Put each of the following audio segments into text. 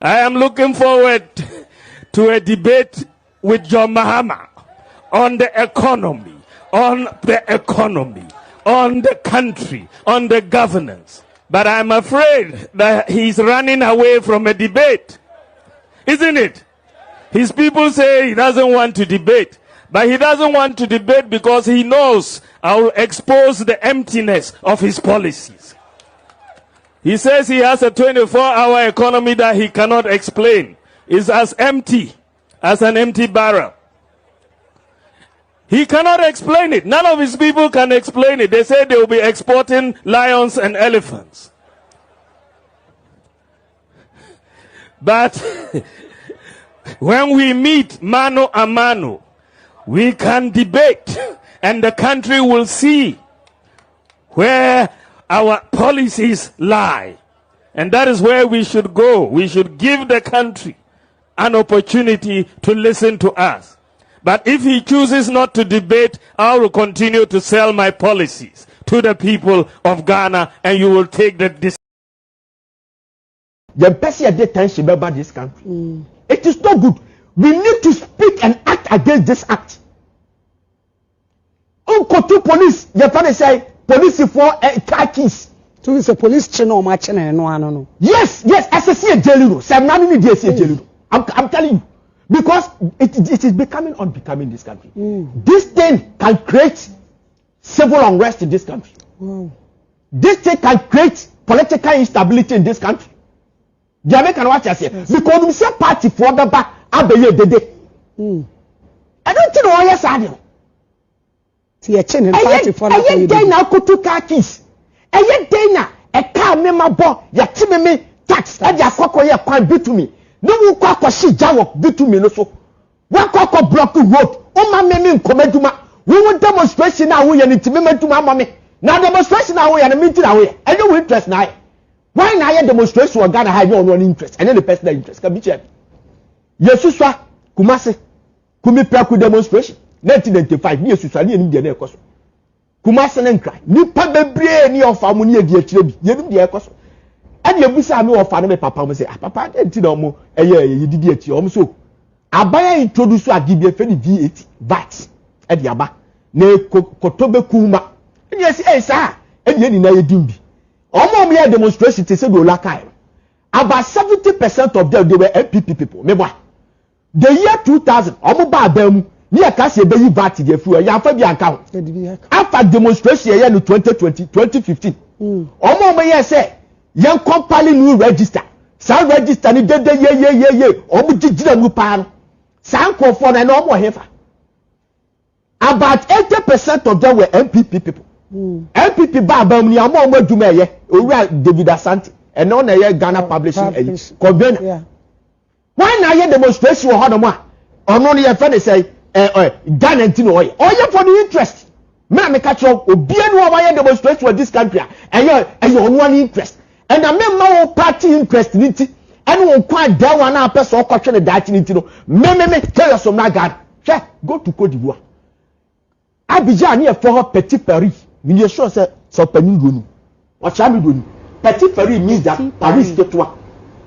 I am looking forward to a debate with John Mahama on the economy, on the country, on the governance. But I'm afraid that he's running away from a debate. Isn't it? His people say he doesn't want to debate. But he doesn't want to debate because he knows I will expose the emptiness of his policies. He says he has a 24-hour economy that he cannot explain. It's as empty as an empty barrel. He cannot explain it. None of his people can explain it. They say they will be exporting lions and elephants. But when we meet mano a mano, we can debate and the country will see where our policies lie. And that is where we should go. We should give the country an opportunity to listen to us. But if he chooses not to debate, I will continue to sell my policies to the people of Ghana, and you will take the decision. The best attention about this country. It is not good. We need to speak and act against this act. Uncle to police, your father say police for car keys. So it's a police channel match and no, I don't know. Yes, as I see a jail, I'm telling you. Because it is becoming unbecoming this country. This thing can create civil unrest in this country. This thing can create political instability in this country. Jamaican watch I say because we say party for the back abeye dede. I don't think why yes adio. Ti e chin party for the back. Aye dey na kotu car keys. Aye dey na e car me mabo ya timeme tax e dey akoko ye kwan bitumi. No wo kwa kwashi jawo bitumi no so. Wa kwa block road. O ma me nkomaduma. We demonstration na wo ye ntimemeduma amame. Na demonstration na wo ye na meeting na wo ye. E no interest na. Why now your demonstration or Ghana have no interest and then the personal interest can be checked. Yesuswa Kumasi Kumi Praku demonstration 1995 ni Yesuswa ni enim de na ekoso. Kumasi na nkra ni pa bebre ni ofa mu ni edi akire bi yenim de ekoso. E de ebusa me ofa na me papa mo say papa enti na omo eye yedidi akire omo so abaya introduce agibie fe ni VAT e de aba na kotobe kuma. E ye say sa e de ni na yedim bi. Omo me demonstration to say do lakai. About 70% of them they were MPP people. Me boy. The year 2000, omo ba abem ni aka se be yi VAT dey fu ya fa bi anka. After demonstration here in 2020, 2015. Omo me here say yen compile new register. Sa register ni dede ye. Omo jijira mu pa no. Sa nkofo na omo hefa. About 80% of them were MPP people. MPP ba abam ni amo aduma ye owura David Asante and on a Ghana publishing convener. Why na ye demonstration ho no a ono ne ye fa dey say Ghana ntino oye for the interest. Me na me catch up obi anu o ye demonstration for this country and ono one interest and na me ma wo party interest niti and won kwa da wa na person okotwe ne dachi niti no me tell us na God go to Cote d'Ivoire Abidjan ni e for Petit Paris. We are sure so penny or champion. Petit Paris means that Paris get one.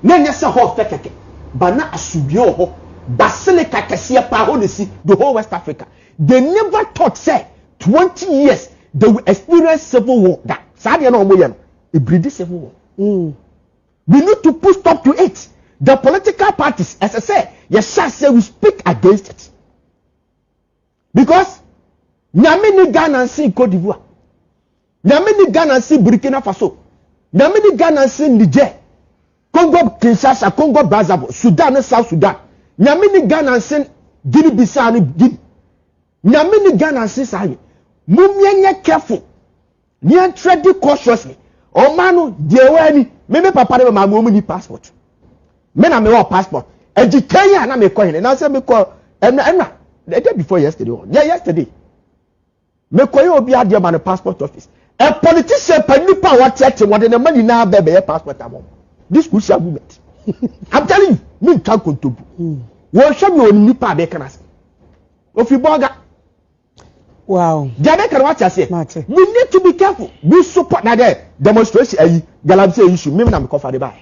Then yes, a whole fekeke. Bana asubio Basilica Cassia Paronisi, the whole West Africa. They never thought, say, 20 years they will experience civil war. That Sadia no Moyan, a British civil war. We need to put stop to it. The political parties, as I say, yes, I say we speak against it. Because Namini Ghana see Cote d'Ivoire. Namini Ghana si Burkina Faso. Namini Ghana si Niger. Congo Kinshasa, Congo Brazzaville, Sudan and South Sudan. Namini Ghana si Guinea-Bissau and Guinea. Namini Ghana si Sahi. Mumyenye careful. Nyan tread cautiously. O manu deweni. Meme papa de ma mu ni passport. Me na me wa passport. Eji Kenya na me call him. Na say me call emna the day before yesterday. Yeah, yesterday. Me call you obi ade ma passport office. A politician panipa what chatting what the money now baby passport among this crucial movement. I'm telling you, me can't contribute. One show me on nipa be can of you burger. Wow. Jamaican watch I say. We need to be careful. We support na there demonstration galamsey issue. Me na me cover the buy.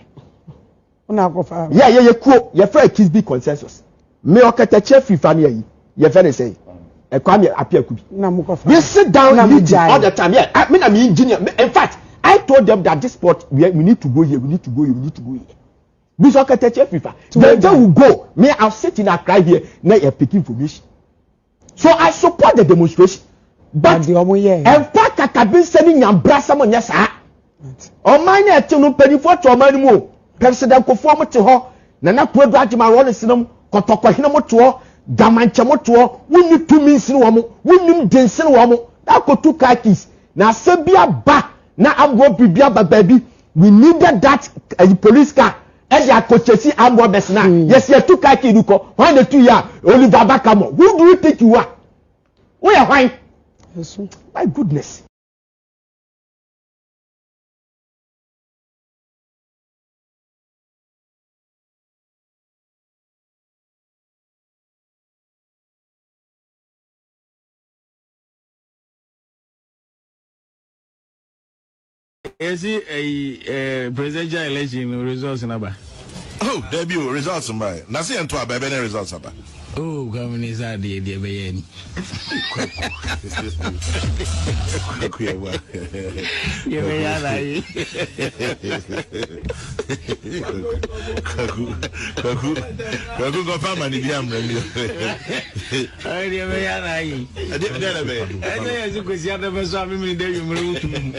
Una go fa. Yeah, you quote your friend kiss be consensus. Me okatache FIFA ne ye friend say. E kwa me apia kubi. Na mo go fa. We sit down meeting all the time. Yeah, I mean I'm engineer. In fact, I told them that this sport we need to go here, we need to go here, we need to go here. This okatache FIFA. Then they will go. Me I'll sit in a cry here, na you pick information. So I support the demonstration. But the omo ye. En fact kakabin sending nyambra samo nya saa. O man na ete no penifo to o man mu. President Kofo mo te ho. Na na Pedro Adjuma Rollins sinum kotokwa hina mo to ho. Gamanche mo to ho. Wonni tumi nsin wo mo. Wonnim densin wo mo. Da kotu kakis. Na sebia ba na ambo bibia bababi. We needed that police car. And they are coaching ambo besna. Yes, you took kaki duko. When the 2 year Oliver Bakamo. Who do you think you are? Who are why? My goodness. Is it a presidential election results number? Oh, debut results by. Nasi and Twa baby results about. Oh, coming is that the baby. Kaku go farm and the am really. I never had I. I didn't know because you never saw me in the room.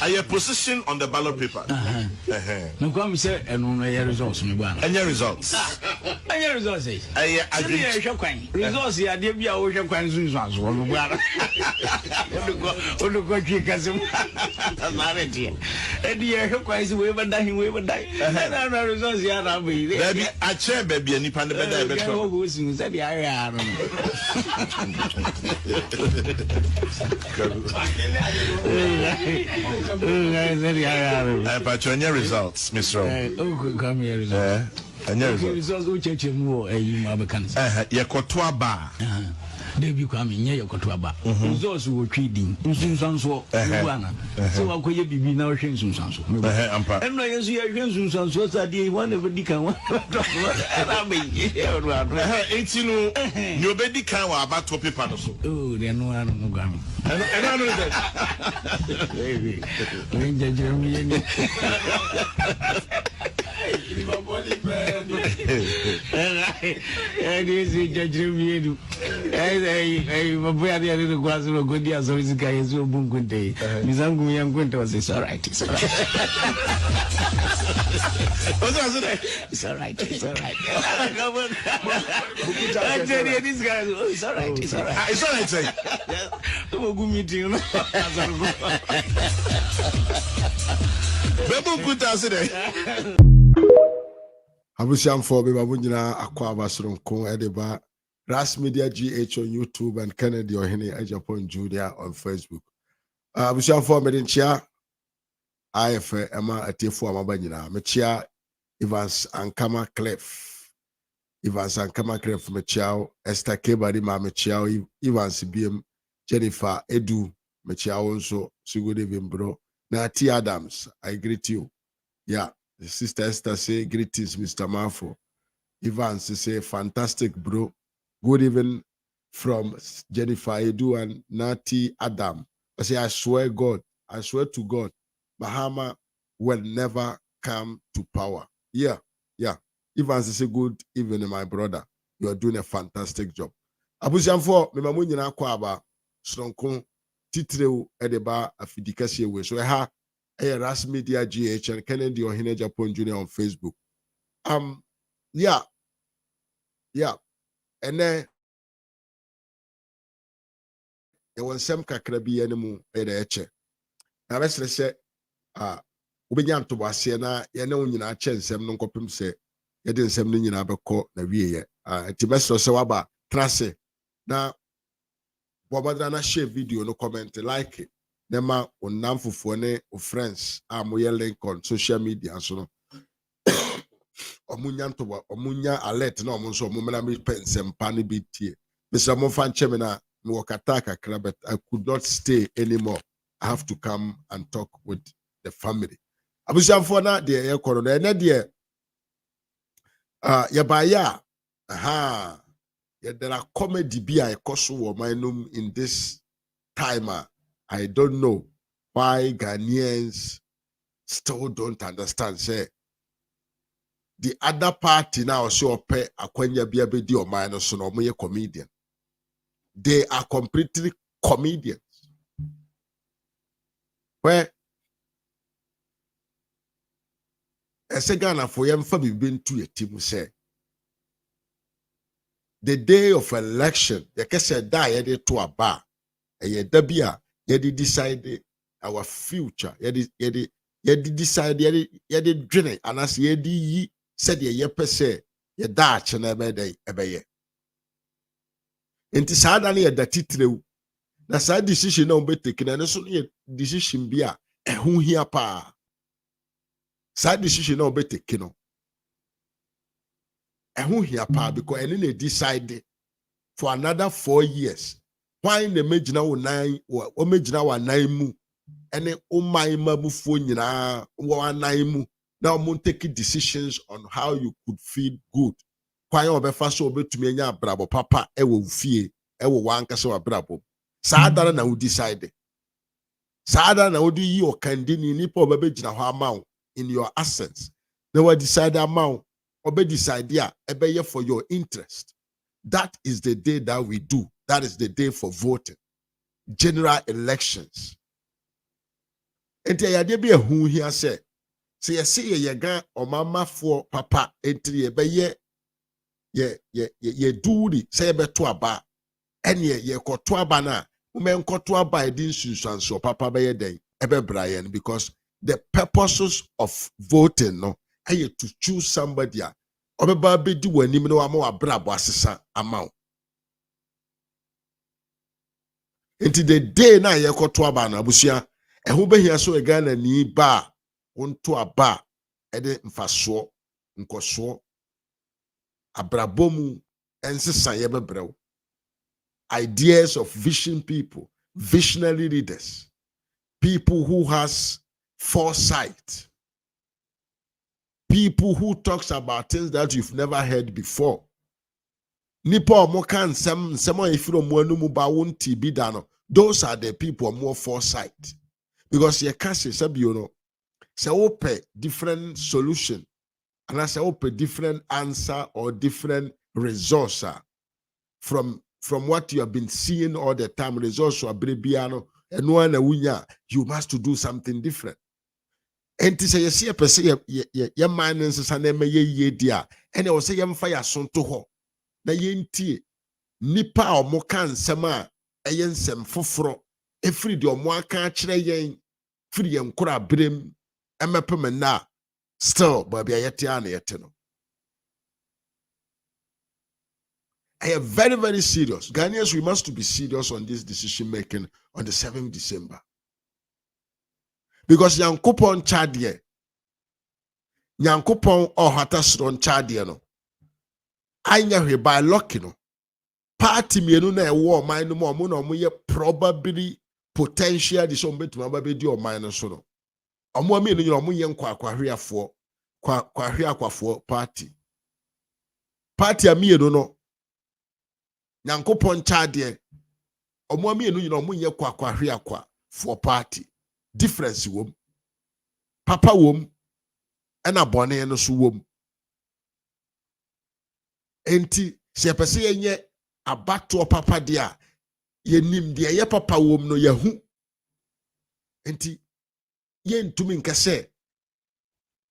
I position on the ballot paper. No come say and results. Any results? Any results? Results here, there be a ocean questions. Go because marriage. And the air quite we were dying, we were dying. And I results here. Baby, I chair baby and Nipan the better. Who's in the area? But your results, Miss Rowe. Oh, come here. And your results which are more a human cancer. Yakotua bar. They become in your Cotuaba. Those who were trading, Susan so, so I'll call you be now Shensun Sanso. And I see a Shensun Sanso that day one of the Dican one. 18 no bedi can about 2 people. Oh, they are no one. And I know that. Baby, Jeremy. And is it Jeremy? My boy, I didn't go as a good year, so this guy is so boom good day. Miss Angu Young Quinto was it's all right. It's all right. It's all right. It's all right. I tell you, this guy, it's all right. It's all right. It's all right, say. Good meeting. Babu good today. Abusiamfo be babu nyina akwa abasronko edeba RAZ Media GH on YouTube and Kennedy Ohene Ejapon Junior on Facebook. Abusiamfo medinchia IF Emma Atefo amaba nyina mechia Evans Ankama Clef. Evans Ankama Clef mechia Esther Kebari ma mechia Evans BM Jennifer Edu mechia also Sugode Bimbro na T Adams. I greet you. Yeah. Sister Esther say greetings, Mr. Mafo. Evans say fantastic, bro. Good evening from Jennifer Edu and Nati Adam. I say I swear to God, Mahama will never come to power. Yeah. Evans say good evening, my brother. You are doing a fantastic job. Abusiamfo me mamu nyina kwa aba sronko titreu edeba afidikasi we so RAZ Media GH and Kennedy Ohene Japan Junior on Facebook. Yeah. And then there was some kakrabi animu eche. Now let's say ubenya to wase na ye na onyina che nsem no nkopem se ye de nsem no nyina beko na wieye. Ti meso se waba trase na bobadra na share video no comment like it. nema onam fufuo ne o friends a mo ye link on social media so no omunya ntoba omunya alert na omo so omumena me pensempa ne bitie Mr. Mofan Chemina me wakataka kakra, but I could not stay anymore. I have to come and talk with the family. Abusiamfo na de ye koro na ene de yabaya aha there are comedy bi a ekoso wo manum in this time. I don't know why Ghanaians still don't understand. Say the other party now so pay akwanya bia be di o man no so no mo ye comedian. They are completely comedians. Where a Ghana for yam for been to a team say the day of election, the case die to a bar, a debia, yet decide our future, yet decide yet dream, and as ye said ye per se, ye Dutch and every day, every year. Inti sad ani that title. Na sad decision no be taken, and so decision be a who here pa. Sad decision no be taken. Who here pa because any they decide for another 4 years. Why the majina wo nine or majina wa nine mu any my mabufu nyina wa nine mu now mon take decisions on how you could feel good. Why you be fast obe to me nya brabo papa e wo fie e wo wanka so brabo. Saadara na wo decide. Saadara na wo di yi o kandini ni po be gina ho amount in your assets. They will decide amount obe decide ya ebe for your interest. That is the day that we do. That is the day for voting. General elections. Enti ya de be hu here say ye ga o mama for papa enti ye be ye duty say be to aba ene ye koto aba na women koto aba edin sunsuanso papa be ye den ebe Brian because the purposes of voting no are to choose somebody obeba be di wanim no ama wabrabo asesa amount. Into the day na ye koto aba na abusia eho behia so Ghana ni ba wonto aba ede mfaso nkoso abrabomu ensesa ye bebrew. Ideas of vision people, visionary leaders, people who has foresight, people who talks about things that you've never heard before. Nipo mo kan sem ifiro mo anu mu ba wonti bi da no. Those are the people more foresight. Because ye can say sabio no say open different solution and I say open different answer or different resource from what you have been seeing all the time. Resource or brebiano and one wunya you must do something different. And to say you see a person your mind is an ye dia and I will say yam fire son to ho na yenti nipa o mo kan sema eyensem foforo efri de o mo aka kire yen fri yen kura brem emepem na still but be yete an yete no. I am very, very serious. Ghanaians, we must be serious on this decision making on the 7th December. Because Yankupon Chadie, Yankupon or Hatasron Chadie, I know by lucky no. Party me no na war mine no more mono probably potential this on bet my baby or minus no. Omo me no mo kwa hwea for party. Party a me no. Nyankopon chade omo mienu nyina omo nye kwahwe akwa for party difference wom papa wom ena bone no so wom enti se pese yenye abato papa dia yenim de ye papa wom no yahu enti yentumi nkase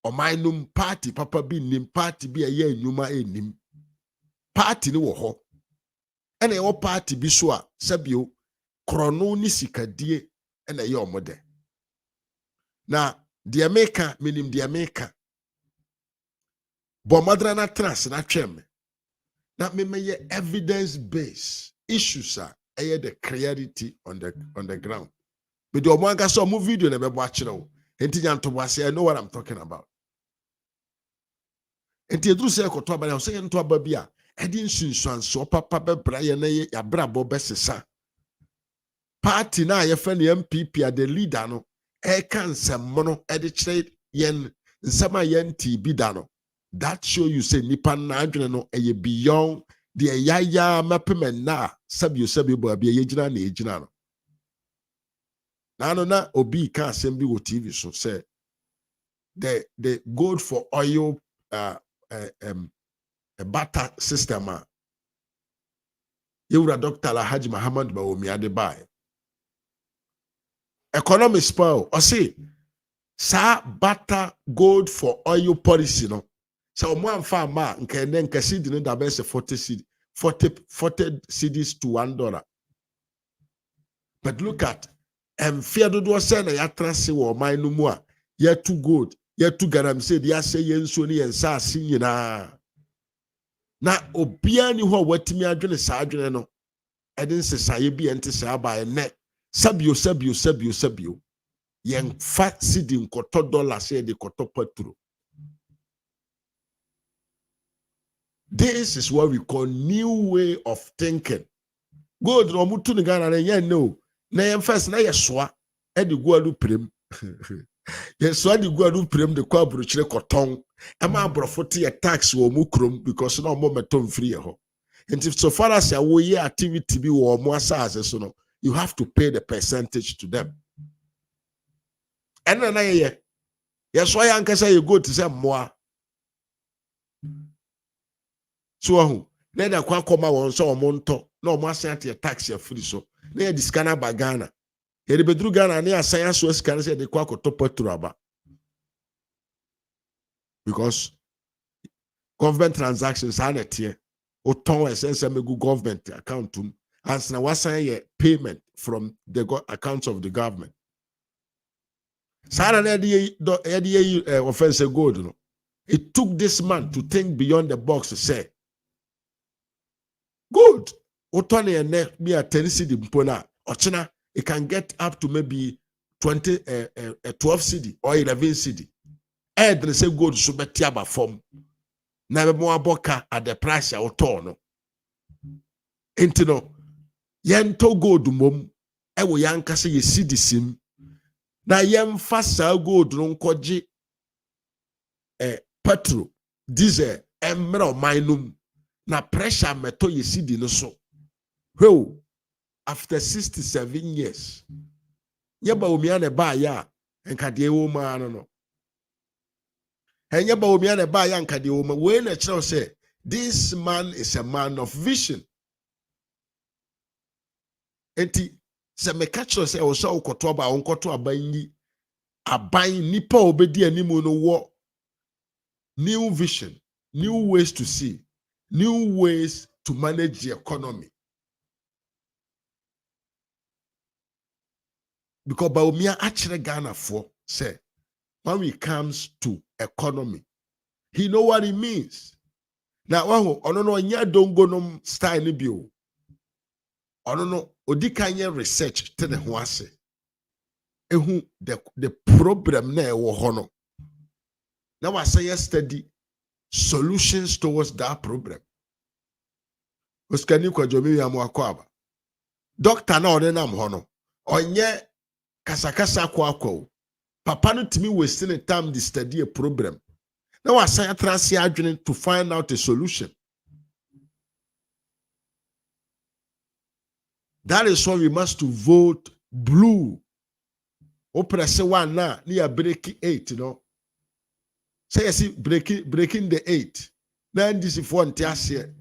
omanum party papa bi nim party bi ye enuma enim party ni wo ho ene yo party bi so a sabio krono ni sikadie ene ye omode na de America minim de America bo madra na trans na twem na me evidence based issues are the clarity on the ground But the Omanka saw move video never watch now. I know what I'm talking about. And the say koto ba say nto aba bia e di nsunsuan so papa bebra ye na ye abrabo besesa party na ye fa ne MPP the leader no e kan nsem no e de kire yen nsema yen TB da no. That show you say nipa na adwene no e ye beyond the yaya mapem na sabi bo bia ye gina na e gina no. Na obi kan asem bi wo TV so say the gold for oil a butter system yewura Dr. Alhaji Muhammad Bawomi Adebayo economic spoil or say sa butter gold for oil policy no so mo amfa ma nka seed no da best 40 cedis to $1. But look at fear do say na ya trase wo man no mu a ya too gold ya too garam say ya say yenso ni yensa asin nyina na obia ni ho watimi adwene sa adwene no edin sesaye bi ente sa ba ne sabio yen fa sidi nkoto dollar say de koto patro. This is what we call new way of thinking. Gold no mutu ni Ghana na yen no na yen first na yeswa e de go alu prem yeswa de go alu prem de kwa buruchire koton e ma abrofo te tax wo mu krom because na mo metom free ho. And if so far as your way activity be or more size, so no, you have to pay the percentage to them. And then yes, why Uncle say you go to say more. So then I can't come out so monto, no more sent your tax your free so. Near the scanner by Ghana. Here the bedroom Ghana near science was scanner say the quack or topper to rubber. Because government transactions are not here. O ton essence me go government account to as na wasan payment from the accounts of the government. Sara na offense gold no. It took this man to think beyond the box to say, good. O ton e ne me a 10 cedi mpona. Ochina it can get up to maybe 12 cedi or 11 cedi. They say gold so betia ba form. Na be mo aboka at the price ya no enti no yento gold mom e wo yanka se ye sidisim na yemfa sa gold no nkoje petrol diesel emra mainum na pressure meto ye sidi no so after 67 years yeba omia ne ba ya enkade wo ma no Henya Bawomi na ba yanka de wo we na kire say this man is a man of vision. Enti se me ka kire say o so ukoto ba onkoto aban nipa obedi animu no wo new vision, new ways to see, new ways to manage the economy. Because Bawomi actually Ghana for say when it comes to economy, he know what it means. Now, ono no nya dongo no style ni bio. Ono no odikanye research te ne ho ase. Ehu the problem na e wo ho no. Now I say study solutions towards that problem. Oskani kwa jomi ya mwakwaba. Doctor na onenam ho no. Onye kasakasa kwa Papa no timi wasting the time to study a problem. Now I say to find out a solution. That is why we must to vote blue. Opera say one now near breaking 8, you know. Say I see breaking the 8. Then this is one here.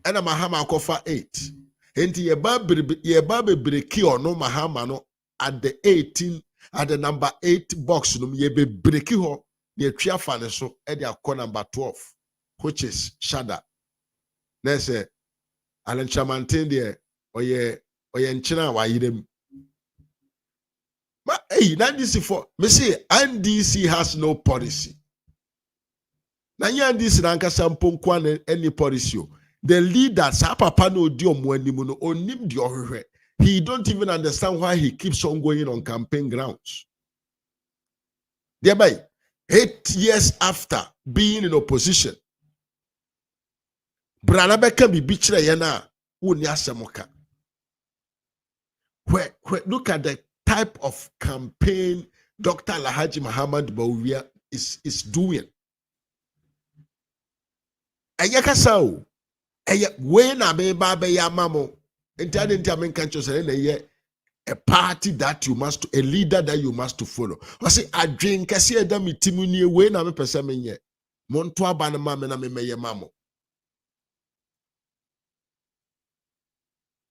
And Mahama kofa 8. And ye baby break or no Mahama no at the 18. At the number 8 box, ye be breaking ho, ye tria fan so, and they are number 12, which is Shada. Let's say, Alan Chamantin there, or ye nchina wa yidem. But hey, now this is for me say, NDC has no policy. Now you NDC nanka sampon kwan any policy. The leaders, papa no di omo animu no onim di ohwe. he don't even understand why he keeps on going on campaign grounds. Thereby, 8 years after being in opposition, Branabeka be bichra yana unya samoka. Look at the type of campaign Dr. Alhaji Muhammad Bawumia is doing. Ayaka sao, when a baby ya mamo, intending to make a party that you must, a leader that you must follow. I say, I drink, I see a dummy timuni, when I'm a person ye. Montoa banama mena me ye mamo.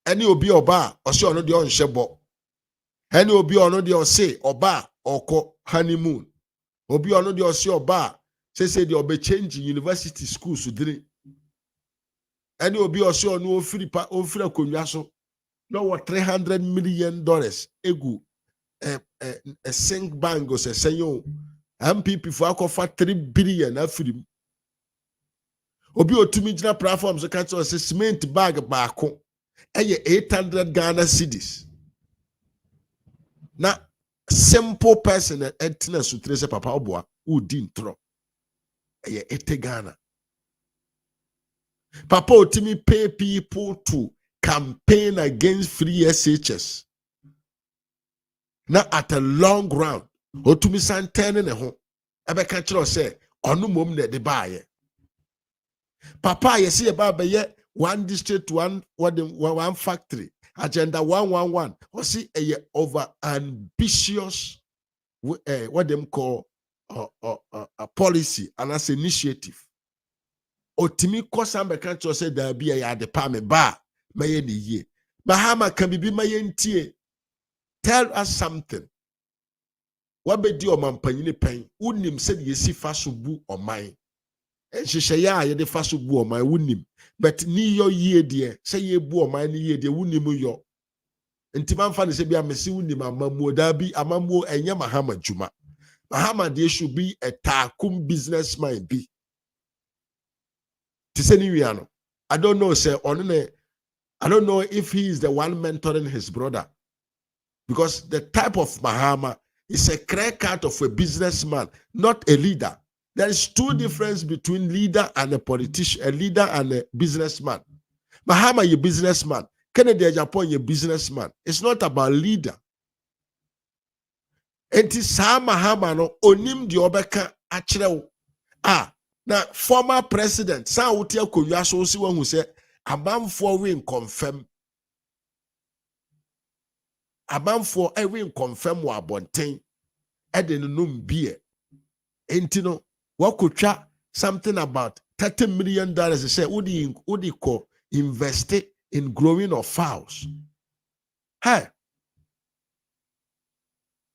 Any obi oba, or see on the on shebo. Any obi on the say, oba, or ko honeymoon. Obi on the see oba, say the obe change university schools to drink. Any obi or see on no free kunyaso. No what $300 million egu a sink bank or say yo MPP for offer 3 billion afrim. Obi otumi gina platforms so catch us cement bag baako eye 800 Ghana cedis. Na simple person etina sutre se papa oboa udi ntro eye 80 Ghana. Papa otumi pay people to campaign against free SHS. Now at a long run, otumi santene ne ho. Ebe ka kire say onu mom na de baaye. Papa ye see eba be ye one district one factory agenda 111. O see a over ambitious what them call a policy and as initiative. Otimi kosa be ka kire say da bia ya de pa me ba. Mahama can be my tell us something. What be di omampanyine pen? Unim said ye si fasubu or mine. And she say ya ye de fasubu or my unim. But ni yo ye dear, say ye bu or mine ye de unimu yo. And Timan fan say be a messi unim amamu dabi amamu enya Mahama Juma. Mahama there should be a takum businessman be. Tiseni I don't know, say on I don't know if he is the one mentoring his brother. Because the type of Mahama is a crack cut of a businessman, not a leader. There is two differences between leader and a politician, a leader and a businessman. Mahama, you businessman. Kennedy Japan, you businessman. It's not about leader. Enti sa Mahama no onim di obeka achrew. Now former president sa wotia konwa so si wan hu se abamfo win confirm. Abamfo win confirm wa abonten e de no mbie. Enti no wakotwa something about $30 million say udi ko invest in growing of fowls. Hey,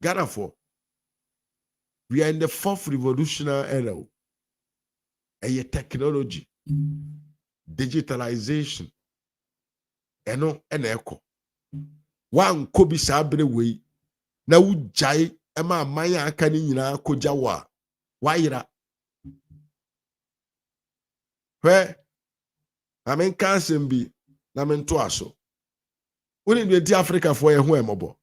Ghana for we are in the 4th revolutionary era. A technology, digitalization, and echo. One kobi sabre way. Na ujai ema maya akani nyina kojawa. Waira. Where amen kansen bi na mento aso. Unim de enti Africa for ye ho emobo.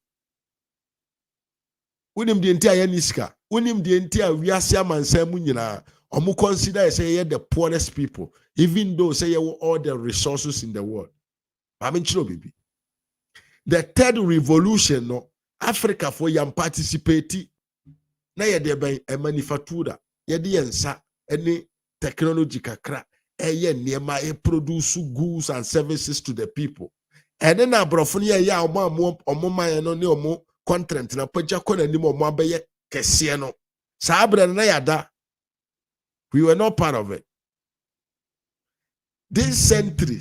Unim de enti ayaniska. Unim de enti a wiase amansan mu nyina. Omu consider say you're the poorest people, even though say you all the resources in the world. I mean, baby. The 3rd revolution, no, Africa for yam participate. Na ye de ben a manufacturer, ye de yensa any technology kakra, ye niema e produce goods and services to the people. And then abrofonia ya omo man no ne omo content na paja ko na nim omo abeye kese no. Sa abre na yada. We were not part of it. This century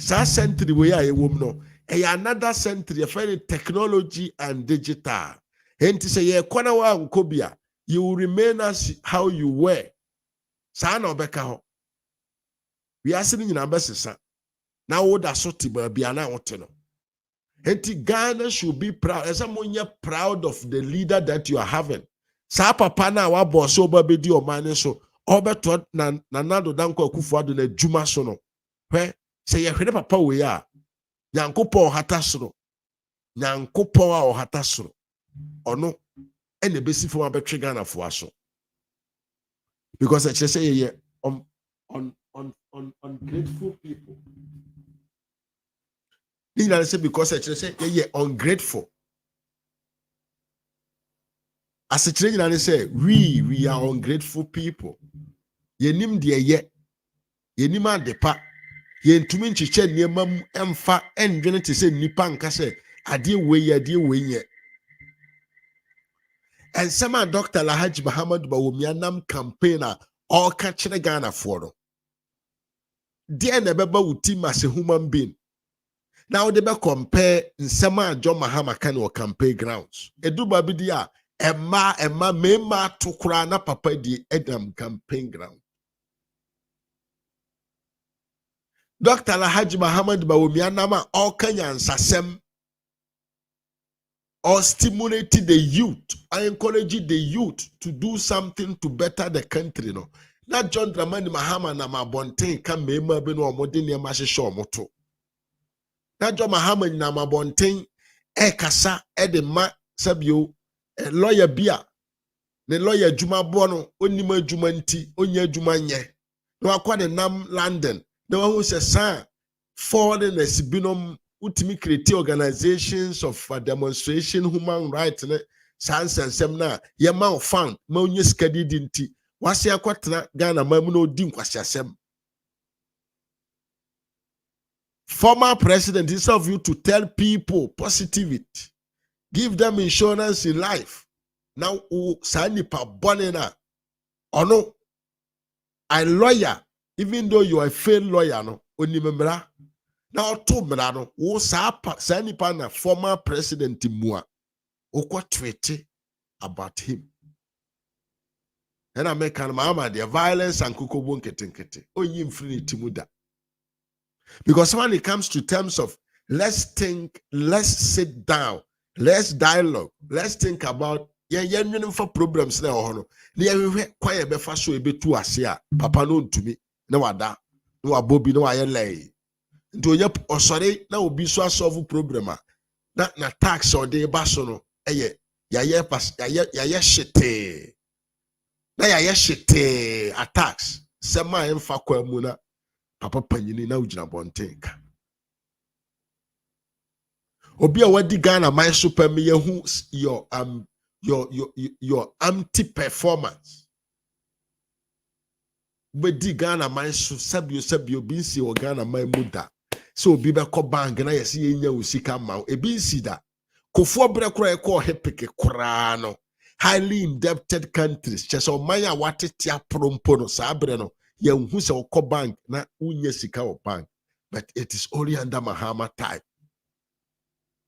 we are a woman. Another century, a very technology and digital. And to say, you will remain as how you were. We are sitting in our best. Now, what does Sotiba be an outino? And Ghana should be proud. As someone you're proud of the leader that you are having. Sa papa na wa boss over bedi o man so. Obeto na nado danko akufuado na djuma so no hwe se ye hwede papa we ya yankopon hata soro nyankopon a ohata soro ono ene besi fo abetwe Ghana fo aso because I say ye ungrateful people. I say because I say ye ungrateful. As a trainer, I say we are ungrateful people. Ye nim de ye nim adepa ye ntumi nchiche niema emfa endwene te se nipa nka se ade we ye. And some Dr. Lahaj Muhammad Bawomianam campaigner all catch the Ghana for no. Dear Nebeba would team as a human being. Now they be compare Nsema John Mahama can or campaign grounds. Edu babidia Emma mema to krana papa di Edam campaign ground. Dr. Lahaj Muhammad Bawomianama all Kenyan sasem or stimulating the youth, I encourage the youth to do something to better the country. No, not John Dramani Mahama na mabonten kan mema be no modern ya mashisho moto. Not John Mahama na mabonten kasa de ma sabio lawyer bia ne lawyer juma bono onima juma nti onya juma nye no akwa de nam London no who se san foreigners binom ultimate create organizations of demonstration human rights sans and semna ye man found ma onye skadi dinti wase akwatena Ghana mamu no di nkwasiasem. Former president instead of you to tell people positivity, give them insurance in life. Now sanipa bonena or no, a lawyer, even though you are a failed lawyer, no onimemra. Now, to Milano, who sani pana former president Mua, who tweeted about him. And I make an mama the violence and kukobon kete. Oh, you free timuda. Because when it comes to terms of let's think, let's sit down, let's dialogue, let's think about for problems there or no. The quiet befa so a bit too asia. Papa no to me. No ada. No abobi no ayelay. Do you sorry na obi so solve problem na tax or de baso no ya pass ya shete na ya shete a tax sema emfa kwa mu na papa panyini na ugina bontenka obi a wadi Ghana my super me hu your anti performance wadi Ghana my sabio binsi o Ghana my muda. So be back bank na yesi yenya usika ma ebi nsida kofo bre kura e ko hepeke kura no highly indebted countries cheso manya watete aprompo no sa bre no ye hu se ko bank na unya sika o bank but it is only under Mahama time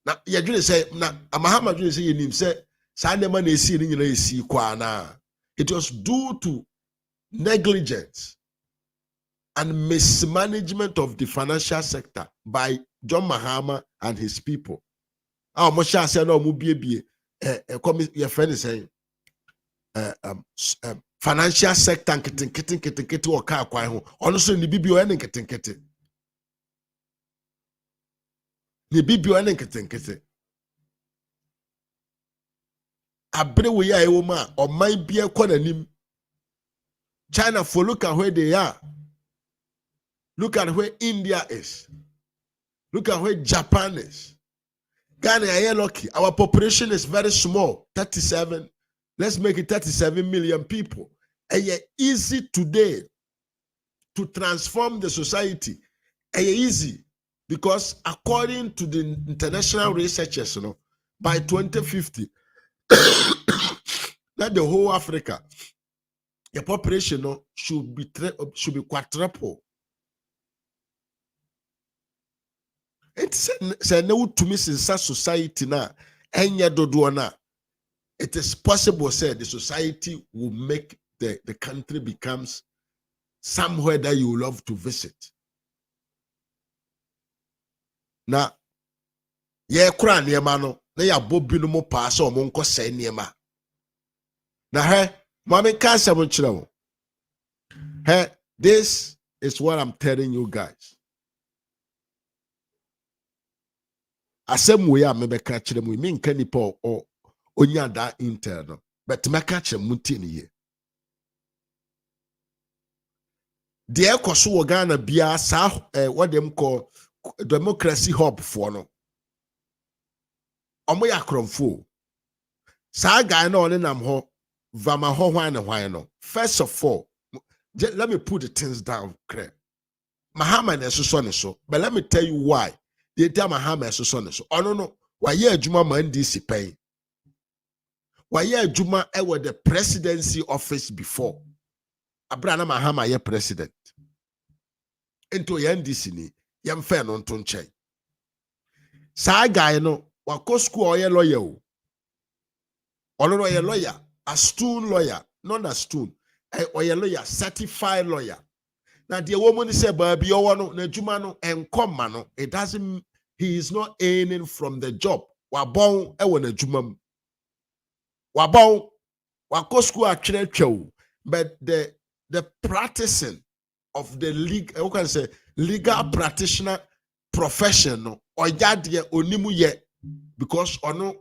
na ye dwene say na Mahama dwene say yenim say sa nema na esi ni nyina esi kwa na it was due to negligence and mismanagement of the financial sector by John Mahama and his people. Our Moshe said, "No, mubie come your friend is saying, financial sector and kitten or car kwai also ni bibio ene kitten. Ni bibio ene kitten. Abre we ya ewoma or my bia kwananim. China for look at where they are. Look at where India is. Look at where Japan is. Ghana are lucky. Our population is very small. 37. Let's make it 37 million people. And yet easy today to transform the society. And easy because according to the international researchers, by 2050, that the whole Africa, the population should be quadruple. It's no to miss in such society now. It is possible, say, the society will make the country becomes somewhere that you love to visit. Now, ye kura niema no, na ya bobi no mo pass o mo nko se niema. Na he, mama kansa mo chira mo. Hey, this is what I'm telling you guys. asem we a mebeka kire mu me nka nipa o onya da internal but meka kire mu tie ne ye de ekoso wo Ghana bia sa what them call democracy hub for no omo ya kromfo sa guy no on nam ho vama ho hwan no first of all let me put the things down clear. Mahama na so ne so but let me tell you why they tell Mahama so ne so no why ye adwuma man DC pay why ye adwuma e with the presidency office before Abraham Mahama ye president into ye NDC ni yem fe no nto nche sa guy no wako school oye lawyer o no ye lawyer a stone lawyer not a stone oye lawyer certified lawyer. Now the woman said, "Baby, no, and come no. It doesn't. He is not earning from the job. Wabon, ewana jumam. Wabon, wako school actually, but the practicing of the legal, can say legal practitioner profession no or yadie onimu ye because ono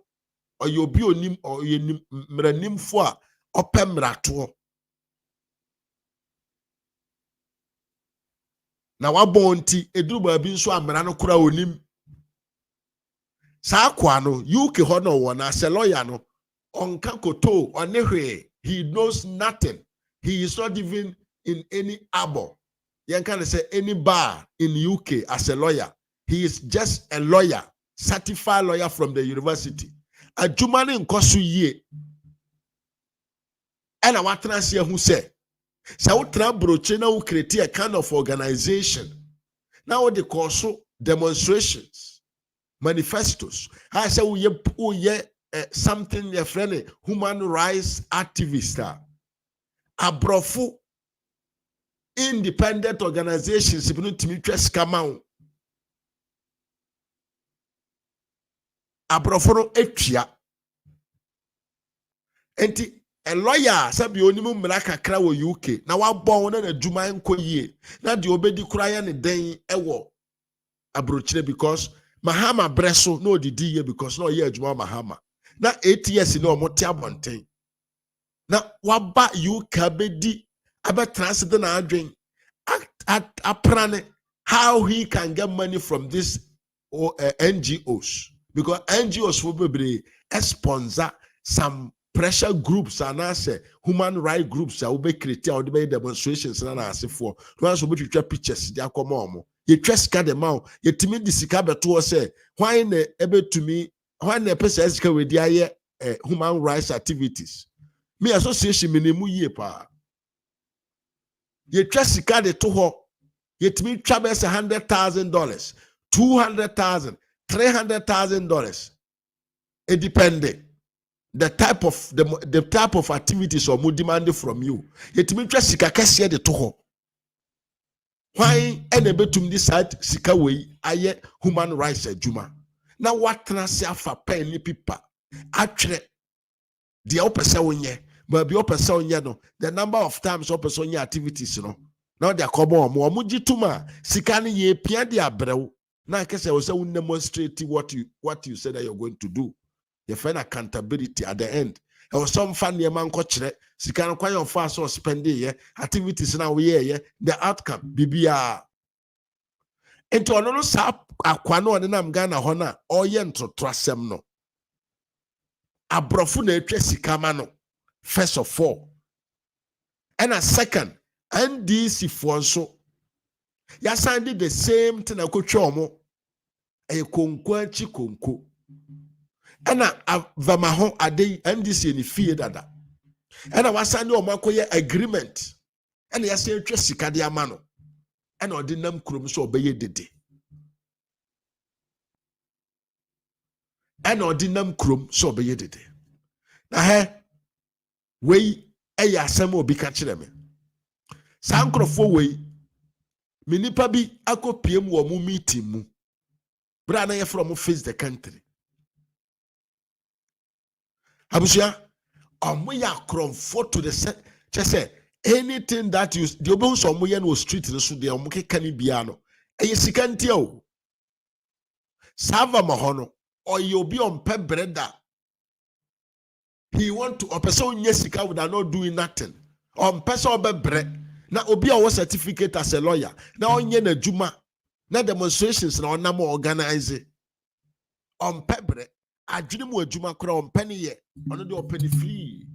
or you be onim or you mranim for opem rato." Na wabonti eduru baabi nso amara no kura onim sa kwa no UK ho no wona se lawyer no onka koto onehwe he knows nothing. He is not even in any abo. You can say any bar in UK as a lawyer. He is just a lawyer, certified lawyer from the university. Adwuma ne nkoso yie ena watena se hu se so broche na create a kind of organization. Now they call so demonstrations, manifestos. I say we something a friendly human rights activist. Abrofu independent organizations if not to me just come out. Abrofu no etia. Enti a lawyer sabi onimu mmara kakra wo UK na wabon na adwuma enko yie na de obedi kuraya ne den ewo abrochire because Mahama breso no didi ye because no ye adwuma Mahama na 8 years no omote abonten na waba UK bedi aba transit na adwen aprane how he can get money from this NGOs because NGOs will be sponsor some pressure groups and say human rights groups will be created or be demonstrations and say for once we try pictures they come on you trust ka dem out you timi disika beto say why na ebe to me why na person sika we dey human rights activities me association me nemu yie pa you trust sika de to ho you timi twa be $100,000 $200,000 $300,000 it depending the type of activities or more demanded from you. Yet me try sika kese de to ho. Why enebetum decide sika way aye human rights adwuma. Na watna se afa pen ni pipa. Atwere de opese wonye, but be opese wonye no. The number of times opese wonye activities no. Now they come on mo gituma sika ni ye pia de abrew. Na kese wo se won demonstrate what you said that you're going to do. You find accountability at the end. There was some funny man coach sika no kwanya for so spend activities now we the outcome bibia into ono sa akwa no ne nam Ghana ho na oye ntotrasem no abrofu na etwa sika ma no first of all and a second NDC for so ya signed the same thing akotwa omo e konko achi konko ana vamaho ade NDC ni fie dada ana wasande o makoye agreement ana yase etwa sika de ama no ana odi nam krom so obeye dede ana odi nam krom so obeye dede na he we eya asem obi ka kire me sankrofo we minipa bi akopiem wo mu meeting mu bra na ye from face the country abusia omoya kromfo to the set just say anything that you the obo so omoye no street so de omokeka ni bia no eye sika ntia o sava ma ho no or you'll be on pep breda. He want to a person yesika without not doing nothing. On person be bread. Now obi a certificate as a lawyer. Now on na juma. Now demonstrations na on more organize. On pebre. I dream with juma kura on penny ye. On the penny free.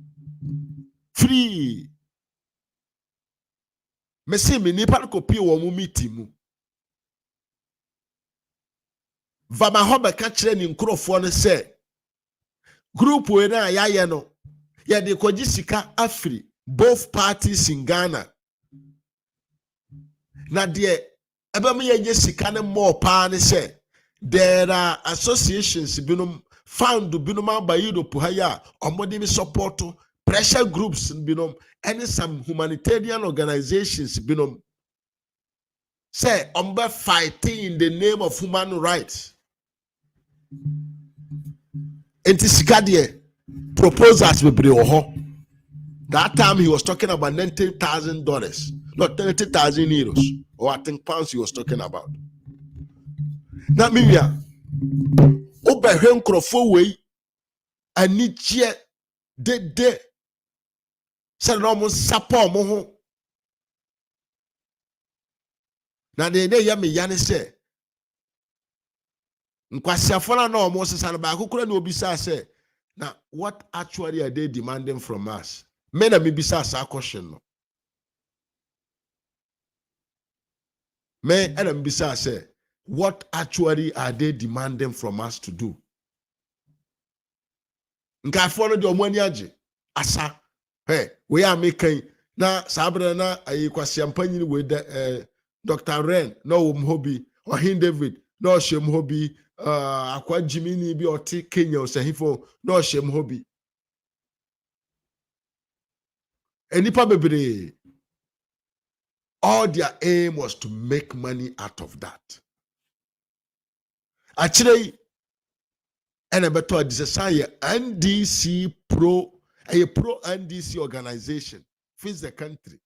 Free. Me see me nipa ko pie wo mu meeting mu. Vama hobe ka kire ni nkrofo no se group we na ya no ya de koji sika afri both parties in Ghana. Na de ebe me ye sika ne more pa ne se there are associations binum found binum aba Europe ha ya omode bi support pressure groups binum and some humanitarian organizations binum say ombe fighting in the name of human rights. Enti sika de proposals bebre ho. That time he was talking about $90,000, not 30,000 euros, or I think pounds he was talking about. Now, Mimia, Oberhen Crofoway, and Nietzsche, de said almost support moho. Now, they yami yani say, Nkwasiafona no almost said about who couldn't obisa say, now, what actually are they demanding from us? Men and maybe a question. No. Men and Bisa say, what actually are they demanding from us to do? Nka follow the money aje. Asa. Hey, we are making na sabra na ayi kwasi ampanyi with the Dr. Ren, no hobby, or Hin David, no shem hobby, akwa Jimini bi oti Kenya or Sahifo, no shem hobby. Enipa bebre. All their aim was to make money out of that. Actually, and a better design NDC pro NDC organization face the country.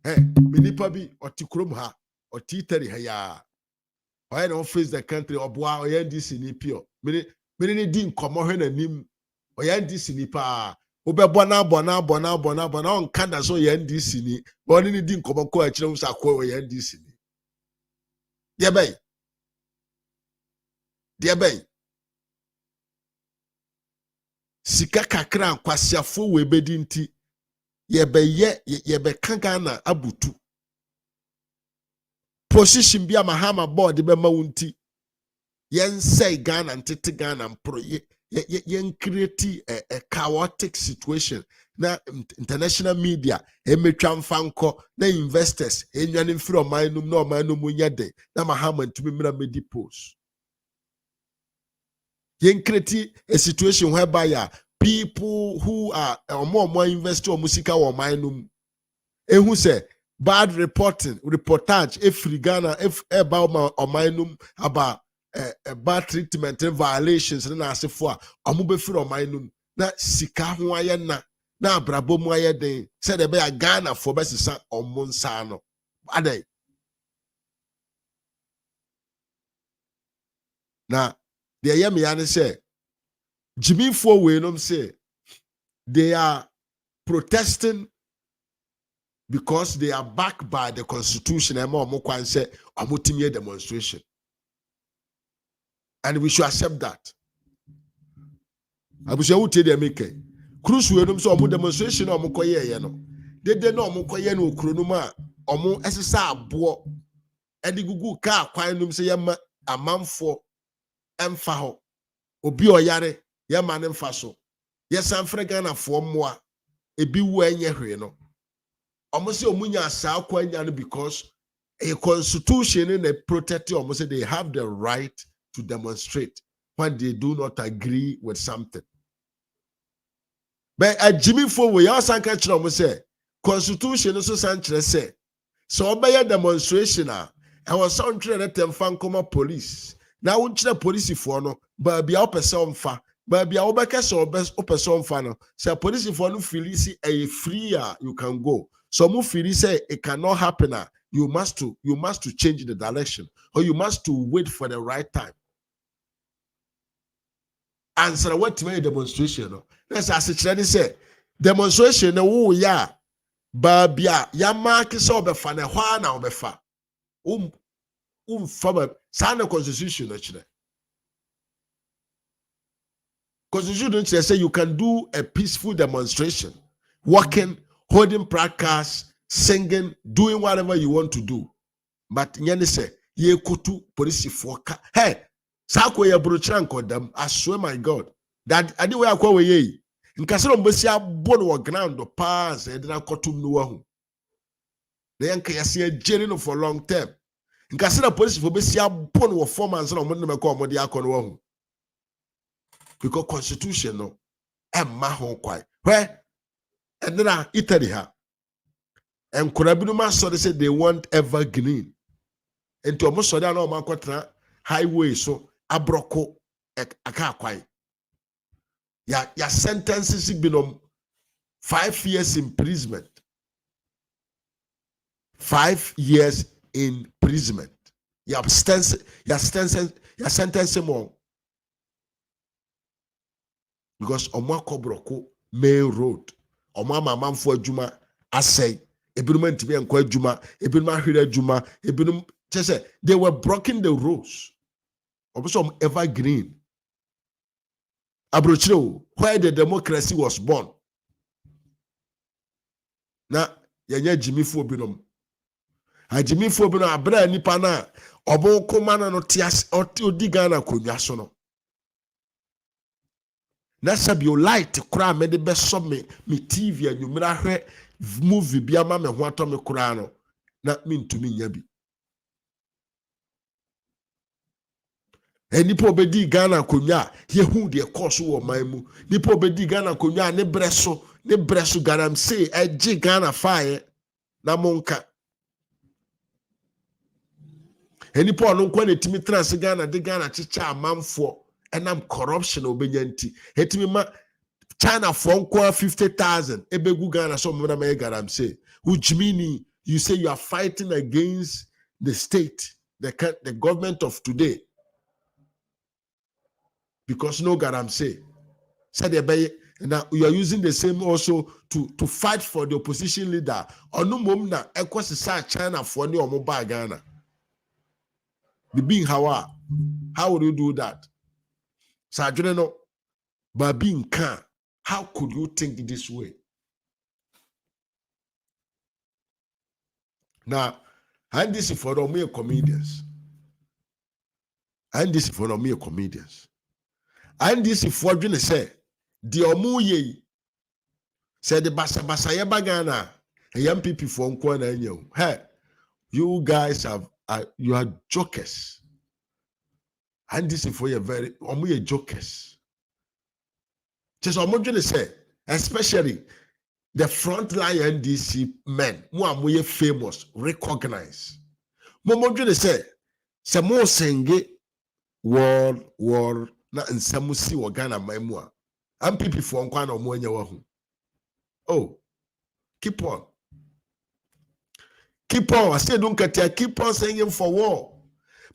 Hey, minipa bi otikrom ha otiteri ha ya. Why don't face the country obwa or NDC ni pio. Mini din komo hwe na nim or NDC ni pa. Obe bona on kanda so ye NDC ni boni ni din komo ko akire musa ko ye NDC ni de bay sika kakra kwasiafo we bedi nti ye be kanka na abutu position bia Mahama board be ma wunti yen say Ghana ntete Ghana mpro yen create a chaotic situation na international media emetwa mfanko na investors enwane mfiri omanum na omanum nyade na Mahama ntumi mra medi post yen create a situation whereby people who are more investor or musika or omanum ehu say bad reportage every Ghana about omanum about bad treatment and violations na asefo a omo feel omanum na sika ho aye na abrabo mu aye den said be a Ghana for besisa omo nsa no adai na the yemi ya say Jimmy for we no say they are protesting because they are backed by the constitution and omo kwan say omo timie demonstration. And we should accept that. I wish I would tell them, Cruise with them so demonstration or Mukoye, you know. They know Mukoye no Kronuma or more SSR Bo and the Gugu car, quinum say a man for Mfaho, Obio Yare, Yaman and Faso. Yes, I'm Fregana for moi, a be when you know. Almost your munya sa quine because a constitution and a protector almost they have the right to demonstrate when they do not agree with something. But at Jimmy for we also catch them say constitution also sanctuary say so obey a demonstration and was something that them fan come police. Now won't the police for no but be a person fa but be a obeka so best person fa no say police for no feel a free you can go. So mu feel say it cannot happen. You must to change the direction or you must to wait for the right time. answer what to demonstration no let's ask it say demonstration no wo ya ba bia ya mark so obefa na hwa na obefa fama sana constitution no kire constitution no kire say you can do a peaceful demonstration walking holding placards singing doing whatever you want to do but nyane say ye kotu police for hey sako ye brochran kodam I swear my god that ade we akwa we ye nkase no mbesi abo no ground pass e dina kotum no wahu na yanka yase agere no for long term nkase na police for besi abo no for man so no mo ne ko mo de akono wahu because constitution no emma ho kwai where and then Italy ha and kurabinu ma so they say they want evergreen and to almost so that no man kwatra highway so abroko aka kwai ya sentences been 5 years imprisonment 5 years imprisonment ya sentence more because omako broko main road omama manfo adwuma asay ebinum ntimi enko adwuma ebinum ahwere adwuma ebinum say they were breaking the rules some evergreen abrochiro where the democracy was born na yanya jimifo binom a jimifo binom abra nipa na obo koma na no tias odiga na konwa so no na sabio light kura me de beso me TV anwumra hwe movie bia ma me ho ato me kura no na mintumi nya bi nipa obedi Ghana konwa ye hu de course wo manmu nipa obedi Ghana konwa ne breso garam say eji Ghana fire na monka nipa ono kwa netimi trans Ghana de Ghana chicha amanfo enam corruption obenyanti hetimi ma China for 50,000 ebegu Ghana so mo na me garam say which meaning you say you are fighting against the state the government of today because no garam say said now you are using the same also to fight for the opposition leader onu mom na ekosisa China for ni omo ba Ghana the being how would you do that Sajune no Babin can. How could you think this way? Now, and this is for the mere comedians. And this is for the mere comedians. And this is for you say, the omuye said the basa yabagana, a young people from Kwana and you. Hey, you guys you are jokers. And this is for your very omuye jokers. Just I'm going to say, especially the frontline NDC men, who are famous, recognized. I'm going to say, some more senge war na nsamusi wa Ghana maimua. I'm people for Nkwana mwenye wahu. Oh, keep on. Keep on. I say don't get keep on singing for war.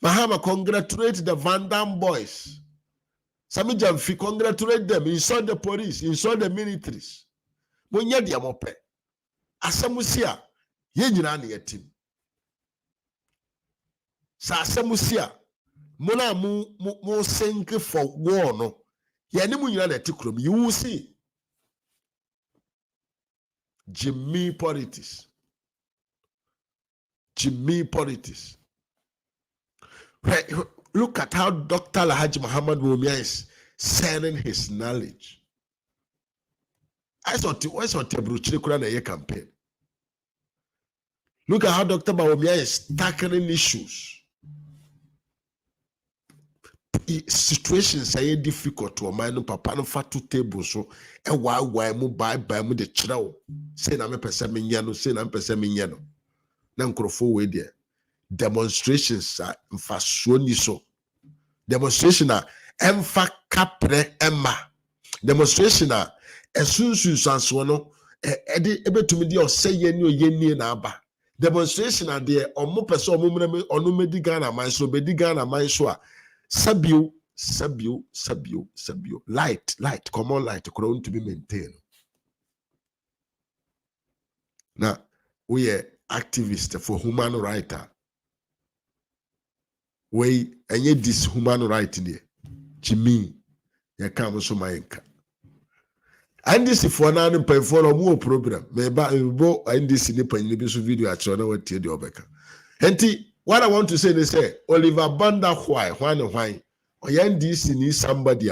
Mahama, congratulate the Van Damme boys. Sami Jamfi, congratulate them. Insult the police, insult the militaries. When you are mope, Asamusia, ye nyina na team. Sa Asamusia, mona mu sink for war no. Ye ni mu nyina na tikrom. You will see. Jimmy politics. Jimmy politics. Look at how Dr. Alhaji Muhammad Wumia is selling his knowledge. I saw the campaign. Look at how Dr. Bawumia is tackling issues. Situations are difficult to a man, papa, no fat 2 tables. So, and why mu buy mu the chow. Say, I'm a person, say, I'm a person, Nankrofo way there. Demonstrations are so. Demonstration are emfa capre emma. Demonstration are esunsun sansono ebetumi di ose yeni na aba. Demonstration are there omo person omo medi Ghana man so bedi Ghana man so a sabio sabio. Light, common light, to be maintained. Now, we are activists for human rights. We any this human right in there. Jimmy, you come so my anchor. And this if one and pay for a more program. Maybe and this in the video at China what the Obeka. Henti, what I want to say they say Oliver Banda why or yan this in somebody.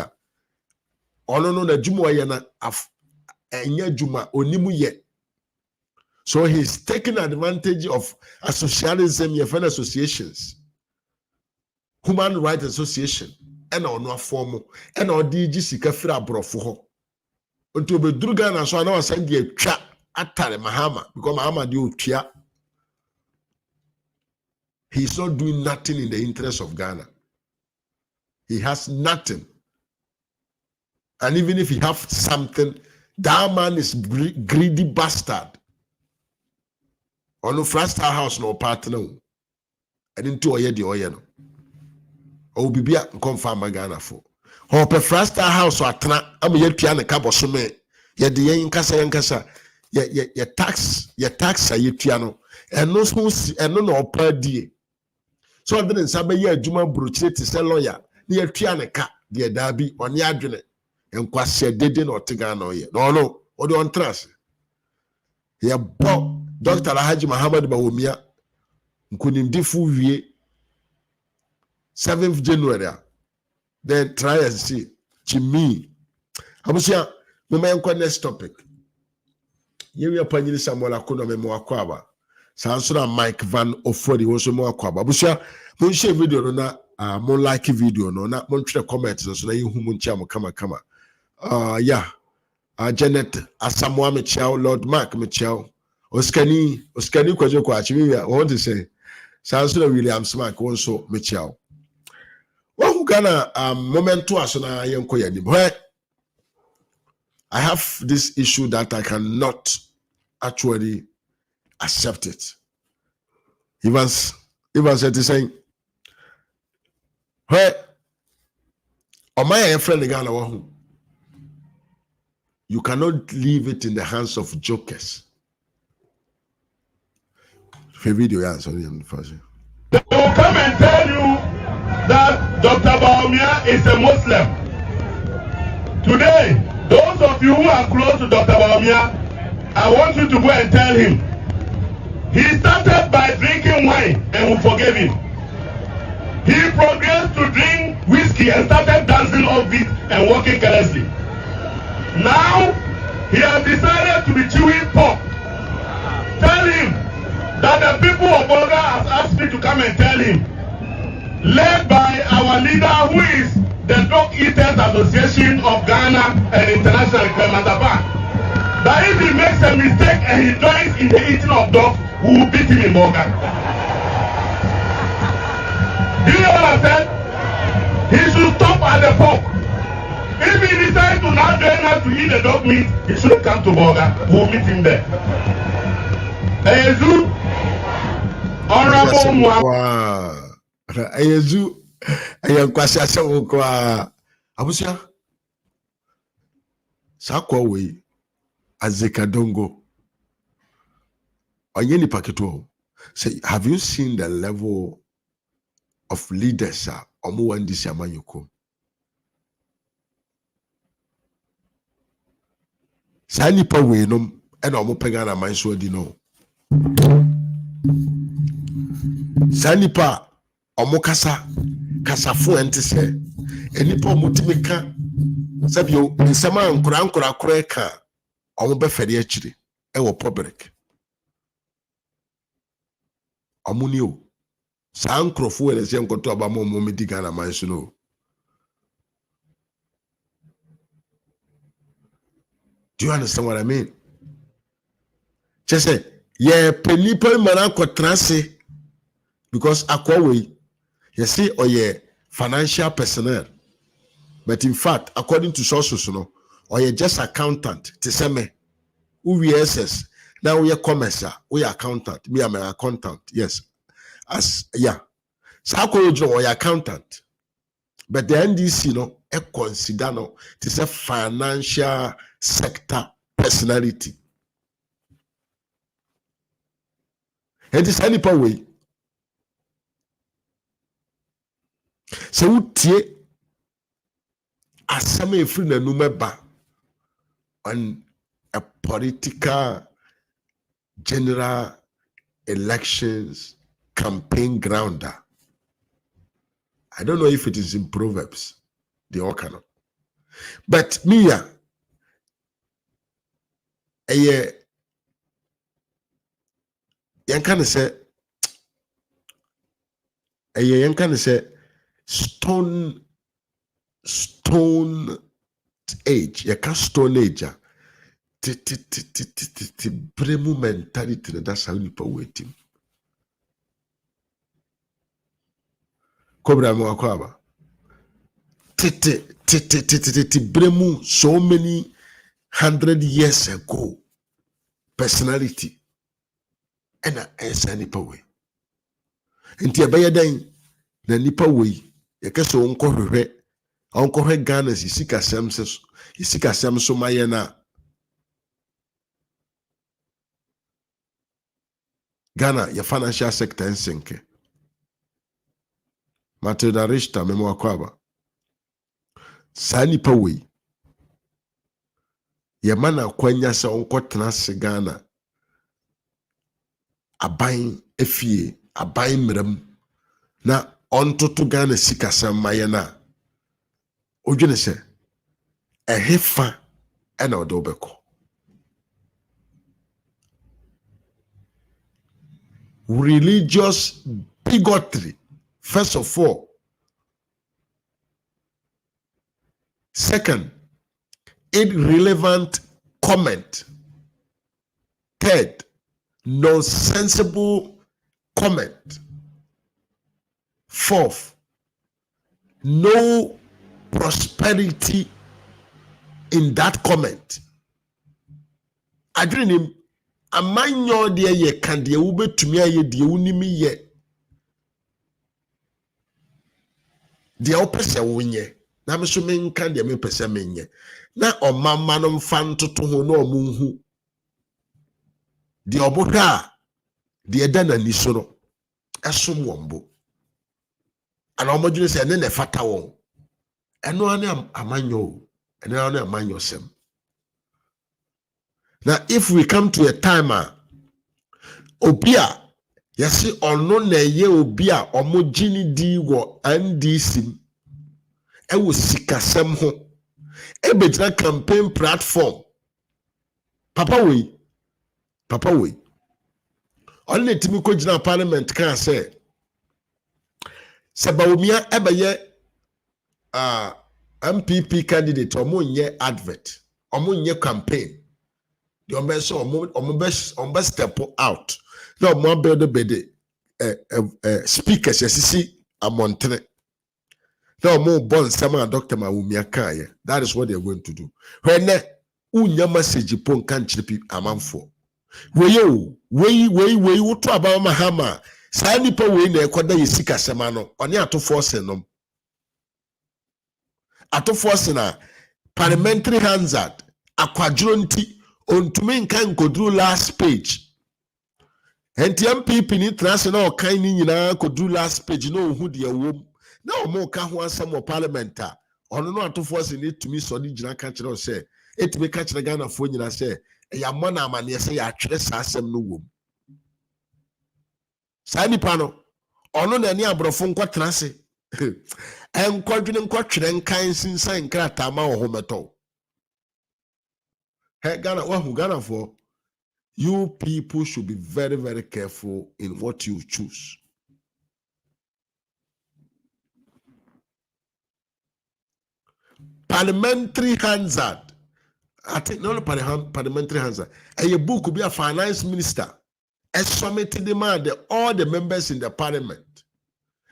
No na Juma yana af enya Juma onimu ye. So he's taking advantage of associationism, your friend associations. Human Rights Association, and on no form, and on DG Sikafra Brofo. Until be Drugan, so I know I send you a chat at Mahama, because Mahama do chia. He's not doing nothing in the interest of Ghana. He has nothing. And even if he have something, that man is greedy bastard. On the first house, no partner. I didn't do the oil. O bibia confirm Ghana for. Ho pe frasta house atena am ye tua ne kabo so me ye de yen kasa ye tax ye tua no eno so eno na opa die. So ade ne nsa be ye adwuma brochire ti se lawyer ne ye tua ne ka de da bi oni adwene enkwase dede na otega na oye. No o de on trust. Ye bo Dr. Alhaji Muhammad Bawumia nkunimdifu wie 7th January, then try and see. Jimmy, I'm saying, we may next topic. You are paying Samuel Akuna Memoakwaba. Sansura Mike Van Ofori was Moakwaba. Busia, mon share video na mon like video no na mon try comments so na you humun chamo kama. Yeah. Janet Asamoah Michel, Lord Mark Michel, Oskani kwaje kwa chiwi. I want to say Sansura William Smack also Michel. Who gonna moment to us na yenko yanim. Where I have this issue that I cannot actually accept it. Even said to saying, where on my friend Ghana, you cannot leave it in the hands of jokers. Video answer first. They will come and tell you that Dr. Bawumia is a Muslim. Today, those of you who are close to Dr. Bawumia, I want you to go and tell him. He started by drinking wine and we forgave him. He progressed to drink whiskey and started dancing off it and walking carelessly. Now, he has decided to be chewing pork. Tell him that the people of Boga has asked me to come and tell him, led by our leader who is the Dog Eaters Association of Ghana and International Kemandaba, that if he makes a mistake and he joins in the eating of dogs, we will beat him in Boga. Do you know what I said? He should stop at the pork. If he decides to now join us to eat the dog meat, he should come to Boga. We will meet him there. Ezu, Honorable Muhammad. Ezu, ayankwasi asewo kwa. Abusia. Sakwa we azekadongo. Onyeni paketo. Say, have you seen the level of leaders omu wandi siamanyuko? Sani pa we no ena omu pegana manso di no. Sani pa omu kasafo ente se enipa omu timika sabio nsema nkura ka omu befere akire ewo public omu ni o sa nkrofo wele se nkoto aba mo mediga na manso no. Do you understand what I mean? Just say, yeah, penipa manako transe because akwawe, you see, or yeah, financial personnel. But in fact, according to sources, no, or yeah, just accountant, tiseme, we SS. Now we are commercer, we are accountant, me am an accountant, yes. As yeah. So or accountant. But the NDC no consider no it is a financial sector personality. It is any way. So tie asame free na numeba on a political general elections campaign grounder. I don't know if it is in Proverbs, the all cannot. But me, you can say stone age. You can stone age. Bremu mentality. That's how you waiting. Cobra mo akwaba. Bremu so many 100 years ago. Personality. And a nipa way. Inti abaya dan na nipa way. Yeke so onko hwe Ghana isika sem so maye na Ghana ya financial sector nsenke. Matilda Richter memo akwaba. Sa nipa way. Ye mana kwanya se onko tena se Ghana. Abain efie, abain mrem na ontoto Ghana sika sem maye na odwene se ehefa ena odobeko. Religious bigotry, first of all. Second, irrelevant comment. Third, nonsensible comment. Fourth, no prosperity in that comment. I dream him. Amanyo de ye kan de wo betumi aye de wonimi ye. De opese wonye. Na me so men kan de me pese menye. Na omama no mfa ntoto ho na omunhu. De obohwa de eda na ni so no. Esom wombo. Ana omodwene se ne fata won. Eno ane amanyo. Eno ane amanyo sem. Now, if we come to a time, Obia, yasi ono na ye Obia omojini di wo NDC, ewo sikasem ho, ebejina campaign platform. Papa we, only timi ko jina parliament can say, Sabawumia ebeye MPP candidate omo nye advert, omo nye campaign. The ombe step out. No more build bede speakers yesisi amontre. No more bon sama Dr. Mahuma kaya. That is what they are going to do. When unya message pon kan chiripi amanfo. We what about Mahama? Sa nipa we na ekoda yesika sema no. Oni atofo no. Atofo na parliamentary hazard akwadro nti ontumi nkan kodru last page. Enti MPP ni international kan ni nyina kodru last page no ohu de awom. Na omo ka ho asem o parliament ono no atofo se ni tumi so di gina ka kire se etumi ka kire Ghana fo nyina se ya mo na amane se ya twere sa asem no wom. Sa nipa no ono na ni abrofo nkotena se enkodwene nkotwere nkan sinsan krata ma wo hometo. Hey, Ghana for you people should be very, very careful in what you choose. Parliamentary hazard. I think not parliamentary hazard. A book could be a finance minister. A summit demand all the members in the parliament.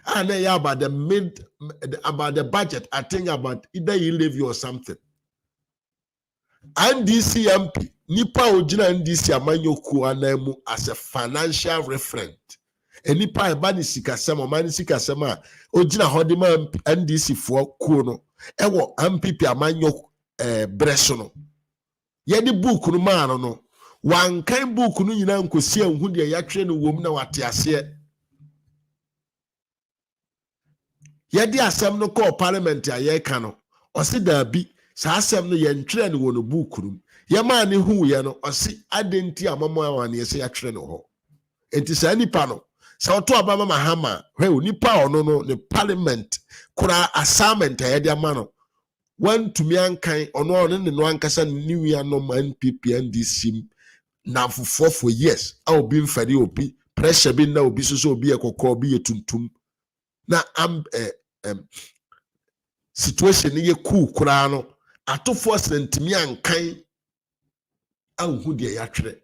And then about the budget. I think about either you levy or something. NDC MP nipa ojina NDC amanyoku anemu as a financial referent enipa eba ni sikasem o man sikasem a ogina hode ma NDC fo kuo no ewo MPP amanyo breso no ye di book no ma no wankan book no nyina nkosi anhu de ya twere no wom na wate ase ye di asem no call parliament a ye ka no osi da bi sa asem no ye ntwere no wo no book no ye ma ne hu ye no osi adenti amamo awane ye se ya twere no ho enti sa nipa no sa oto abama Mahama he nipa ono no ne parliament kura assignment ye di ama no one to me ankan ono ne no ankasa ni wi no man NPP NDC na for years a obi mfari obi pressure bi na obi so obi ekokọ obi yetuntum na situation ye cool kura no atofo sentimi ankan a hu de ya twere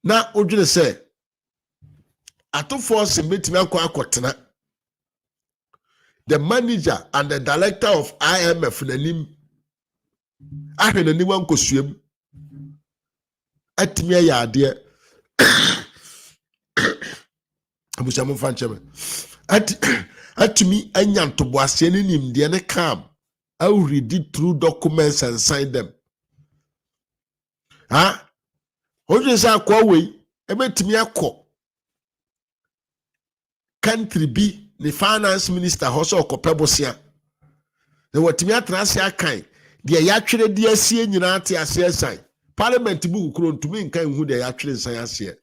na odwene se atofo sembetimi akotena the manager and the director of IMF nanim ahwe nanim wankosuem atimi ya ade abusamu fancheme atimi anya ntoboase ne nimde ne kam I will read it through documents and sign them. Oje sa kwa we ebetimi akọ country bi the finance minister hoso okopebosia na watimi atrase akan de ya twere de asie nyina ate ase asan parliament bu kuro ntumi nkan hu de ya twere nsan ase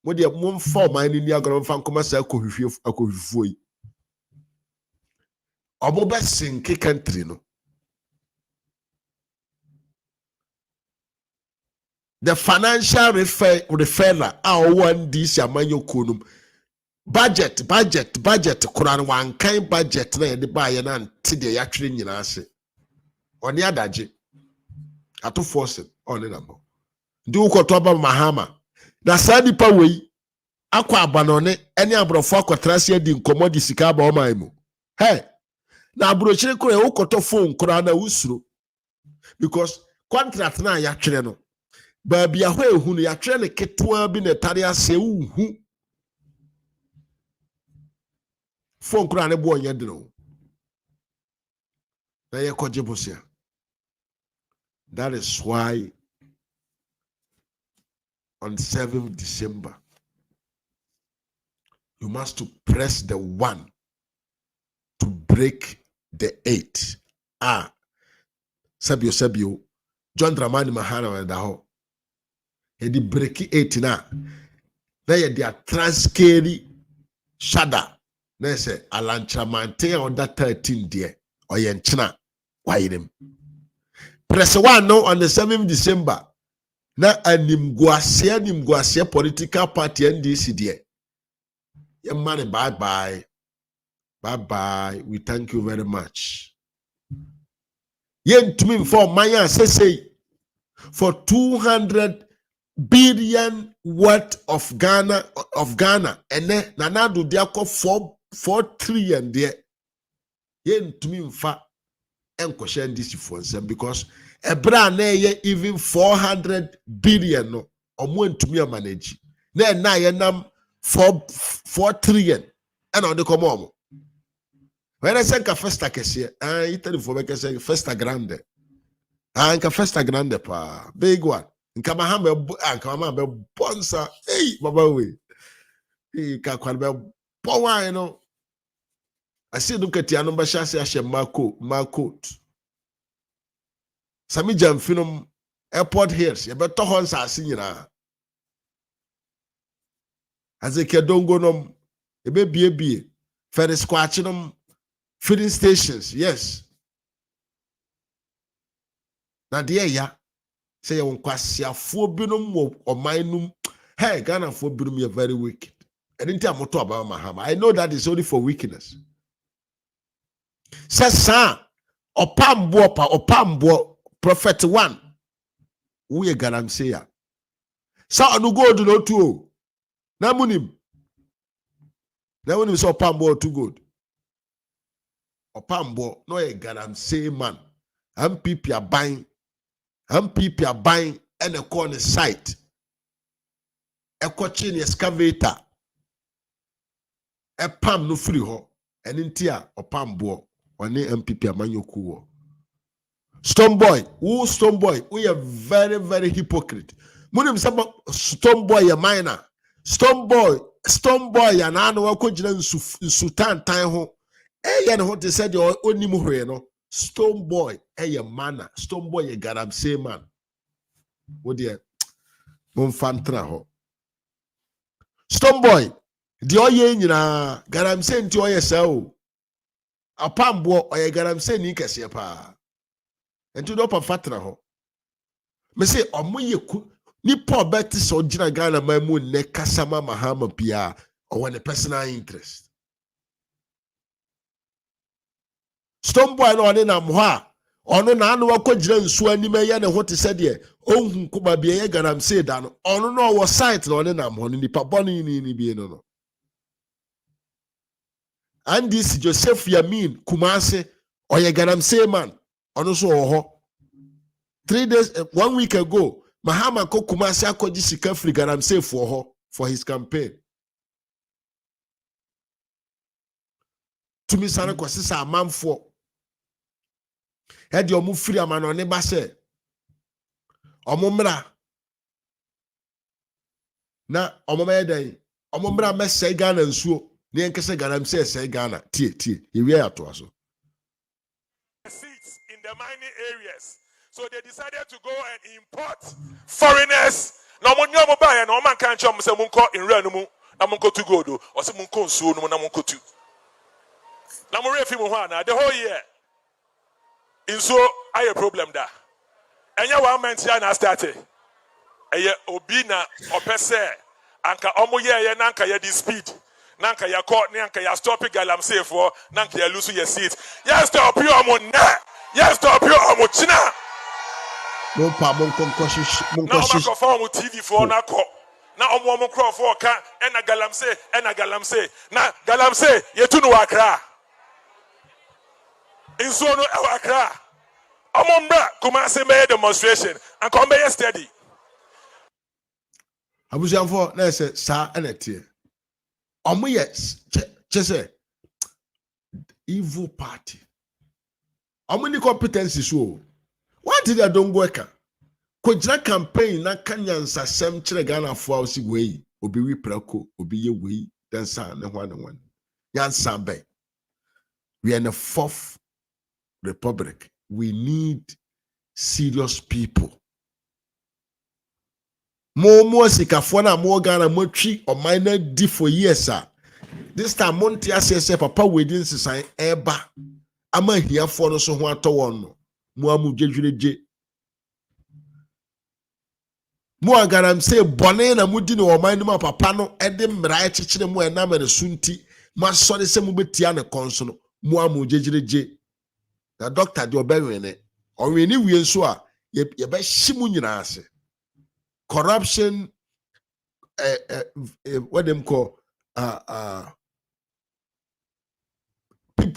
mo de mo form ani ni agoro mfa nkoma sa akohwefo yi obo be sinke country no the financial referral one this amanyo konum budget kuran wan kan budget na yede ba ye na nti de ya twere nyina ase oni adaje ato force oni namo ndi ukoto aba Mahama na sadi pa wei akwa abanone eni abrofo akotrase adi nkomodi sika ba o maimu hey na abrochire kure ukoto phone kura na usuro because contract na ya twere no ba bia ho ehunu ya twere ne ketwa bi ne tare ase uhu phone kura ne bo onye de no na ye koje bosia. That is why on 7th December you must to press the 1 to break the 8. Sabio John Dramani Mahama and ho he di break 8 na ye dia transcary shada na say alanchamante on that 13 there oye nchina wayirem press 1 no on the 7th December na animguase political party NDC there your money bye bye we thank you very much yen to me for maya say for 200 billion worth of Ghana and then nanado dia ko 4 trillion there yen to me fa enkwoshe NDC for nsem because ebra na ye even 400 billion no omo ntumi manage na ye nam 4 trillion and on the komo when I say ka festa kese itali for make say festa grande nka festa grande pa big one nka Mahama be bonsa baba we ka kwal be power you know I see them ketia no ba shase ahye marco Sami Jamfinum Airport Hills, you better horns are singing. As a kedongonum, a baby, ferry squatchinum, filling stations, yes. Now, dear, ya say, on quasia phobinum or minum. Hey, Ghana phobinum, you're very wicked. I didn't tell Moto about Mahama. I know that is only for weakness. Says, sir, or pambo. Prophet 1 we garantia sa anu go do no too na munim so pambo too good opambo no e garantia man MPP aban and a corner site ɛkɔkye ne excavator ɛpam no firi hɔ ɛne nti a ɔpam boɔ ɔne MPP amanyoku wɔ Stoneboy we are very very hypocrite munim sɛ Stoneboy yɛ minor Stoneboy ya na no akɔgyina nsutantan ho ɛyɛ ne ho te sɛ deɛ onim hwee no Stoneboy ɛyɛ mana Stoneboy yɛ galamsey man wo deɛ momfa ntra hɔ Stoneboy deɛ ɔyɛ nyinaa galamsey nti ɔyɛ saa o apamboɔ ɔyɛ galamsey ni kɛseɛ paa nti do pa fatra hɔ me say ɔmo yɛ nipa ɔbɛte sɛ ɔgyina Ghana man mu ne kasama Mahama pia ɔwɔ ne personal interest Stoneboy no ɔne nam hɔ a ɔno na ano akɔgyina nsuo anim ɛyɛ ne ho te sɛ deɛ ɔnhu kuma bi ɛyɛ galamsey da no ɔno no ɔwɔ site na ɔne nam hɔ no nipa bɔne ni bi no Andis Joseph Yamin Kumase ɔyɛ galamsey man ɔno so wɔ hɔ 3 days 1 week ago Mahama ko Kumase akɔgye sika firi galamsey for hɔ for his campaign tumi sane kɔsesa amanfoɔ ɛde ɔmo firi amano ne ba sɛ ɔmo mmra na ɔmo mɛyɛ dɛn ɔmo mmra mɛsɛe Ghana nsuo ne yɛnkɛsɛ galamsey sɛe Ghana tie yɛwie atoa so seats in the mining areas. So they decided to go and import foreigners. Now, when you buy no man can't jump, say, Munko in Renumu, Namunko to go do, or some Munko soon, Namunko to. Namurefi Muhana, the whole year. In so, I have a problem there. And you want men started. A obina or per se, Anka Omoye, Nanka, ya this speed. Nanka ya caught, Nanka ya stop it, galamsey for, Nanka ya lose your seat. Yes, stop you, Amona. Yes, stop you, Amochina. Mon pa mon microphone with TV for na ko. Na omo microphone ka ena galamsey. Na galamsey yetu no Accra. Inso no e Accra. Omo mbra Kumase me demonstration and come be steady. Abusianfo na say sa na tie. Omo ye che evil party. Omo ni competency so. What did I don't work? Kojira campaign na kanyansa sem kire Ghana fo awsi wei obi wi prako obi ye wei dansa ne ho ne one yansa be we are in the 4th republic. We need serious people. More sikafo na more Ghana motwi o minor di for years this time monte asese papa wedding sisan eba ama hiafo no so ho atowon no mo amu dwedwereje mo galamsey bone na mudi no oman no papa no ede mmra ekekere mo enam ne sunti ma sori se mo betia ne konso no mo amu dwedwereje na doctor de obewene oweni wie nso a ye be hyimu nyina ase corruption what them call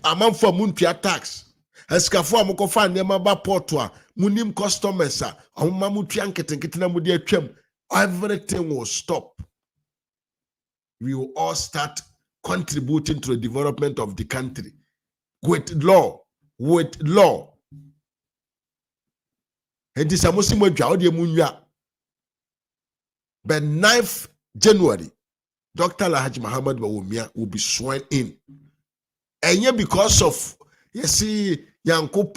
amount for muntia tax Escafo amokofa nema ba portwa munim customers amamutua nketenkete na mudi atwam everything will stop. We will all start contributing to the development of the country with law and this amusimo dwa odi emunwa but 9th January Dr. Alhaji Muhammad Bawumia will be sworn in and yeah, because of you see Yanko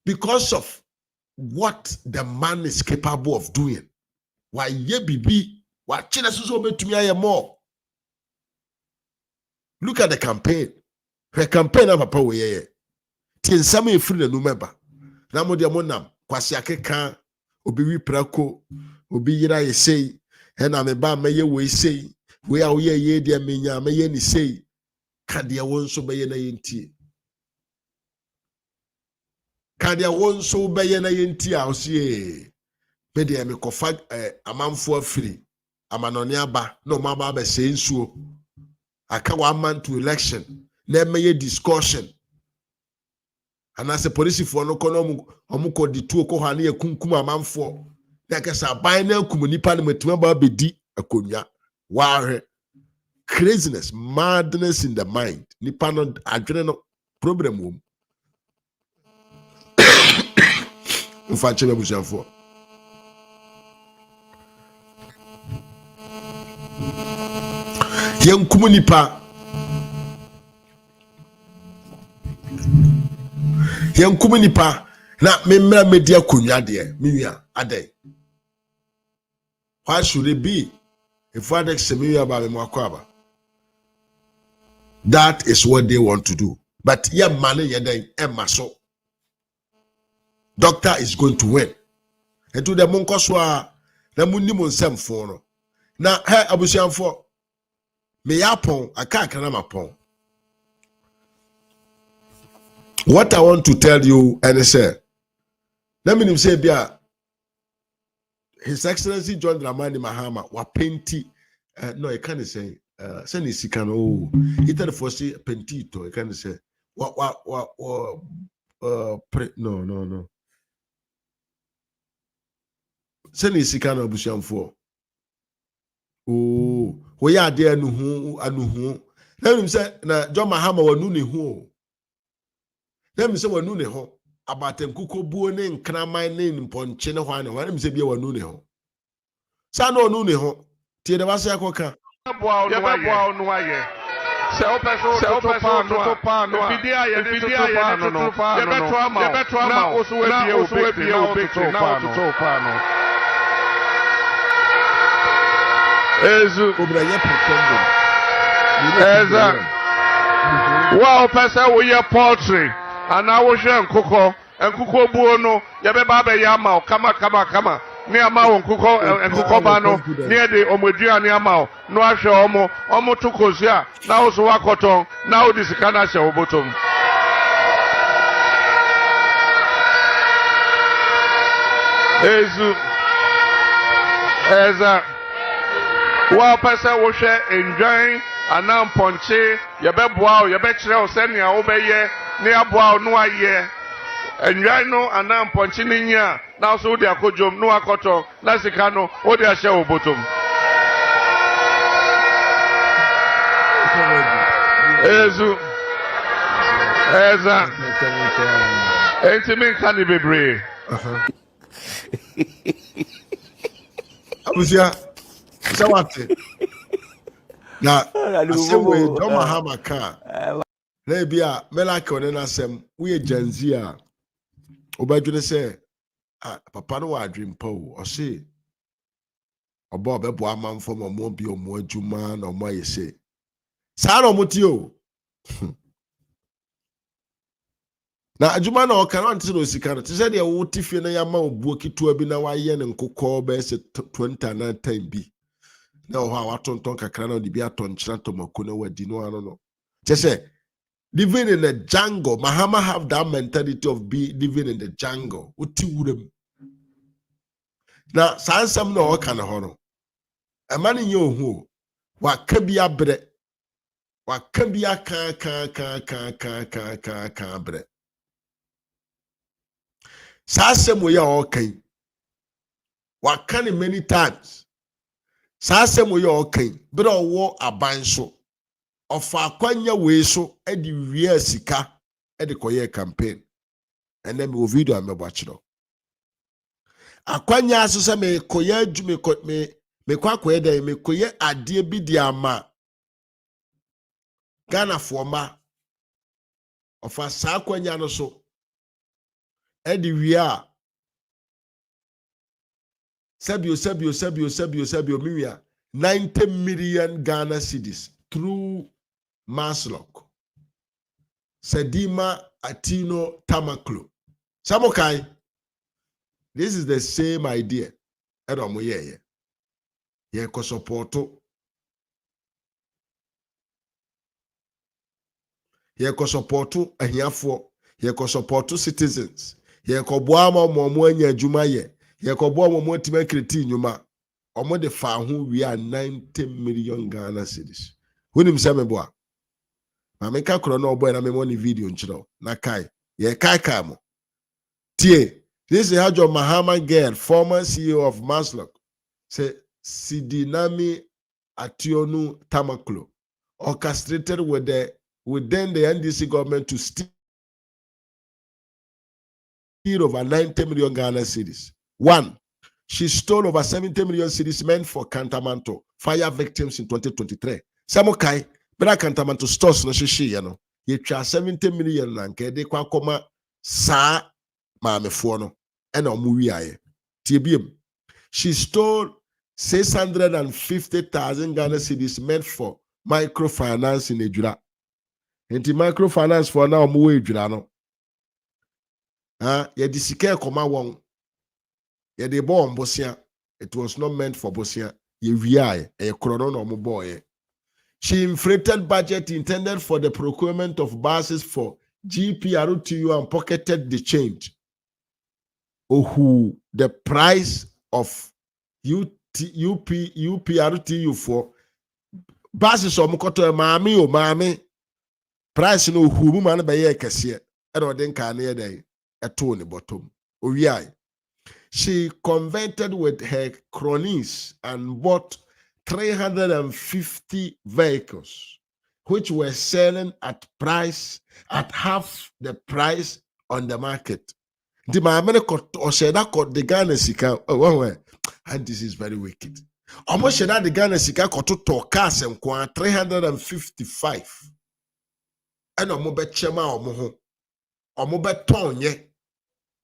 because of what the man is capable of doing. Why ye bibi? Why China so me more? Look at the campaign. Her campaign of papa we tin some free the number. Namo dia monam kwasi akeka obi wi prako obi yira ye sei e na me ba me ye we sei we a we ye dia menya me ye ni sei ka dia won so be ye na yentie. Kadia won so beye na yenti a osie be de me kofa amanfo afiri amanone aba no maba ba se nsuo aka 1 month to election na meye discussion anase police for no kono omuko di tuo ko ha na yakunkum amanfo na kasa ban na kum nipa na matuma ba bedi akonya ware craziness madness in the mind nipa no adwene no problem wom ufa chebe bushafo yankum nipa na memra media konya de miwia adai. Why should it be if I me about Makwaba? That is what they want to do. But yeah, money Emma so doctor is going to win. And to the Monkoswa, the Munimon Sam for now. Hey, Abusian for me upon I can't upon. What I want to tell you, and I say, let me say, Bia. His Excellency John Dramani Mahama wa penti no I can't say send his can oh it for say pentito I can't say no send his can obusiam for oh we ya there anu hu let him say na John Mahama wanu ne hu let me say wanu ne ho abatem kuko buo ne nkraman ne mponche ne hwan ne wan se bia wanu ne ho sa no nu ne ho tie de wase akoka boa no aye se o peso to pa no video ye no ye beto ama na oso we bie o picture na to pa no ezu obra ye pretendo eza wa o peso wo ye poultry ana wo hwe nkukọ buo no ye be ba be ya ma kama ni ama wo nkukọ ba no ni de omodua ni ama wo no ahwe omo to kozu a na wo so wakoton na wo disika na hye wo botom eza wa pesa wo hwe enjoy anam ponche ye be boa wo ye be kire wo se nia wo be ye ni aboa no aye enwai no anam ponchi nya na so de akojom no akoto na sika no o de ahye obotom eza entimin kan bebre abusia sawate na asewe John Mahama ka na bia melaka one na asem we janzi a obadwene se papa no wa dream po o se obo bebo amanfo mo bi omo adwuma na omo ayese sa na omo ti o na adwuma na o kan ante no sika no te se de wo tifie na yama obuo kitua bi na waye ne nkokọ be se 29 time bi na o ha watonton kakra na di bi atonkyera tomako na wadi no ano no te se living in the jungle, Mahama have that mentality of living in the jungle. Now, Sansam no can honor. A man in your who, what can be a bread, what can be a can bread. Sansam we are okay. What can many times? Sansam we are okay, but I war a banso. Ofa kwanya we so e di wie sika e di koye campaign and then me video am watch no akwanya so se me koye adwume me kwakoye dey me koye ade bi di ama Ghana for ma ofa sa kwanya no so e di wie a sabio miwia 90 million Ghana cedis through Maslock, Sedima Atino Tamaklo. Samokai, this is the same idea. Edomo ye. Ye ko supporto. Ye ko supporto ahiafo. Ye ko supporto citizens. Ye ko boama momo anya adwuma ye. Ye ko boama momo tima kreti nyuma. Omo de fa ho wi a 90 million Ghana cedis. Wonim se meboa. Ma meka kro na oboy na me money video nchiro na kai. Ye kai mo. Tie, this is how John Mahama girl, former CEO of Maslock. Say Sidinami Ationu Tamaklo, orchestrated within the NDC government to steal over 90 million Ghana cedis. 1. She stole over 70 million cedis meant for Cantamanto fire victims in 2023. Samukai, Bra Cantamanto stores no shishi yano. Ye tra 70 million nanke de kwa koma sa maamefo no ena omuwi aye. TBM. She stole 650,000 Ghana cedis meant for microfinance in Ejura. Enti microfinance for now omuwe Ejura no. Ye disike koma wong. Ye de bo Bosia. It was not meant for Bosia. Ye wiaye. E krono no omu boye. She inflated budget intended for the procurement of buses for GPRTU and pocketed the change. The price of UPRTU for buses or mukoto mami price no who man be ye kese e do den ka na dey eto ne bottom owiai. She converted with her cronies and bought 350 vehicles which were selling at half the price on the market. The Mahama or said that the Ghana Sika. And this is very wicked. Almost said that the Ghana Sika got to talk cars and 355. And a mobile chema or mobile ton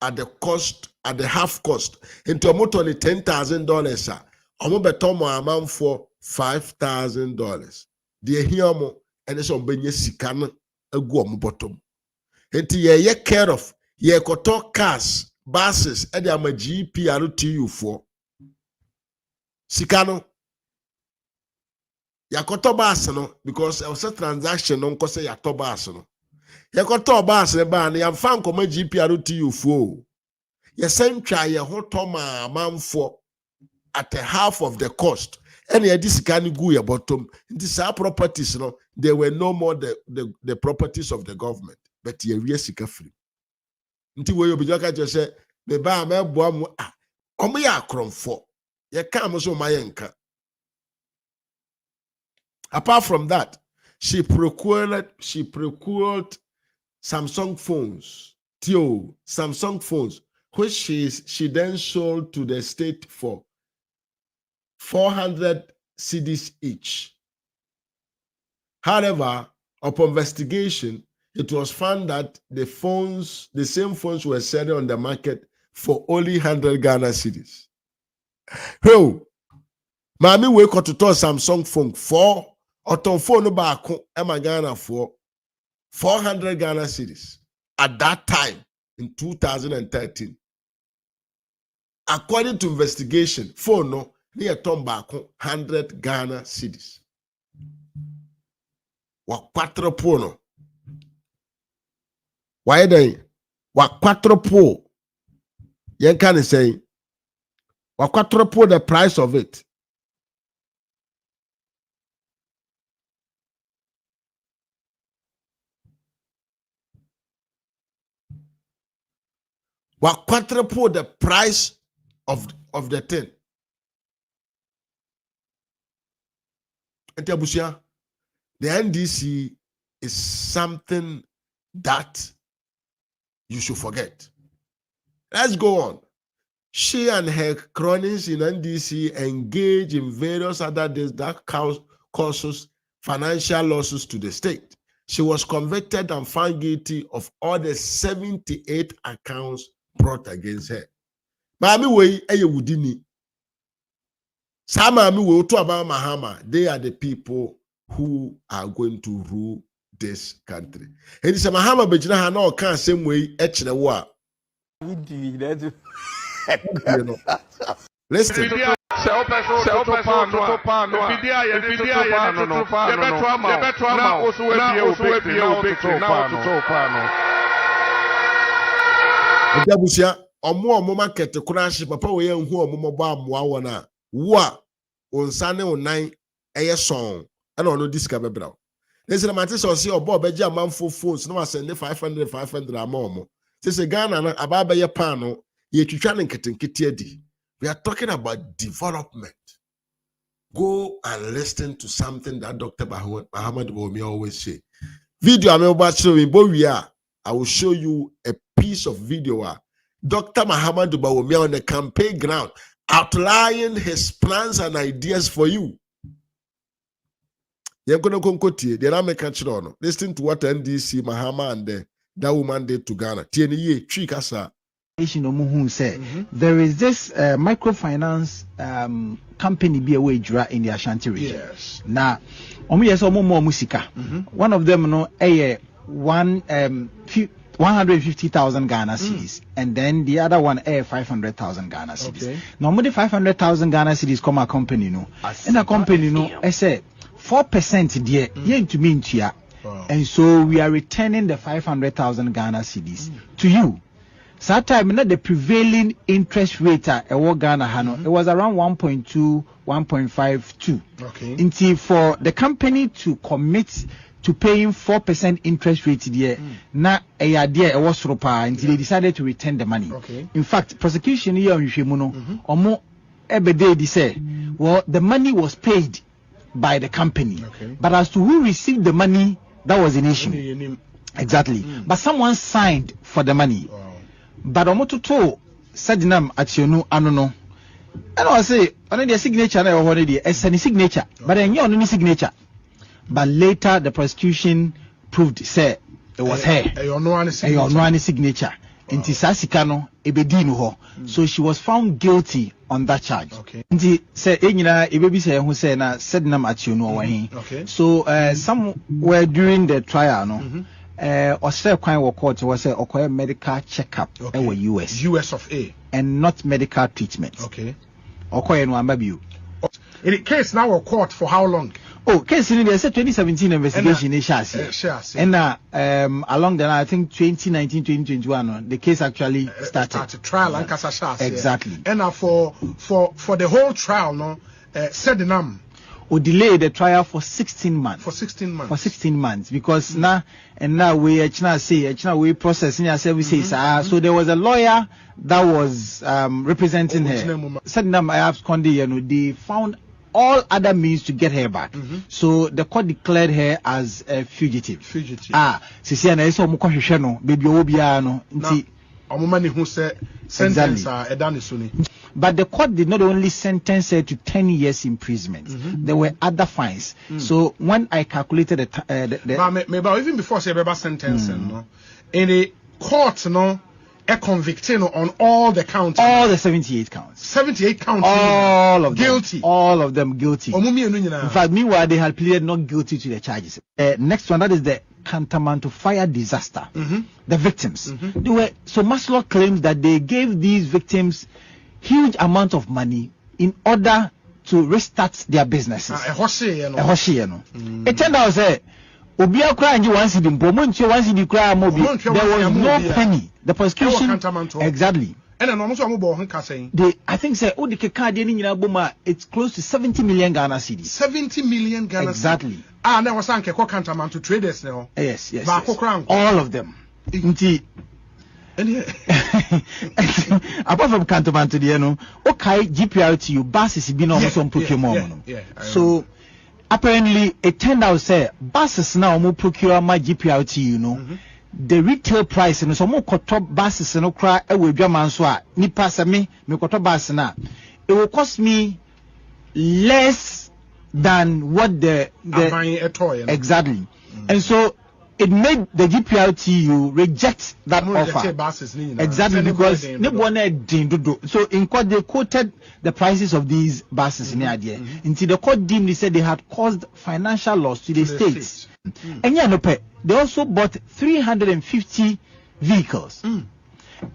at the half cost into a motor only $10,000, sir. A mobile ton amount for $5,000. The Hiamo and it's on Benye Sikan a guam bottom. Into ye care of ye koto cars, buses, and I'm a GPRTU for Sikano. Yakoto basano because I was a transaction on Kose Yato basano. Yakoto bas ban yam fan come GPRTU for. Ye send try ye hotoma man for at a half of the cost. And ye this can go your bottom. These are properties, no, they were no more the properties of the government, but ye sika free. Nti we obi jaka je say me ba me boa mu omo ya kromfo ye ka mo so mayenka. Apart from that, she procured Samsung phones, Samsung phones, which she then sold to the state for 400 cedis each. However, upon investigation, it was found that the same phones were selling on the market for only 100 Ghana cedis. Oh, Mami we got to talk Samsung phone for Oton phone back Emma Ghana for 400 Ghana cedis at that time in 2013. According to investigation, phone no near Tom back 100 Ghana cedis. Wa 4 pono. Why they? Wa 4 po. Yen can say wa 4 po the price of it. Wa 4 po the price of the thing. The NDC is something that you should forget. Let's go on. She and her cronies in NDC engage in various other deals that causes financial losses to the state. She was convicted and found guilty of all the 78 accounts brought against her. Mami wey eye wudini. Some Mami wey to about Mahama. They are the people who are going to rule this country. And it's a Mahama bejina ha na okan same way echire wo a. Listen. Ejabusia omo market kurashi papa we hu omo bo amoa wona wo a onsane onan eye son e na ono diska bebra. Listen, my teacher say obo beji amanfo phones no send 500 amomo. Say Ghana na ababa ye pan no ye twitwa ne nketenkete adi. We are talking about development. go and listen to something that Dr. Mahama Dubomi always say. Video I'm about to show you, I will show you a piece of video. Dr. Mahama Dubomi on the campaign ground outlining his plans and ideas for you. You're going to conclude. They're not making sure. Listen to what NDC Mahama and that woman did to Ghana. There is this microfinance company be away in the Ashanti region. Yes. Now, musika. One of them, no, 150,000 Ghana cedis, and then the other one 500,000 Ghana cedis. Okay. Normally 500,000 Ghana cedis come a company, no, and a company, no, I say 4% there, to me into. And so we are returning the 500,000 Ghana cedis to you. So that time, the prevailing interest rate at Ghana Hano, it was around 1.2, 1.52. Okay. Until for the company to commit to paying 4% interest rate there, na a idea was ropa until they decided to return the money. Okay. In fact, prosecution here on Shemuno, omo ebede they say, well, the money was paid by the company. Okay. But as to who received the money, that was an issue. Exactly. But someone signed for the money. Wow. But omototo sadinam ationu anono. And I say, on the signature na already it's a signature. But then you only signature. But later the prosecution proved say it was her. No any signature. Inti sasikano ebedinu ho. So she was found guilty on that charge. Okay. Inti say enyina ebebi say who say na sadinam ationu owahin. Okay. So somewhere during the trial no. Australia Crime Court was a medical checkup in US of A and not medical treatment. Okay. In the case now court for how long? Oh, case in the 2017 investigation and along the line, I think 2019, 2021, the case actually started. Trial and Kasasha. Exactly. And for the whole trial, no, said the name. Or delay the trial for 16 months. For 16 months. For 16 months, because now we processing services. So there was a lawyer that was representing her. Said I have Kondi, they found all other means to get her back. So the court declared her as a fugitive. Sisiana is almost baby Obiano. Exactly. But the court did not only sentence her to 10 years imprisonment. There were other fines. So when I calculated the even before say sentencing, no, in the court, no, a convicted on all the counts. All the 78 counts. 78 counts. All of them. Guilty. All of them guilty. In fact, meanwhile, they had pleaded not guilty to the charges. Next one, that is the Cantamanto fire disaster. The victims. They were so Maslow claims that they gave these victims huge amount of money in order to restart their businesses. It turned out that there was no penny. The prosecution exactly. I think say it's close to 70 million Ghana cedis. 70 million Ghana. Exactly. There was some Cantamanto traders now. Yes. All of them. Apart from Cantamanto, okay, GPRTU buses been almost on procurement. So apparently it turned out say buses now more procure my GPRTU, the retail price and so more top buses no cry with German so nipa me bus na it will cost me less than what the exactly. And so it made the GPRTU reject that offer. Exactly, because so in court they quoted the prices of these buses in the idea. Until the court deemed, they said they had caused financial loss to the states. And they also bought 350 vehicles.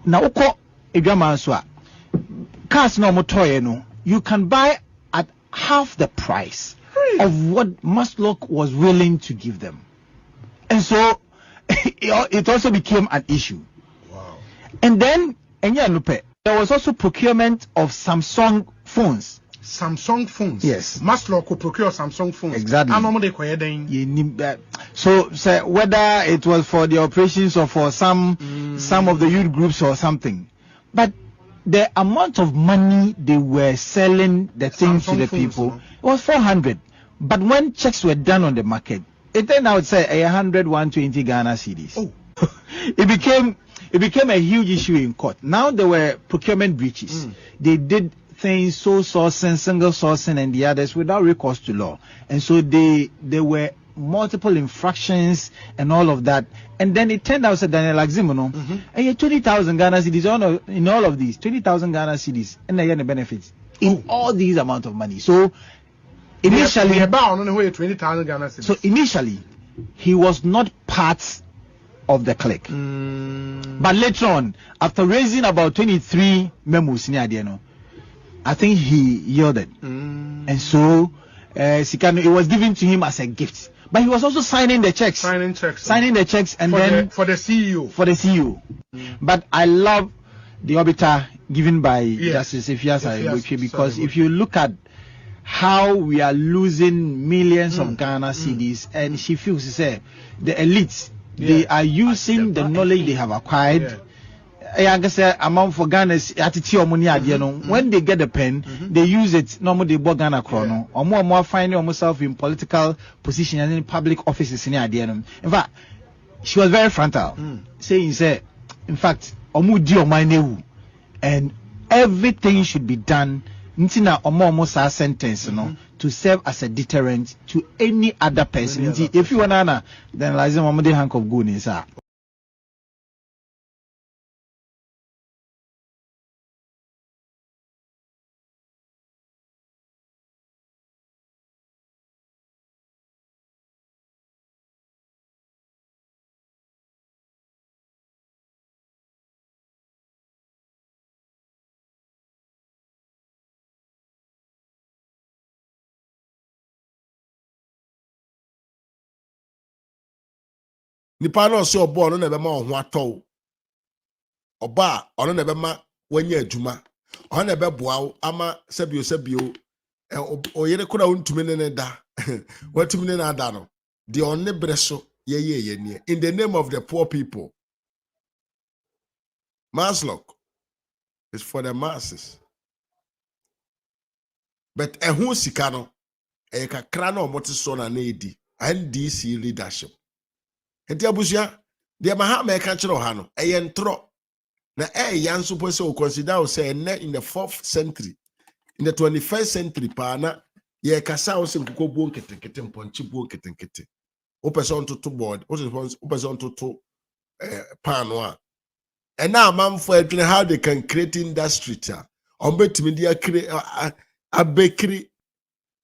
Now, cars no you can buy at half the price of what Maslow was willing to give them. And so it also became an issue. Wow. And then there was also procurement of Samsung phones. Yes. Maslow could procure Samsung phones. Exactly. So whether it was for the operations or for some of the youth groups or something. But the amount of money they were selling the things to the people was 400. But when checks were done on the market, it turned out say 120 Ghana cedis. Oh. it became a huge issue in court. Now there were procurement breaches. They did things, sole sourcing, single sourcing, and the others without recourse to law. And so there were multiple infractions and all of that. And then it turned out that Daniel Aximono, and 20,000 Ghana cedis in all of these, 20,000 Ghana cedis, and they had the benefits in all these amount of money. So initially, so initially, he was not part of the clique. But later on, after raising about 23 memos, I think he yielded. And so, Sikano, it was given to him as a gift. But he was also signing the checks. Signing the checks and then for the CEO. But I love the orbiter given by Justice Ifiasa because if you look at how we are losing millions of Ghana cedis, and she feels the elites, they are using the knowledge they have acquired. I guess amount for Ghana's attitude money when they get the pen, they use it normally they Ghana chrono or more finding themselves in political position and in public offices in the in fact, she was very frontal, saying in fact, and everything should be done Ntina sentence to serve as a deterrent to any other person. If you wanna then lazim omode hank of goon is nipa no so obo no na be ma ho atọ oba ono na be ma wanya adwuma ono na be boa ama sabio oyere kura untumi ne da watumi ne na da no de onne breso ye ne in the name of the poor people. Maslock is for the masses, but ehun sika no e kakra na omote so na edi NDC leadership. Enti abusia de Mahama e ka kire oha no eye ntro na yan suppose to consider say in the 4th century, in the 21st century pa na ye kasa o se nkoko buo nketekete mponchi buo nketekete o person to board o person to pan no a and now man for how they can create industry on betimi dia create a bakery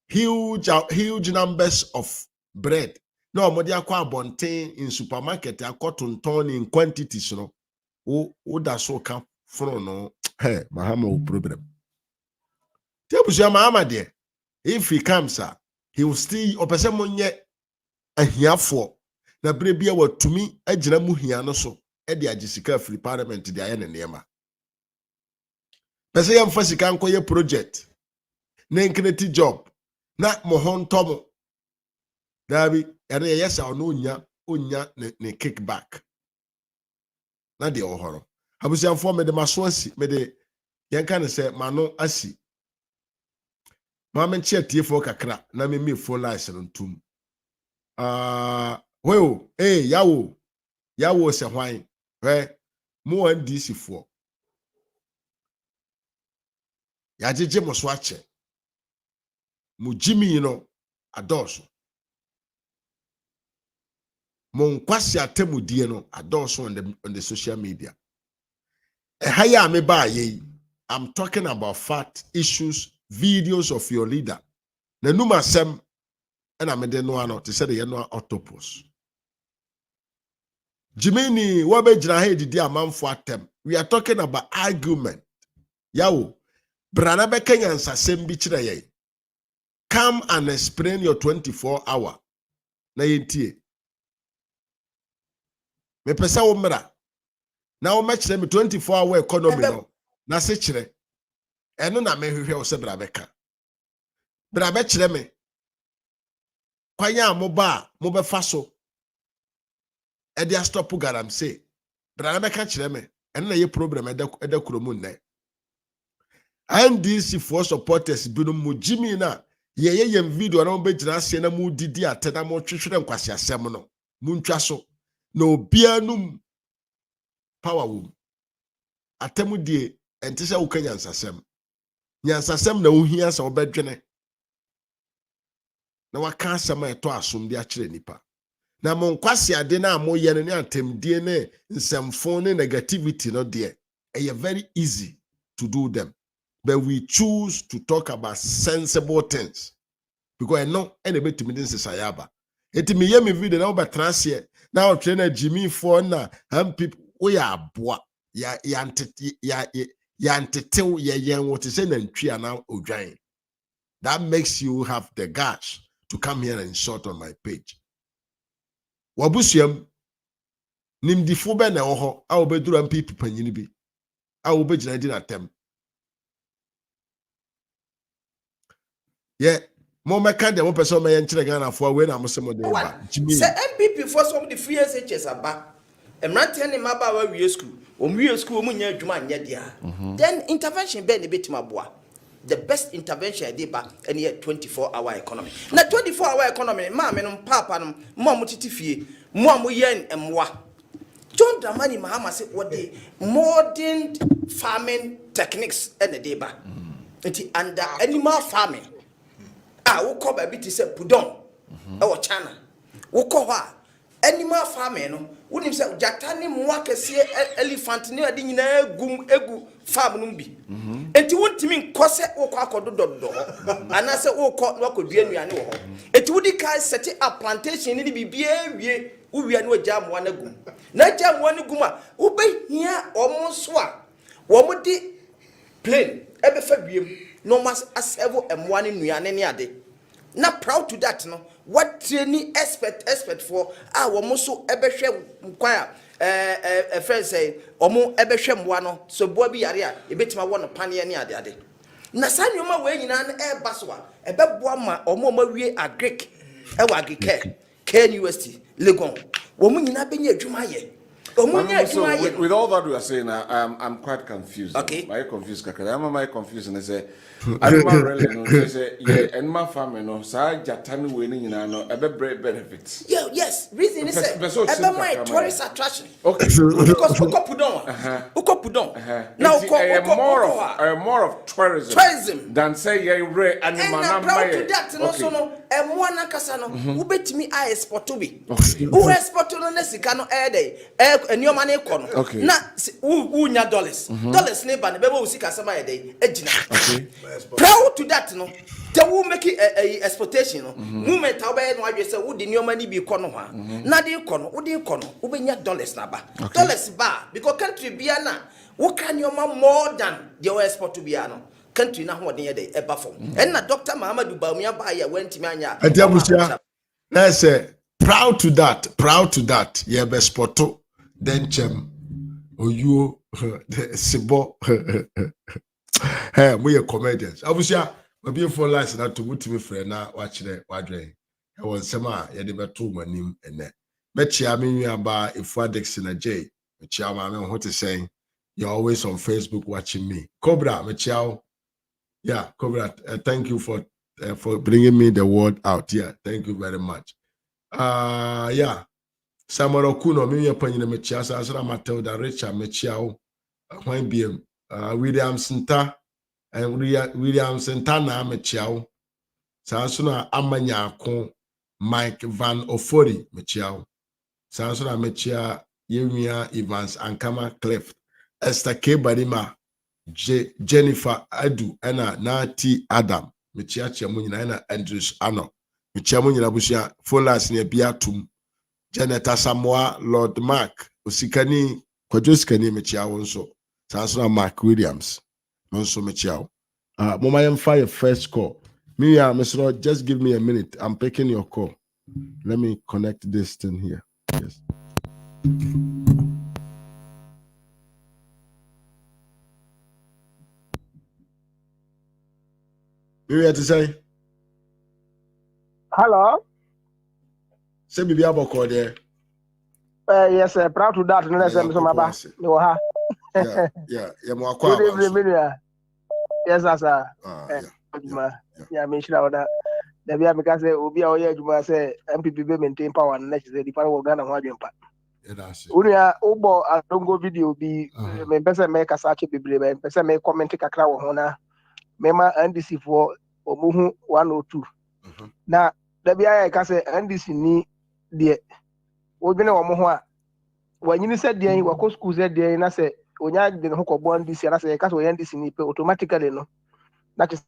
huge numbers of bread. No, modi akwa abonten in supermarket akotonton in quantities no. O da so ka from no. Hey, Mahama will problem. Tebusia Mahama there. If he comes, he will still opese monye ahiafo. Na brebia watumi agina mu hia no so. E de agisika free parliament de aye ne nema. Pese yam fasika nkoye project. Na nkneti job. Na mohon tomo. Dabi ene yes or onya ne kickback. Na de ohoro. Abusian for me de maswansi me de yanka say mano asi. Mama nche tiefo kakra na me phone license ntum. Weo yawo se hwan. Mo NDC for. Yajeje mo so ache. Mo Jimmy no adoso. Mon kwasi atemudie no adoso on the social media. Ehaya me ba ye. I'm talking about fact, issues, videos of your leader. Na numa sem na me de no ano te say the no autopus. Jimini wabe jina he didi amanfo atem. We are talking about argument. Yawo brana be Kenyan sasem bi kire ye. Come and explain your 24-hour. Na yentie. Me pesa wo mra na wo mekire me 24-hour economy no na se kire eno na me hwehwe wo se bra beka kire me kwanya moba mo be fa so e dia stop garam say bra beka kire me eno na ye problem e da kromu nne NDC for supporters bi no mu Jimmy na ye video na be gyina ase na mu didi atena mo twehwere nkwasi asem no mu ntwa so na obia num power wo atemu die ente se wo kanya nsasem nyansasem na ohia se obedwene na waka asem eto asom de akire nipa na mo nkwasi ade na mo ye ne atemdie ne nsemfo ne negativity no de very easy to do them. But we choose to talk about sensible things. Because I know any bit to me this is Sayaba. It me hear me video now but transier. Now trainer Jimmy for na people we are boa. Ya what is in tree now udrying. That makes you have the guts to come here and short on my page. Wabusiam nim di fobe na oho a obeduru am people panyini bi. A obegina di na tem. Yeah, more mechanic than one person may enter Ghana for when I'm some of the MPP for some of the free SHS about a man telling him about where school, when we school, then intervention be a bit my boy. The best intervention I did back and yet 24-hour economy. Now 24-hour economy, mom and papa, mom titifi, mom yen and moi. John Dramani Mahama said what the modern farming techniques and the day back. Under animal farming. Wo call baby to say pudon or chana wo call her animal farming no wonim say jatani mwa kese elephant ni ade nyina egu farm no bi enti wontimi nkose wo kwa akodododo ana say wo kɔ no akodua nuane wo ho enti wodi kai set a plantation ni bibia wie wo wia no agya mwa na gum na agya mwa no gum a wo behia omo so a wo mo di plane ebe fa biem no mas asevo mwa ne nuane ne ade. Not proud to that, no. What training expert for our muso ebeshe mkwaya friend say omo ebeshe mwano so boy bi area e betima won pane ne ade na sanyoma we nyina na e baswa ebeboa ma omo mawie agric e wa agricare KNUST Legon wo mu nyina benya adwuma ye. With all that we are saying, I'm quite confused. Okay. I'm confused. I'm confused and I say, animal really, say, animal farming, no, so Jatani winning, no, a benefits. Yeah, yes. Reason is about my tourist attraction. Okay. Because Ukopudon. Now, more of tourism than say a rare animal. And I'm proud to that, no, so no, and one Nakasano, who bet me I export to be. Who export to the Nesicano air day. And your money corner. Okay. Now, who nya dollars. Dollars neighbor, the baby will see Casama a day. Okay. Proud to that, no. They will make it a exportation. Movement, however, why you say, would in your money be corner? Not the corner, would you corner? Who be your dollars number? Dollars bar, because country be ana. What can your mom more than your export to be ano? Country now what near the ever form. And na Dr. Mahama Dubamia buyer went to Mania. Let's say, proud to that. Yeah, best poto. Then chem or you sibo hey we are comedians obviously we be for lives that to me friend na watch the wadre I was sama ya de beto manim ene mechia me aba Ifuadex na J mechia ma me ho te saying you're always on Facebook watching me Cobra mechia yeah Cobra thank you for bringing me the word out yeah thank you very much yeah Samaro Kuno, me upon me chia, Sasra Matilda Richard Mechiao, when BM, William Santa, and William Santana Mechiao, Sansuna Amanya Con, Mike Van Ofori Mechiao, Sansuna Mechia, Yemia Evans, and Kama Cleft, Esther K. Badima, Jennifer Adu, Anna Nati Adam, Mechia Chamunina, Andrews Anno, Mechiamunina Bushia, Folas near Biatum. Janet Samoa, Lord Mark, Osikani, Kwajoskani Mechiao, also. Sansona Mark Williams, also Mechiao. Momayam fire first call. Mia, Mr. Lord, just give me a minute. I'm picking your call. Let me connect this thing here. Yes. Mia to say? Hello. Say bibi aboko there. Yes, proud to that. No, let's say, Yeah, mo akwa. Yes, sir. Yeah, me sure that. The be because obi a oye adwuma say MPP be maintain power and next say the power Ghana ho adwempa. Unia ubo adongo video bi me pese me kasa che bebre me pese me comment kakra wo ho na me ma NDC for omuhu 102. Na da bia ya ka say NDC ni de odwene wo mo ho a wanyini se de wa ko school se de na say onya de ho ko bo NDC na say ka say NDC ni pe automatically no that is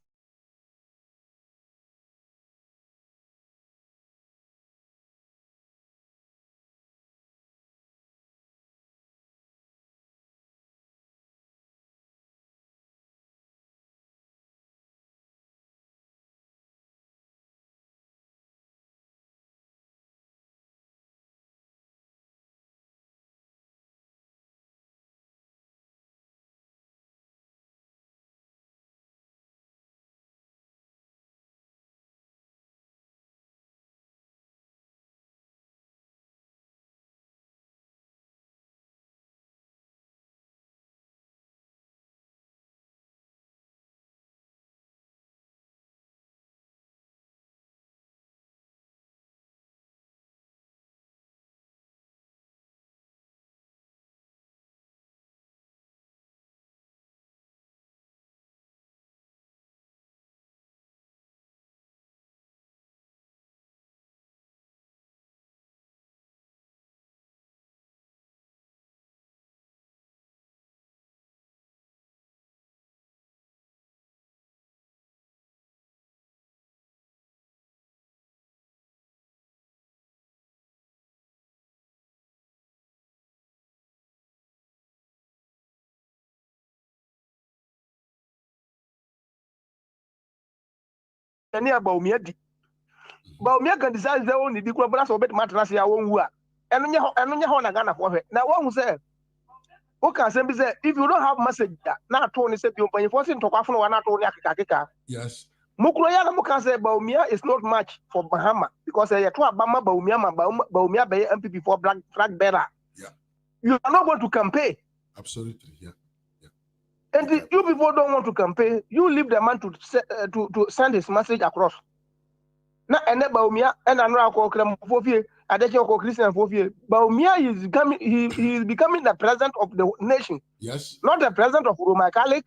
any about me di ba me kan decide say o ni di kura bra so bet matrasi ya won wu a eno nye ho na Ghana for hwe na wo hu say o ka say be say if you don't have message na to ni say bi ompanyi for sin tokwa fo na to ni akeka yes mukuro ya na muka say Baumia is not much for Mahama because you to abama Baumia be MPP for black flag bearer. Yeah. You are not going to campaign. Absolutely, yeah. And you people don't want to campaign. You leave the man to send his message across. Na ene Baumia and another ko kram fofie adeche ko Christian fofie. Baumia is becoming the president of the nation. Yes. Not the president of Roman Catholic,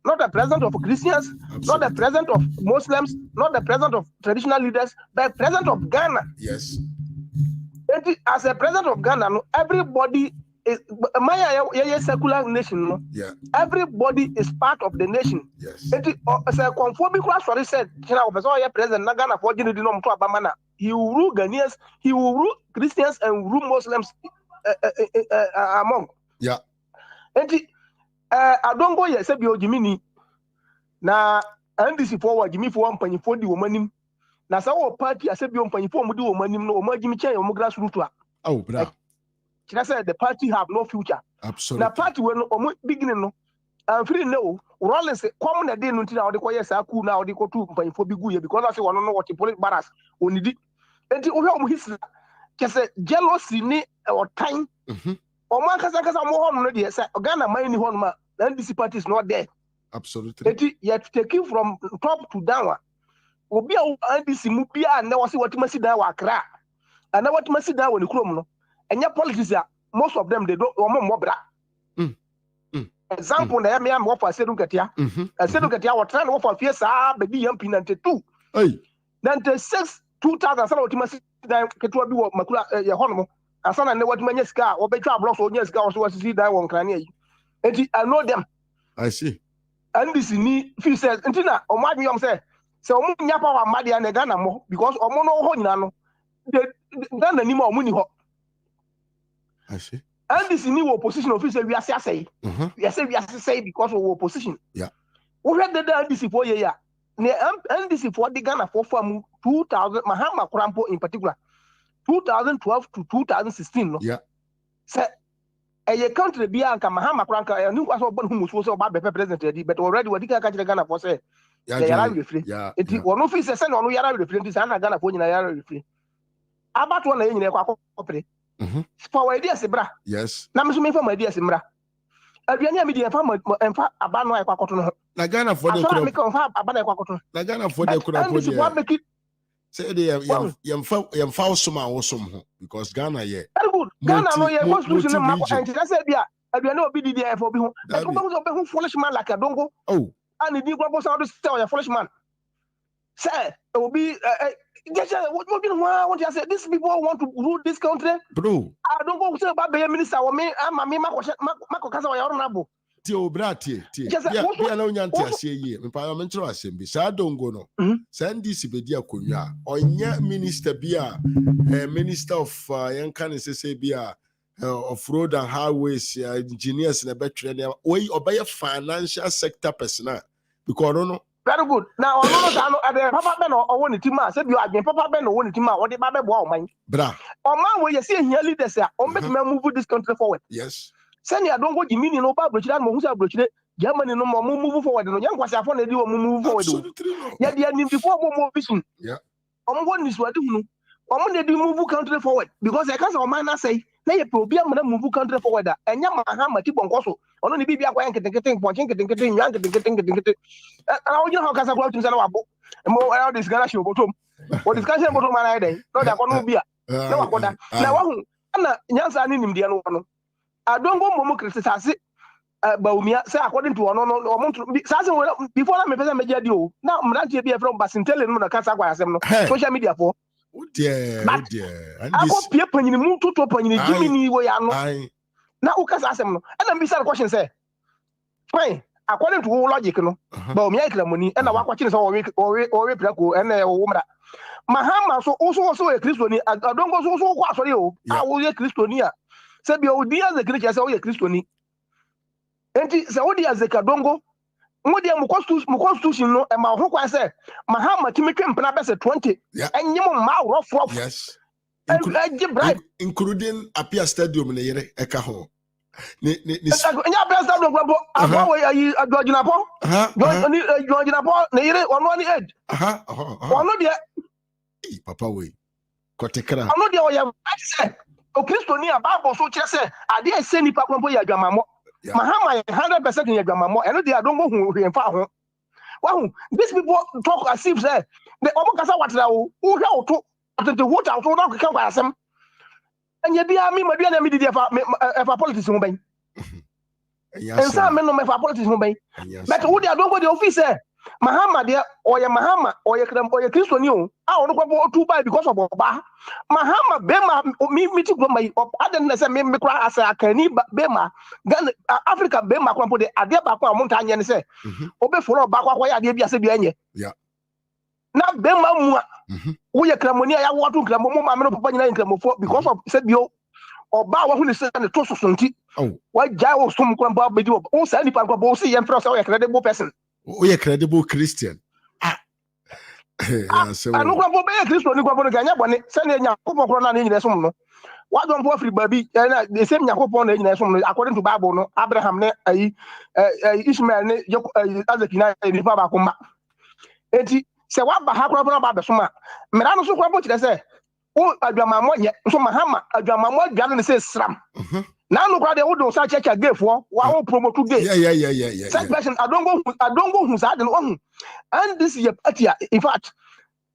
not the president of Christians, not the president of Muslims, not the president of traditional leaders, but president of Ghana. Yes. And as a president of Ghana, everybody is a secular nation. Yeah. Everybody is part of the nation. Yes. As a conforming class for said, president Ghana for he will rule Ghanaians, he will rule Christians and rule Muslims among. Yeah. And I don't go yet, say Jimmy. Na NDC forward Jimmy for one penny for the woman. Na saw party, I said, penny for Mudu woman, no Jimmy Chan, or grassroots. Oh, bra. I said the party have no future. Absolutely. Na party when beginning no. I'm free no. Rollins come na day no tina or the quiet saku now the go to penny for big because I say one know what the police barras only did. And the history just jealousy ni or time. Or man kasa more on the say Ghana money one man. The NDC party is not there. Absolutely. Yet taking from top to down. Obi a NDC mu bia na wasi what masi da wa Accra. And what masi da woni krom no. Enya politics most of them they don't mo bra. Example na me am wo for Sedu Katia. Sedu Katia wo try no for fie sa be di MP 92. 96 2000 sana what masi da ketua bi wo makula ye hono. Asana ne what manya sika wo be twa block so nya sika wo so wasi da won krane yi. Enti I know them. I see. NDC ni fi says ntina omadwe yom say omo nya power made na Ghana mo because omo no ho nyina no Ghana ni mo omo ni ho. I see. NDC ni wo opposition officer we ase asay. We say we ase because of opposition. Yeah. We had the NDC for ye ya. Ne NDC for the Ghana for 2000 Mahama Krampo in particular 2012 to 2016 no. Yeah. Say a country be anka Mahama Kranka new was born who was so bad president but already what dika ka Ghana for say yara refree it one office say no yara refree this na Ghana for nyina yara refree about one na nyina kwa kopre for ideas bra yes na me so me for ideas mra aduane a media emfa aba no akwa koto no na Ghana for the kura make emfa aba na akwa koto na Ghana for the kura po dey say dey yemfa osom ho because Ghana ye very good Ghana no ye constitution ma ko enti na say bia aduane obi didi e for bi ho e ko be ho foolish man like Adongo oh and the go boss out say o foolish man say obi what you say these people want to rule this country bro Adongo say ba be minister o me ama me mako kasa o yaro na bo tie obra tie bia na onyanti ase yie me pa me ntro asem bi sa Adongo no NDC bedi akonwa onya minister bia minister of yankan say bia of road and highways engineers na betwere na we obey financial sector personnel because no very good now no papa be no owo ni tima say bi adwen papa be no owo ni tima wo de ba be bo o man bra o man we say here leaders a o bet me move this country forward yes send ya don't go di mini no ba brochire no hu say brochire Germany no mo move forward no yan kwase afọ na di o move forward ya di anim before mo vision yeah o mo ni so ade hunu o mo dey move country forward because I can't o man na say na ye problem na move country forward a enya Mahama ti bonkoso ono ni bibia kwa nketenkete ponche nketenkete nwa nketenkete na o jina ho kasa kwa tumsa na wabo mo all this Ghana show bottom o discussion bottom man ai no da kono bia na wakoda na wahu na nyansa ni nimdia no no Adongo momo criticize Baumia say according to no say before na me person media di o na mrantie bia from Basintele no na kasa kwa asem no social media for oh dear and this pie panyini mu toto panyini jimini wo ya no na o kasa asem no na me say question say fine according to logic no Baumia ikramoni na wakwachi say o we prako na wo mra Mahama so e Kristoni Adongo so kwa asori o a wo ye Kristoni a se bi o dia ze Christian se o ye Kristoni enti se o dia ze Kadongo mo dia mo constitution no e ma ho kwa se Mahama timetwe mpena be se 20 enyim ma rough yes including Apia Stadium ne yere eka ho ni nya Apia Stadium gbo abo ayi adwojinapo adwojinapo ne yere ono ni age ono dia papa we kotekra ono dia o ya say o Kristoni a Bible so kire say ade ese nipa kwampo ya adwamamo Mahama 100% in adwamamo eno dey Adongo hu hwemfa ho wahu these people talk as if say the omo kasa watira wo hwe oto atete wo ta oto na ka kwa asem anya bia mi madua na mi didi efa politics ho ban ensa me no me fa politics ho ban but wo dey Adongo dey office Mahama de oye Mahama oye Kristoni o a ono kwa otu by because of oba Mahama bema mi ti goma yi aden na say me kra asa akani bema Ghana Africa bema kwa de ade ba kwa mo nta anye ne say obe follow ba kwa ya ade bia se bia anye yeah na bema mu a wo ye kramoni ya wo to kramo mo ma me no papa nyina kramofo because of say bio oba wa hu ne say ne to sosonti wa ja wo sum kwa ba be di wo say nipa kwa bo say ye mfra say wo ye credible person oh yeah credible Christian so anu kwa bo be Kristoni kwa bo ganya bone se ne Yakobon kro na ne nyina som no wa don bo afri babi na the same Yakobon na nyina som no according to Bible no Abraham ne Ishmael ne Isaac na ni ba ko ma enti se wa ba ha kro ba be som a mera no so kwa bo kire se o adwamamo nye so Mahama adwamamo adwane ne se sram na no kwa de wo don sa church agefo wa wo promote gay yeah such person Adongo hu sa de no hu and this is a party in fact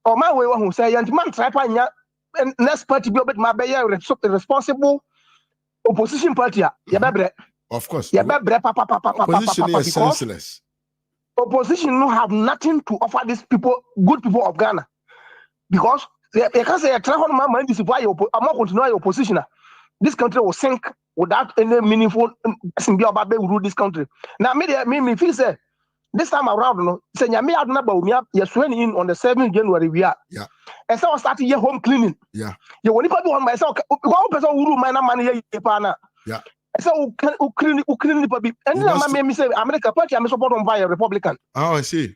o ma we hu say yant man try pa nya next party be obet ma be responsible opposition party ya bebre of course ya bebre papa opposition is senseless opposition no have nothing to offer these people good people of Ghana because they can say try on man this why you continue your opposition this country will sink without any meaningful person be about to rule this country. Now, me feel say this time around, no, say me out na Baumia, you're swearing in on the 7th January we are. Yeah. And so I started your home cleaning. Yeah. You want to on myself. One person who rule my money here, partner. Yeah. So clean the public. And then me say America party, I'm support on by a Republican. Oh, I see.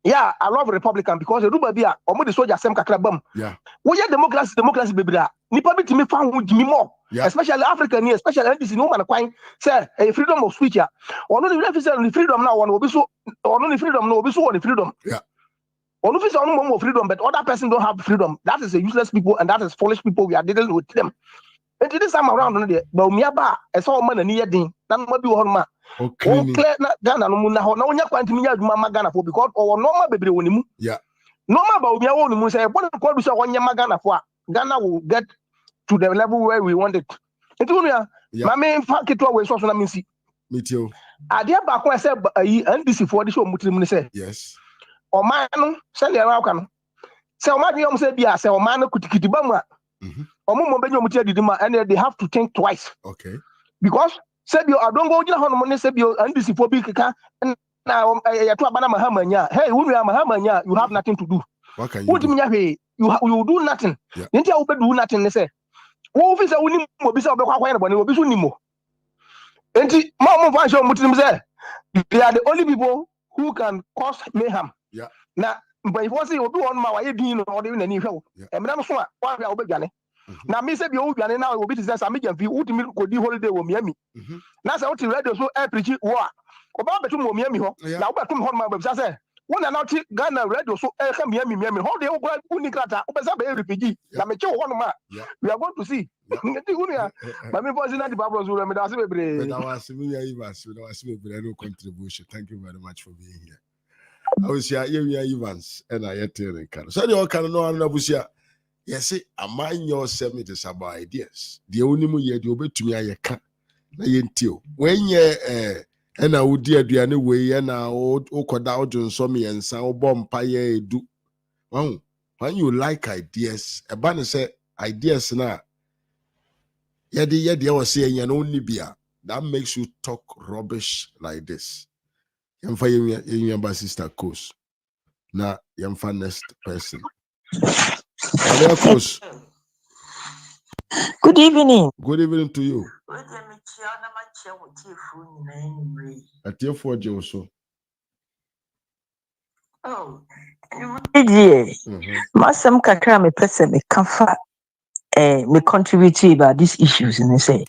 Yeah, I love Republican because the Rubabia or the soldier Sam Kakrabam. Yeah. We are democracy baby. Nipa bit me found with me more. Yeah. Especially African, especially NDC no man quite say a freedom of speech. Or no the freedom now one will be so or no freedom no be so on the freedom. Yeah. Or no no more freedom, but other person don't have freedom. That is a useless people and that is foolish people. We are dealing with them. Enti this time around no de ba umia ba e so ma na ni yedin na no bi wo ho ma clear na Ghana no mu na ho na onya kwanti mi adwuma ma Ghana for because o normal bebre woni mu normal ba umia wo ni mu say bon ko bi so onya ma Ghana for Ghana will get to the level where we want it. Enti unia ma me fa keto we so na me si metio ade ba ko say ayi NDC for the show mutrim ni say yes o man no say le ra ka no say o ma dey o say bia say o man no kutikiti ba mu a and they have to think twice. Okay. Because Sebio, I don't go to Honor Sebio and this is for big now Mahama. Hey, when you are Mahama, you have nothing to do. What can you do? You do nothing. Yeah. You do nothing. They say, who is a winning Mobisa Nimo? And Mama Fashion Muslim say they are the only people who can cause mayhem. Yeah. Now, but if you do on my being or even any show, and I'm sure why we are obeying. Now, me say be old and now will be to say some medium fee ultimate could holiday with Miami. Now, so to radio so air preach war. About to Miami, now but to home my website. When I'm not Ghana radio so air Miami, how they all go Unicata, Open refugee. Now, make sure one man. We are going to see. But me was in the Babros room and I say, no contribution. Thank you very much for being here. I was here, Evans, and I had to so you all can know Busia. Yes, a mind yourself it is about ideas. The only more you do to me, I can't. When you and I would dear do anyway, and I would Okoda Johnson me and Sao Bompire do. When you like ideas, a banner say ideas now. Yadi was saying and only beer. That makes you talk rubbish like this. Yam for your sister course. Now, yam for next person. Good evening. Good evening to you. At your 4 also. Oh, Masam Kakra me person me comfort me contribute about these issues and they say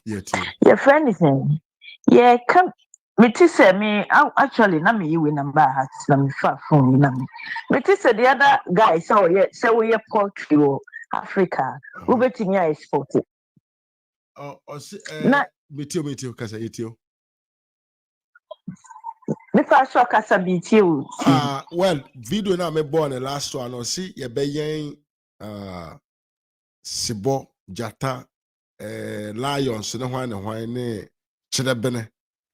your friend is saying yeah come me to say me actually na me you number has some far phone na me to say the other guy so yeah so we poultry Africa we betting ya export it metio kasa etio me fa so kasa bitio well video na me born the last one or see ye be yen Sibo Jata Lions ne hwan ne chede bene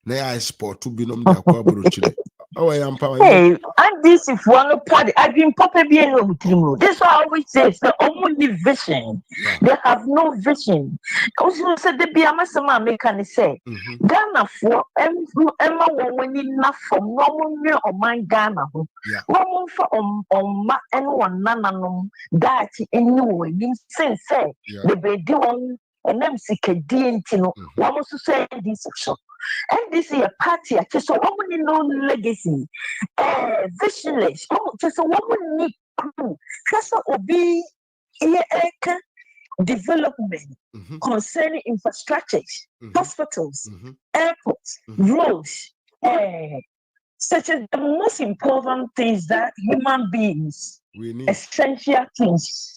na ya sport to binom de akwa brochile oh I am power hey and this if one party I've been popping bien no mutrimu this I always say it's the only vision they have no vision also said the be amasama make can say Ghana for emma when na from no on my Ghana ho no for on ma anyone nananom that anyway nim sense say the be do on and them sikedi ntino one also say this section. And this is a party, just a woman no legacy, visionless. Just a woman need crew. Just a be development concerning infrastructures, hospitals, airports, roads, such as the most important things that human beings, essential things,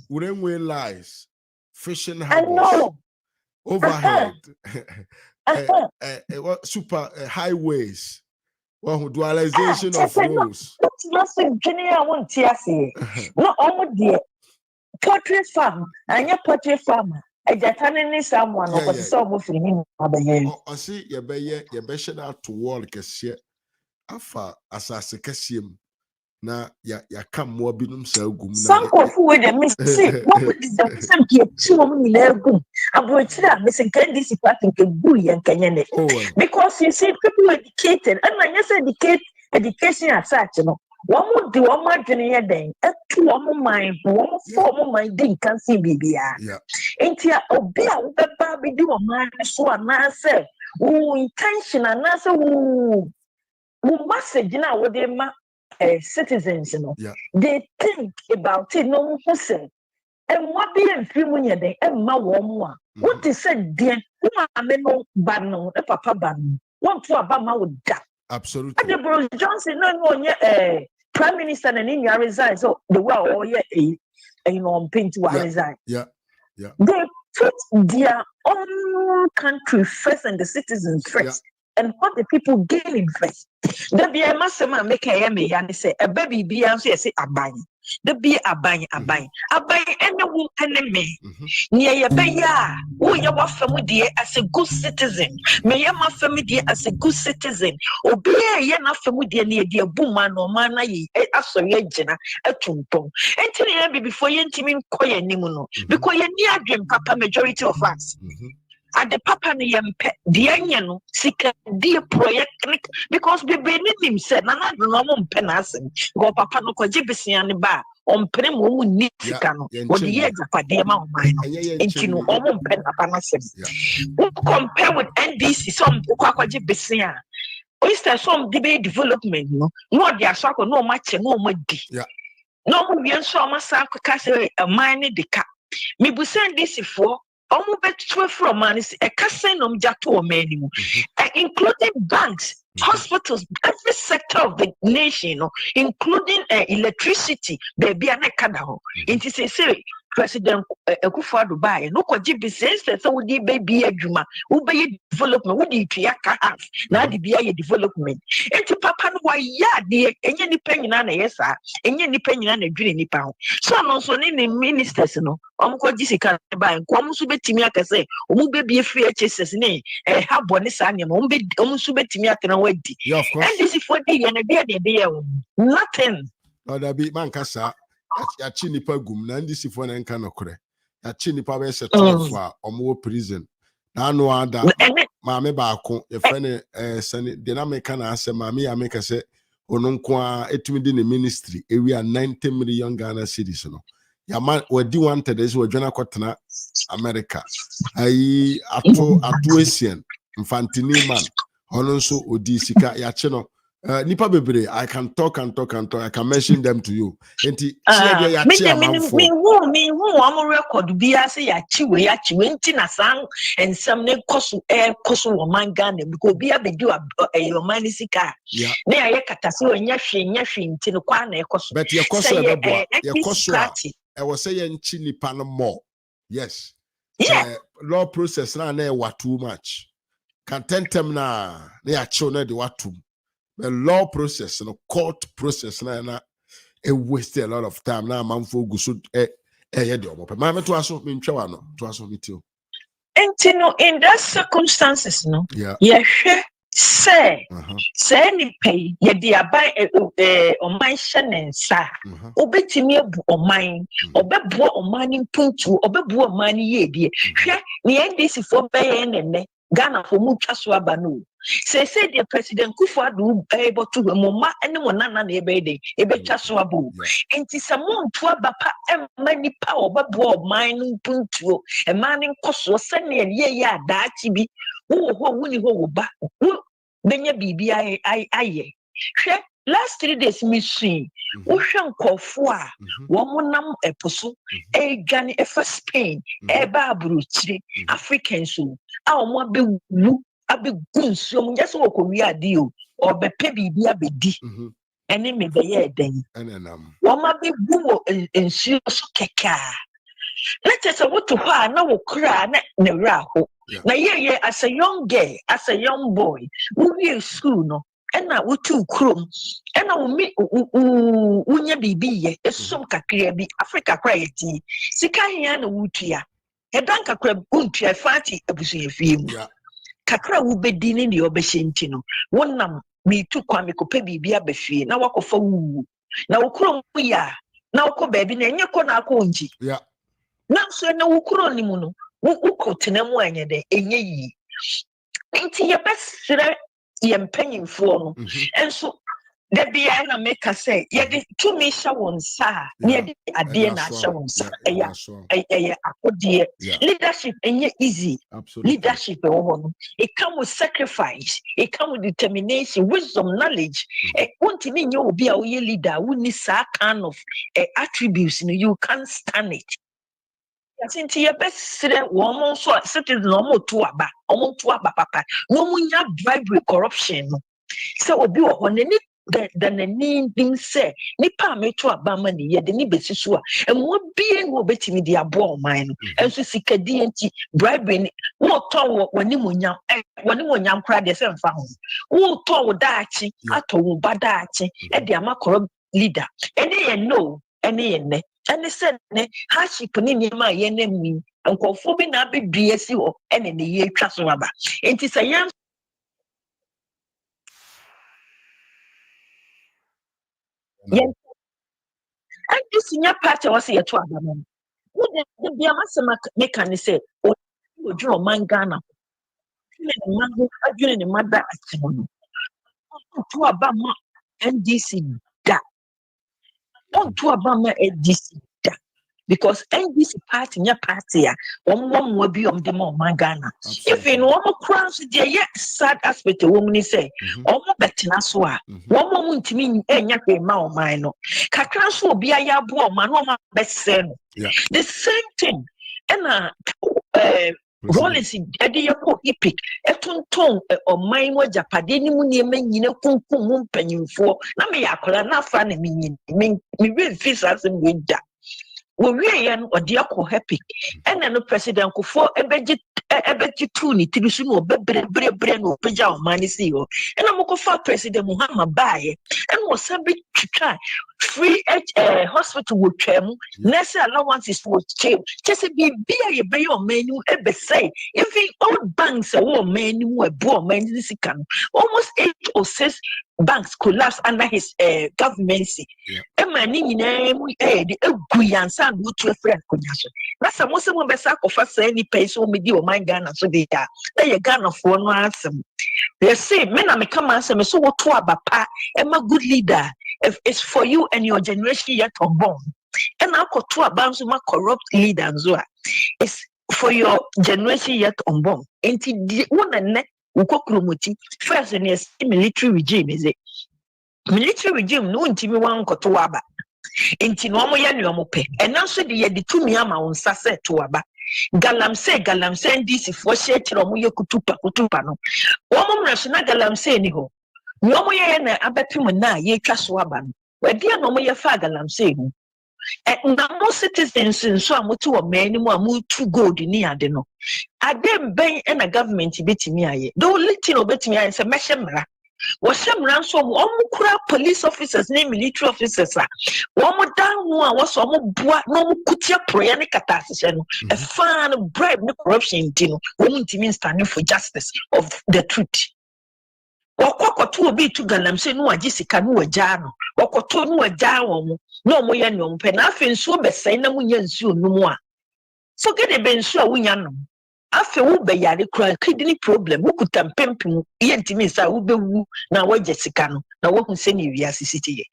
wouldn't we lies, fishing harbors. Overhead, super highways, dualization of roads. I want to say, no, only portrait farm, and your portrait farmer. I just need someone who was so much in him. I see your best out to work as yet. Afa as a secasium. Na ya come more binum selgum. Some of who would miss what would some get 2 million gum. I'm going to missing candy party can boo and can because you see people educated and when you say education as such, you know. One would do one more junior day, a 2 mind, 4 mind didn't can see BBR. Ain't ya obey the baby do a man so a man say, oh, intention and answer, who message now what they citizens, you know, they think about it, no one say, and what be in few when you're there, and my woman. What is said, dear, I may no ban, a papa ban, one to Obama would die. Absolutely. And Boris Johnson, no, Prime Minister and in your resign, so the world, oh, yeah, you know, paint to resign. Yeah. They put their own country first and the citizens first. And what the people gaining first. The be a massima make a yammy and say a baby be answer say a bang. The be a bang, any woman enemy. Near your baya, who you are family as a good citizen. May you my family as a good citizen. Or be a yana family near dear booman or mana ye as a legend a tumpong. And tell you before you intimate koya nimuno. Because you near dream papa majority of us. At the papa ni yempe dianyano sika dear project because we him said nana no mo mpenasen go papa no ko gibesian ba on prem wo ni sika no wo de ye japade ma o man no entino o mo mpena panasem compare with NDC some kwa gibesian oyster some debate development no de asako no match no mo di no mo wi so ma sa ka se man ni de ka me bu send this for from man is a casino including banks, hospitals, every sector of the nation, including electricity, baby and Canada. It is a series. President Akufo Dubai no ko GBC so we baby adwuma we be development we dey tuaka half na dey be a development enti papa no wa ya dey enye nipa nyina na yesa enye nipa nyina na dwene nipa ho so no so ne ministers no omko gisika ba nko so betimi akase omu be be free HSS ne ha bone sa ne omu so betimi atena wadi and this is for the na dey nothing that be man kasa ya chi nipa gum na ndi sifo na nka nokore ya chi nipa be se tofu a omo prison na anu ada maame ba ako ye frene sani dynamic na ase maame ya make se ononko a etimi di ne ministry ewi a 90 million Ghana cedis no ya man wadi wanted is wadwana kotena America ayi ato esien infantini man ono nso odi sika ya chi no nipa bebre I can talk I can mention them to you enti ya chi amanfo me who am record bia say ya chiwe enti na sang ensam ne koso wo mangane because bia be do your money sika na ya katase onya hwe enti no kwa na ekoso but ye koso e was say enchi nipa no more yes law process na e too much can tentem na ya chi na de watu the law process, court process, it wasted a lot of time. Now, man, for good, in that circumstances, no, say any pay, ye buy on my shannon, sir, obey me on mine, obey on mining puntu, obey money ye, dear. The this is for paying and Ghana for mucha swabanu. Say the President Kufuor able to mama anyone na ebe chaswabu. And tis a month to bapa many power but mining puntu a mining cost was sending ye that be who winnie ho ba then ye be I last 3 days missing Ocean Kofua womanam eposo Ghana first Spain Babruchi African so our be abi gunso just wo ko wi ade o be pe bibia be di ene me be ye den wo ma be bu ensuo so keka let us what to ha na wo kra na ne ra ho na ye as a young girl as a young boy we school no ena wo tu krom ena wo mi unya bibi ye esom kakra bi Africa kra yeti sika hia na wutua edan kakra buntua fati abusu yefie mu kakra wo bedini ne obehenti no wonnam me tu kwa me kopa bibia befie na wakofa wu na wokro mu ya na wokọ baabi na enye kọ na akọ nji na so na wokro ni mu no wokọ tena mu anya de enye yi nti ye besre ye mpanyimfo no enso da bia na make say ye de to me sha won sa ne de ade na sha won sa eya akode leadership enye easy leadership it come with sacrifice it come with determination wisdom knowledge continue you obi a we leader we need that kind of attributes you can't stand it since your best woman so citizen no to aba papa no munya bribery corruption so obi o than a name say, Nipa meto abama ni ye de ni besi so a enwo bie ngo betimi de abo man no enso sikadi enti bribe wo ton woni monyam kra de se mfa ho wo ton wo daachi ato wo badaachi e de amakoro leader ene ye no ene ye ne ene se ne hardship ni niema ye na mi nkofo bi na abedue si ho ene ne ye twa so aba enti se yan yen and this senior party was here to Abama. Would the be a massima mechanic say, or draw man Ghana? Doing the mother to Abama NDC that. On to Abama NDC that. Because NDC party, your party, one will be on the more man Ghana. If in one more crowns, the yet sad aspect, the woman say, or more better, one moment to me, and yet a mouth minor. Kakras will be a yabo, man, or my best son. The same thing. And Rollins in Eddie Epic, a tongue or mine was Japadini Muniaman, you know, Pum penny for. Now me akola na fan me really feels as in winter. We really or dear happy. And then the president could for a budget tuni to be soon or brain or pajama money see. And I'm going for President Mahama buy and was subject to try. Free hospital would tremble, nurse allowances would change. Just be a bay or menu ever say. If the old banks are war menu were poor men, almost 8 or 6 banks collapse under his governmency. And my name we aid a Guyan son would to a friend. That's a Muslim Bessac of us any pace or media my Ghana so they are. They are Ghana for no answer. They say, men are come answer, so what to papa, am a good leader. If it's for you and your generation yet unborn, and I could to about my corrupt leader and so it's for your generation yet unborn. And the one and neck Ukokrumuti first in a military regime is it military regime no intimi one kotoaba inti no mo ya no mo pe and now so the tumi ama on sase to aba galamse ndisi fo she tiro mo ye kutupa no wo mo national galamse ni ho no mo ye na abepim na ye twa so aba no wadi no mo ye fa galamse mu na mo citizens nso amoto wo mani mu amutu gold ni ade no adem ben na government betimi aye the only thing obetimi aye say mehemra wo hemra nso mo kura police officers na military officers a wo mo dan ho a wo so mo boa no mo kutia prayer ne katasese no a fan bribe ne corruption di no wo ntimi standing for justice of the truth wakokoto obi tu galamse no agisika no wagya no wakoto no wagya wo mo no mo ye no mpe na afi nso besai na munya nsuo no mu a so gede be nsuo a wunya no afi wo be yare kura kidney problem wo kuta mpempem ye ntimi sa wo bewu na wagya sika no na wo hu se ni wi asisiti ye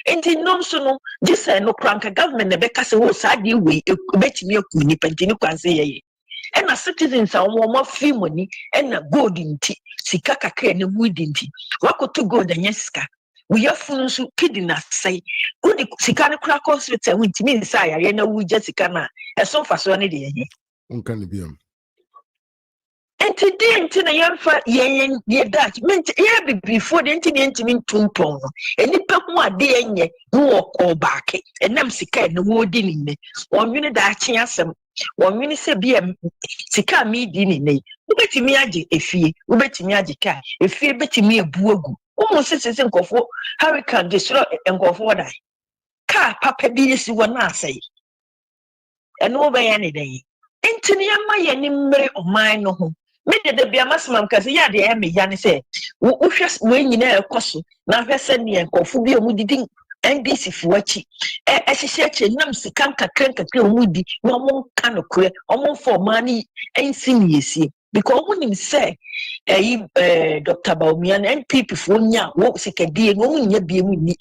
enti no so no gisa no kranka government na be kase wo sa de we betimi akuni pantini kwanse ye and as citizens are more free money and a gold in tea, Sikaka and a wood in tea. What to go the Yeska? We are fools who kidding us say, good Sikana crackers with a winter means I know we just can as so far so any day. Can be him. And today, until a young fat ye Dutch meant before the incident in Tumpon, and the Papa dear walk or back, and Namsika and the wood in me, 1 minute that chance. 1 minute say be a sika me dini ne ubetimi age efie ubetimi age ka efie betimi ebuogu almost sese nkofo hurricane destroy nkofo wadai ka papa bi esi wona asai eno be ya ne den entini ama ye ni mmere oman no ho me de bia masimam kase ya de ya me ya ne se wo hwes we nyina ekoso na hwese ne nkofo bi omudidi NDC fuachi ehyeche nam sikan kakra omudi no mo kan okre omo for money ensiniyesi because onim say Dr. Baumian NPP fo nya wo sikadie no nya biemu ni.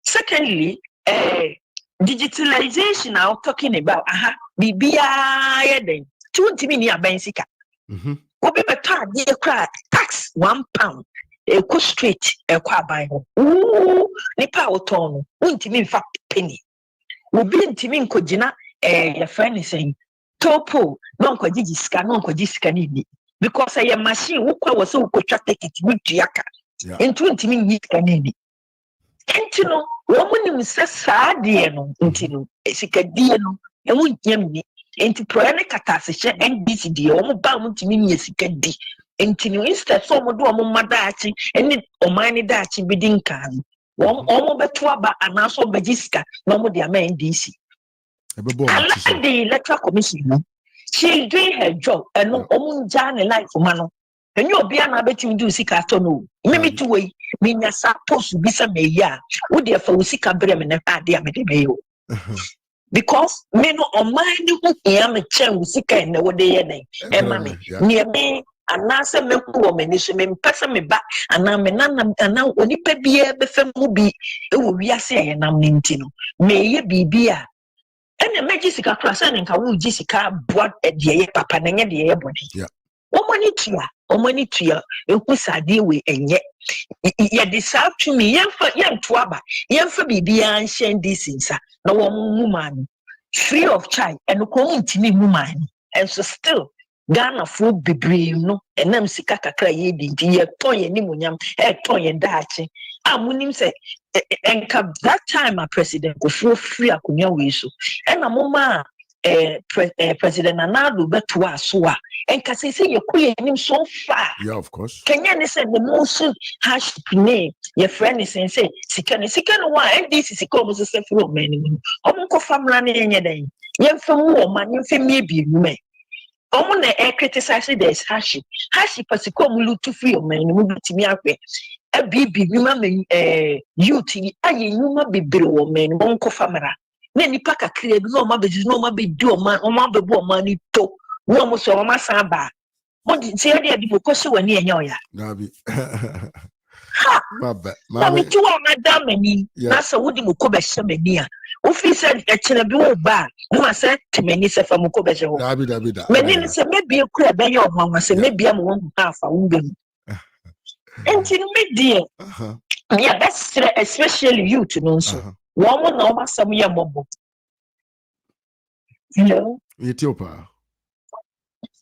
Secondly digitalization I'm talking about bibia yeden tuntimi ni abansika obi beta de kra tax £1 eko straight eko aban ho nipa oton no untimi mfa penny obi ntimi nkogina ya friend saying topo no nkogiji sika no nkogiji sika ni because your machine wukwa wo so ukotwa ticket mutuaka Into ntimi nyi kanani. Enti no, wo munim se saa de no, enti no, sikadie no, e wonyam ni. Enti proene katasehye NDC de wo ba mu ntimi nyi sikadi. Enti no instead so mo do mo madaachi, eni omani daachi bidinka no. Wo beto aba anaso bejiska no mo de ama NDC. I like the electoral commission. No? She's doing her job and no omunjane life mano. And you'll be an abeting do sick at no. Maybe two way, mean your supposed to be some ya. Would therefore sick a brem and a mayo. Because men on mind who am a chain with sick and what they are name. And mammy, near me, and answer me woman is me person me back, and I'm and now when you pay be a befem will be, it will be a say and I'm nintino. May ye be beer. And the Jessica Crassan and Kawu Jessica bought a dear papa and a dear body. Money to ya, and who's a deal with and yet. Yet deserve to me, young twaba, young for be and shen distance, no one woman, free of child, and calling to me woman, and so still. Ghana food be brave, no, and them sikaka cry ye toy and nimunyam, a toy and dachi. I'm winning say, and that time a president go free a kunya wisu. And a mama, President Anadu Betua Sua, and Cassie say you queen him so far. Yeah, of course. Can you say the most hash name? Your friend is saying, say, second one, and this is a common for many. Omunko fam running in your day. Yen for more man, you feel maybe you may. Omun criticize this hashi. Hashi pasikomu to free of men, move to me up. A baby, woman, youth, I you be below men, won't famera. Then you pack a clear, no, my business, no, my be do man, or my be money to no more so my samba. What did say the Bukosha when near Yoya? Nabi. Mammy, two are madame and me, that's a woody Mukoba Shamania. Ufi said a chilabu bar, no, I said to many say from Mukoba. Many say maybe a crab by your mamma, say maybe I'm 1.5 a woman. And in mid dear, yeah, that's especially you to know so. One will know some year mobile. You know, Ethiopia.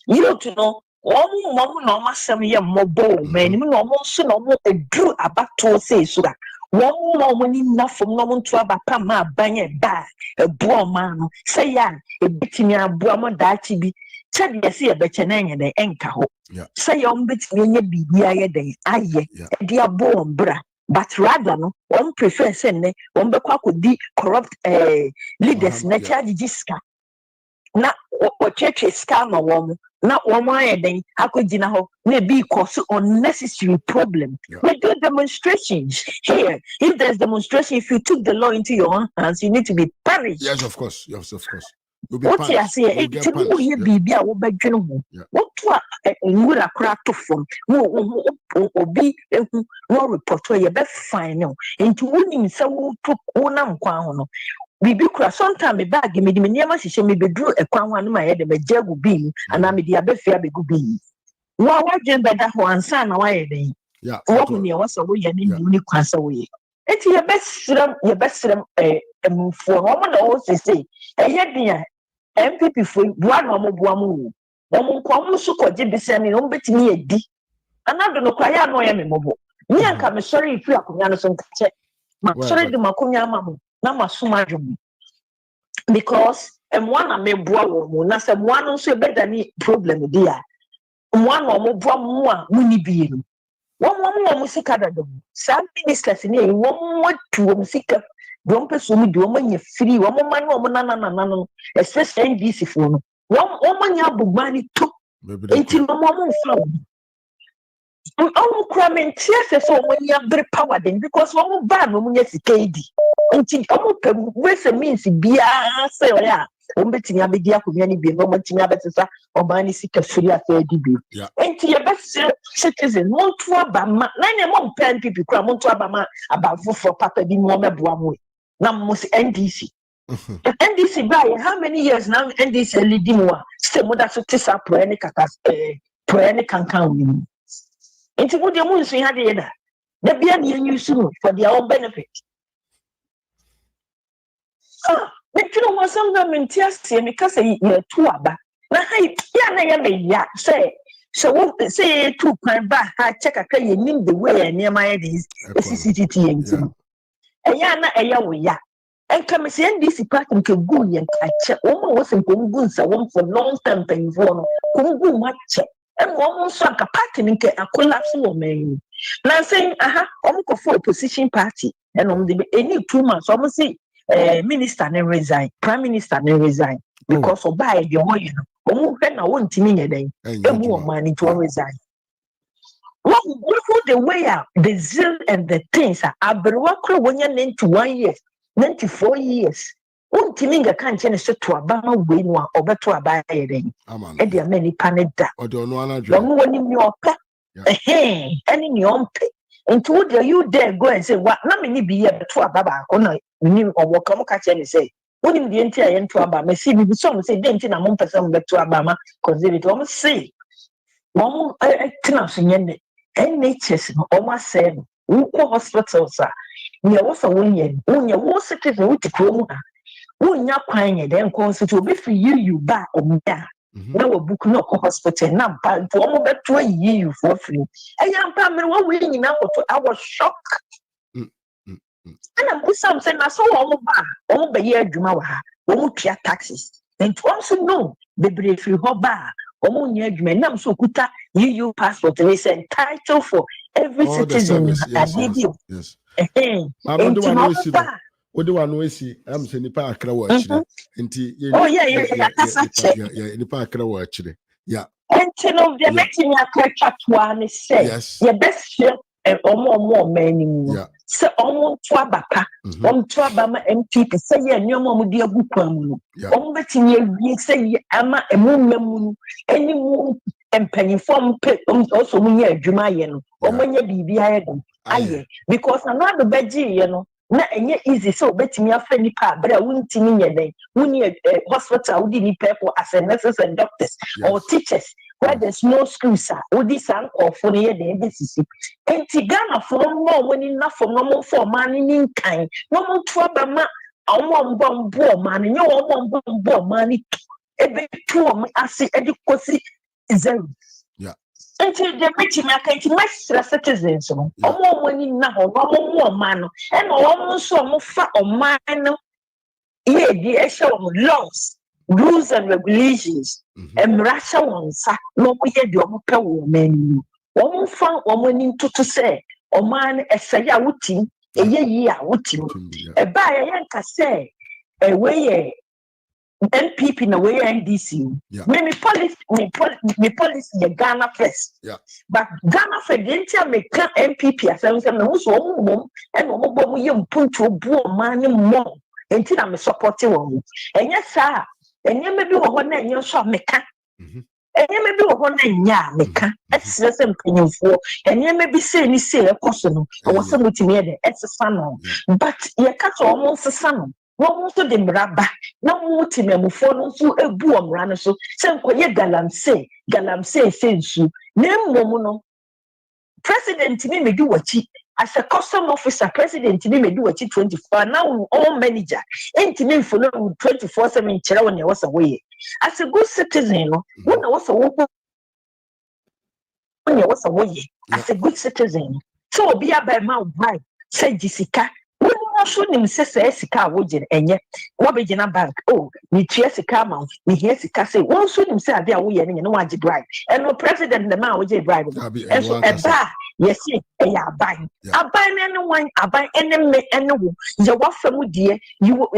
You to know. One woman no some year mobile, man, almost no more a drew about to say so that one woman enough from no one to about Pama bang back a poor man, say ya, a bit me a brahma dachi be. Tell you see a better name and the anchor. Say on bit me be the aye, dear born bra. But rather, no, one prefer sending one bequak would be corrupt leaders, nature jiska. Not what church is scam a woman, not one way then I could dinner maybe cause unnecessary problem. We do demonstrations here. If there's demonstration, if you took the law into your own hands, you need to be punished. Yes, of course. Yes, of course. What you say, it's a movie, baby. I will be general. What would a crack to from? Or be no report where you best find out. Into winning so took one quano. We be cross sometime a bag, me the never she me be drew a crown on my head, a jago bean, and I'm the abbey fair be good bean. What gender that one son away then? Yeah, what when you was away and unique class away. It's your best move for woman always say, a yet MPP for one or more woman. Woman come so could be sending on bet me a D. Another no cry, I know I am mobile. Me and come sorry if you are coming on check. Sorry, the Macunia mamma, Nama Sumajum. Because and one I may boil woman, as one also better than problem, dear. One or more winnie being. One more music at them. Some ministers in a one more music. Don't pursue do when you free one woman, especially NDC phone. One woman you have money too. 18 woman found. Oh, cramming tears so when you have very power then because one bad woman yes, KD. Until almost means be a say, yeah. Betting a media community be no much better or money seek a free affair debut. And your best citizen won't to Abama, 9 months pen people cram on to Abama about for Papa being one of one way. Now must NDC. NDC by how many years now NDC leading one? Still more than 50 up for any can count. Into what the moon say had the other. There be any new soon for their own benefit. But you know what some government tears say because you're too abba. Now, ya say So what say two kwan ba ha check a you name the way and near my these CCTV. Eya na eya we ya. And come see NDC party ke go yen catch. Omo was in gun sa one for long term thing for no. Go match. And one so ka party nke a collapse wo man. Now saying aha omo for opposition party and the any 2 months almost say minister ne resign, prime minister ne resign because of by the one you know. Omo na won timi nye den. Emu o man to resign. What the way out, the zeal and the things are aberwakro when you're 91 years, 94 years. One timinga can't change to Abama win one or better by a day. And there are many panetta. Or don't know when in your pet, and in your pet. And told you dare go and say, what not many be a to Ababa or new or walk on catch and say, what in the entire end to Abama? See, we some say, didn't in a month person back to Abama, because they would almost say, Mom, I cannot sing. NHS almost said, hospitals are near was a winning, only one citizen with the chrome. When you're crying, then constitute will be for you back on there. Now a book no hospital, now but for almost 20 years for free. A young family were willing enough to our shock. And I'm something I saw all the year Jumawa, won't pay taxes. And to also know the brief you bar. Nam so kuta EU passport is entitled for every citizen. Yes. What do I know? I'm saying Nipa Akra watch. Oh yeah. Nipa Akra watch. Yeah. And the making a catch one is say yes. Your best share more many. Yeah. So almost to Abaka, to Abama MPP say yeah, no more dear Bukamu. Betting ye say Ama a moon, any moon and penny form pet also near Jumayan, or when you be behind them. Aye, because another bedgy, you know, not easy so betting me a friendly part, but I wouldn't mean your day. We need a hospital, we need people as nurses and doctors or teachers. Where there's no school, sir, or this or for the NBCC. And Tigana for more when enough for no more for money in kind. No more trouble, man. I want bomb money. No one bomb money. A bit poor, I see adequacy is zero. Yeah. Until the rich can match citizens. No more money now, no more man. And almost so more fat or man. Yeah, the issue of laws. Rules and regulations, and Russia wants no we had your woman. One found woman to say, or man, a say, I would think, a year, would a buyer, yanka say, a way, NPP in a way, NDC. Maybe police, me police, Ghana first. But Ghana for the entire make NPP as I was also and one young put to a poor man more until I'm supporting one. And yes, sir. And you may be one and you shall make and you may be one and ya make that's the same thing for and you may be saying say a person or was some to me it's a son but you cut almost a son no to them rabba no more to me for so a boom run so some galam say sense name woman president me do what as a custom officer, president, me do what 24 now all manager. Ain't me follow 24/7 chera when you was away. As a good citizen, when I was away, as a good citizen. So be a by my wife, say Jessica. When you should him say Sika would and yet what be in bank? Oh, me Jessica mount, me here Sika say, one should him say they are we and you know what you drive. And no president the man would drive. And so a bar. Yes, I buy. I buy anyone, I buy any anyone. You what from dear, you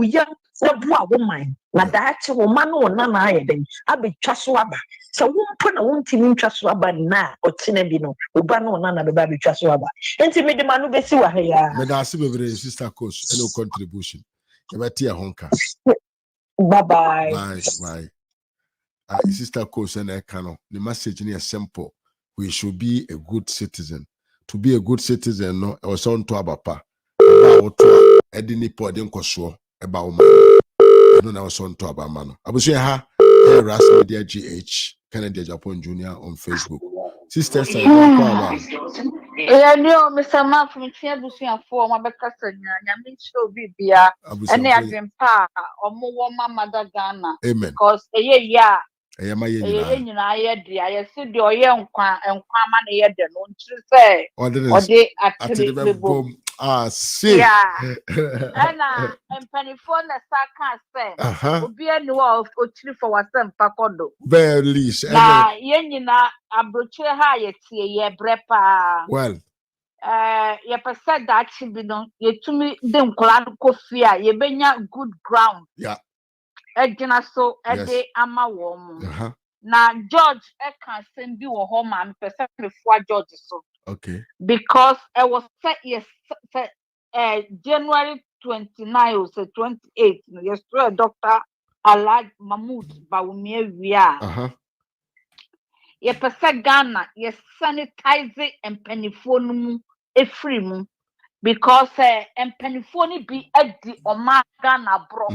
young, no boy woman. Now that woman or none I then. I be trustwaba. So won't put a won't team trustwaba now or Tinebino, Ubano, none of the baby trustwaba. And to me, the man who be see what he are. But I see very sister coach, no contribution. You better tia honka. Bye. Sister coach and I cannot. The message is simple. We should be a good citizen. To be a good citizen, no, I was on to Abapa. About Edini Podin Koswo, about man. I don't know, I was on to Abamano. I was here, RAZ Media GH, Kennedy Japan Jr. on Facebook. Sisters, I don't know. Yeah, no, Mr. Man from Tiabusia for my Becassan, I show Bibia, and they are grandpa or more mother Ghana. Amen. Because a year, Eyama ye Ye nyina. nyina ye dia ye se de oye nkwa ma na ye de no ntiri se ode atiri bebo. Ah, see. Yeah. Ana empanifo na saka se obi ani wa otiri for wasem pakodo. Barely. Na ye nyina abrochire ha ye tie ye brepa. Well. Ye pese that bi no ye tumi de nkora no kofia ye benya good ground. Yeah. Ejina so ede ama wo mu. Na George can send you a home and person before George so. Okay. Because I was set yes January 29 or 28. Yesterday, Dr. Alad Mahmoud Bawumia Via. Ye pesa Ghana, ye sanitize and pennyphone efrimu because and pennyphone be eddi oma Ghana bro.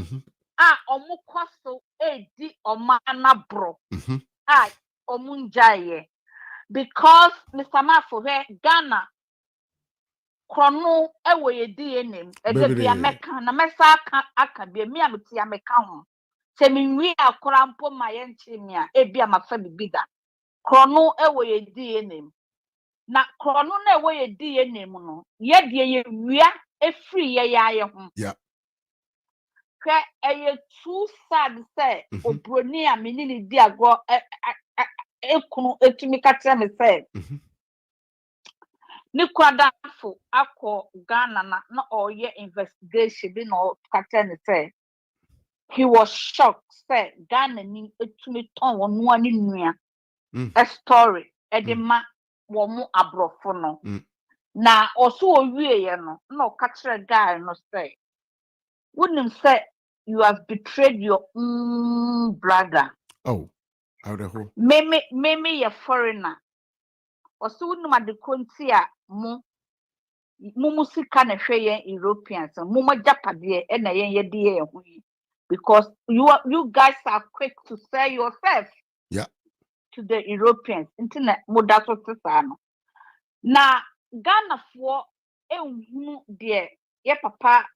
Omu kwaso edi oma na bro. Omunjaye. Because Mr. Mafo Ghana Chrono ewe ye DNA edebia meka na mesa aka bia mi amtia meka ho se minwi akora mpo ma ye nchimi a ebia mafa bibida Chrono ewe ye DNA na chrono na ewe ye DNA mu no ye de ye wia efri ye yaye ho yeah hwe eye too sad say obroni a menini di agro ekunu etumi katia me say ni kwadafo akọ Ghana na oye investigation bi no kata say he was shocked say Ghana ni etumi ton wonu ani nua a story edema wo mu abrofo no na oso owie ye no na o katra guy no say wouldn't say you have betrayed your brother. Oh, how the whole Meme ye foreigner oso wonu madekonti a mumusika na hwe yen Europeans mumajapade e na yen yede ye ho yi because you guys are quick to sell yourself to the Europeans internet modaso tsasa no na Ghana fo ehunu de ye papa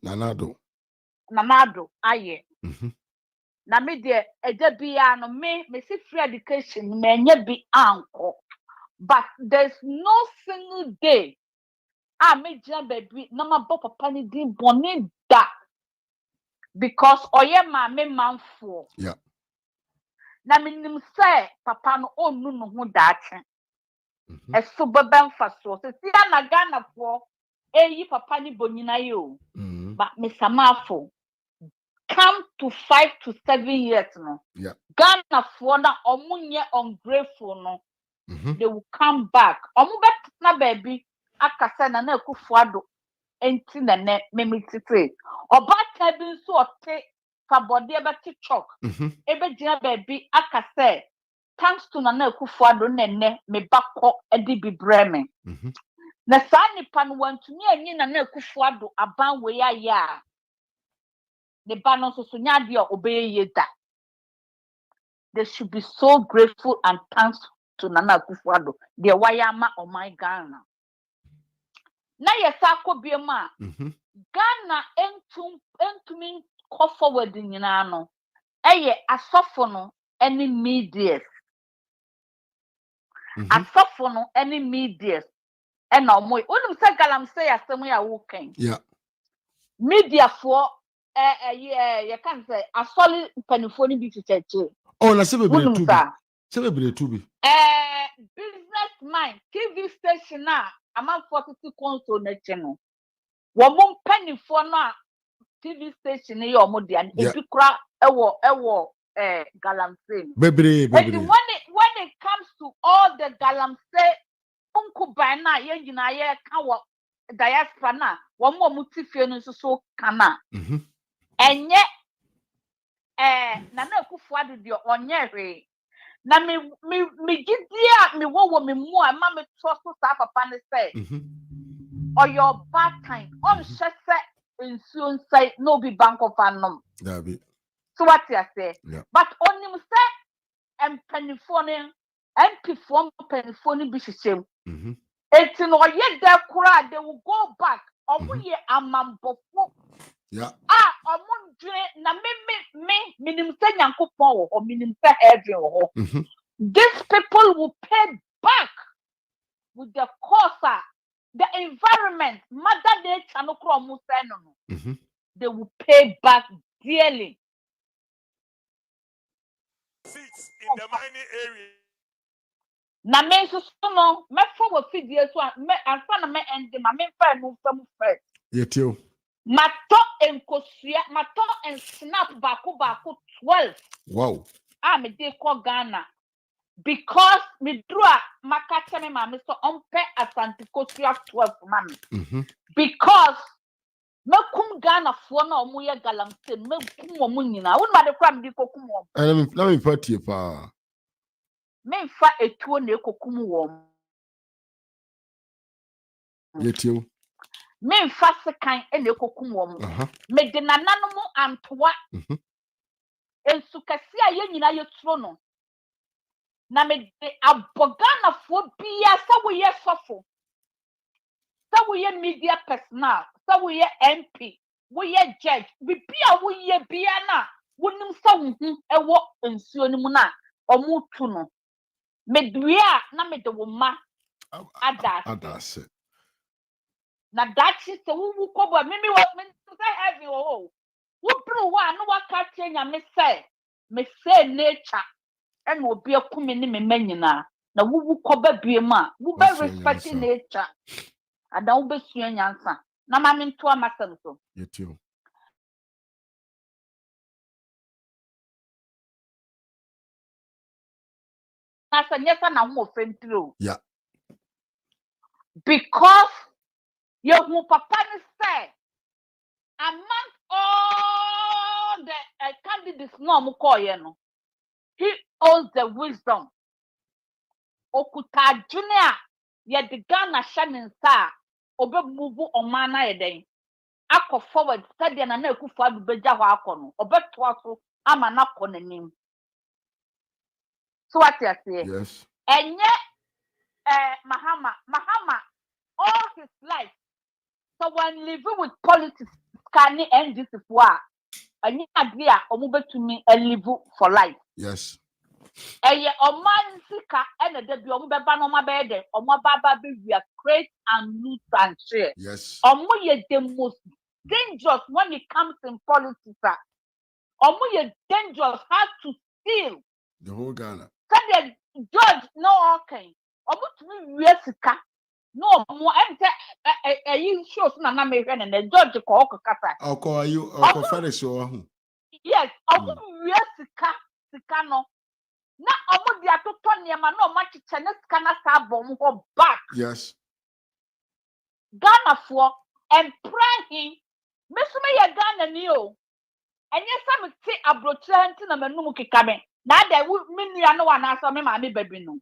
nanado aye na me de eja bia no me si free education me anya bi anko but there's no single day me jam baby na ma bo papa ni din boni da because oye ma me manfo na minim say papa no onu no ho daache eso baba mfaso se tia na Ghana fo eyi papa ni bonyina yo but me samafo come to 5 to 7 years no Ghana fo na omunye ungrateful no they will come back omu bet na baby akasa na Akufo-Addo enti na ne memitite obata bi nso ote fabode beti chok ebe gina baby akasa thanks to na Akufo-Addo nenne me bakọ edi bibreme na saa nipa no wantumi anyi na Akufo-Addo aban we ya ne ba no so nya de obeye da. They should be so grateful and thanks to Nana Akufo-Addo the wayama o my Ghana na yesa kobiema Ghana entumi go forward nyina no eye asofo no any media asofo no any media e na omoy onum se galam se yasem ya wo kan media for ye kan say asoli panifo ni bi chicheche oh na se bebre tubi business mind TV station na ama 40 console na cheno wo mo panifo no TV station ye omo dia ebi kura ewo galamsey bebre and when it comes to all the galamsey unkuban na ye nyina ye ka wo diaspora na wo mo mutifie no so kana enye na Akufo-Addo de onye hwe na me gidia me wo me mu a ma me trust sa papa ne say or your bad time on shese insurance say no be bank of anom so what you say but on him say empanifone MP4 penifone bi hyehyem eti no ye de kura they will go back omo ye amambofo omo na me minim say Nyankopon or minim say heaven. These people will pay back with the cost, the environment, mother nature no kro no. They will pay back dearly. Seats in the mining area. Na me so no me for video so me anfa na me end ma me fa no fam first. Yetio. Mato enkosua, mato en snap baako 12. Wow. Me dey call Ghana because me drew a makata me ma me so onpe asante kosua 12 man. Because me kum Ghana fo na omo ye galamsey me kum omo nyina. Won ma de kwa me di kokum wo. Na me party pa. Me fa etuo na ekokum wo. Yetio. Me mfa sekan ene ekokum wo mo. Me de nananom antoa. Ensu kase a ye nyina ye turo no. Na me de abogana fo bia sa wo ye sofo. Sa wo ye media personnel, sa wo ye MP, wo ye judge, bibia wo ye bia na wonim sa wo hu ewo ensuo ni mu na omo tu no. Me duia na me de wo ma adase. Na dachi se wu kobo mimi wo me say heavy wo bru wa no waka tia me say nature and obi akumi ni me manyina na wu koba biem a wu be respect nature ada wu be sua nyansa na ma me nto amasem so yetio na sa nyesa na hu ofentro yeah because you hu papa ni say among all the candidates no mo call ye no he owns the wisdom okuta junior ye de Ghana shanin sa obe move oman na ye den akọ forward study na ekufu adu beja ho akọ no obeto aso ama na akọ nanim so what you say yes enye Mahama all his life so when living with politics can end this for enye agria omo betumi live for life yes eye oman sika ene de bi omo beba no ma be de omo baba be we are create and loot and share yes omo ye the most dangerous when it comes in politics. Omo ye dangerous how to steal the whole Ghana. So the judge no okay. Omo to be sika. No more ente you shows na me hwe na judge ko okaka. Oko you oko finish o. Yes, omo sika no. Na omo dia toto niema na omo chiche na sika na sa bom ho back. Yes. Ghana for and praying Mesome ye Ghana ni o. Enye sam ti abrochira nti na manum kekabe. Na da menua no wana so me ma me baby no.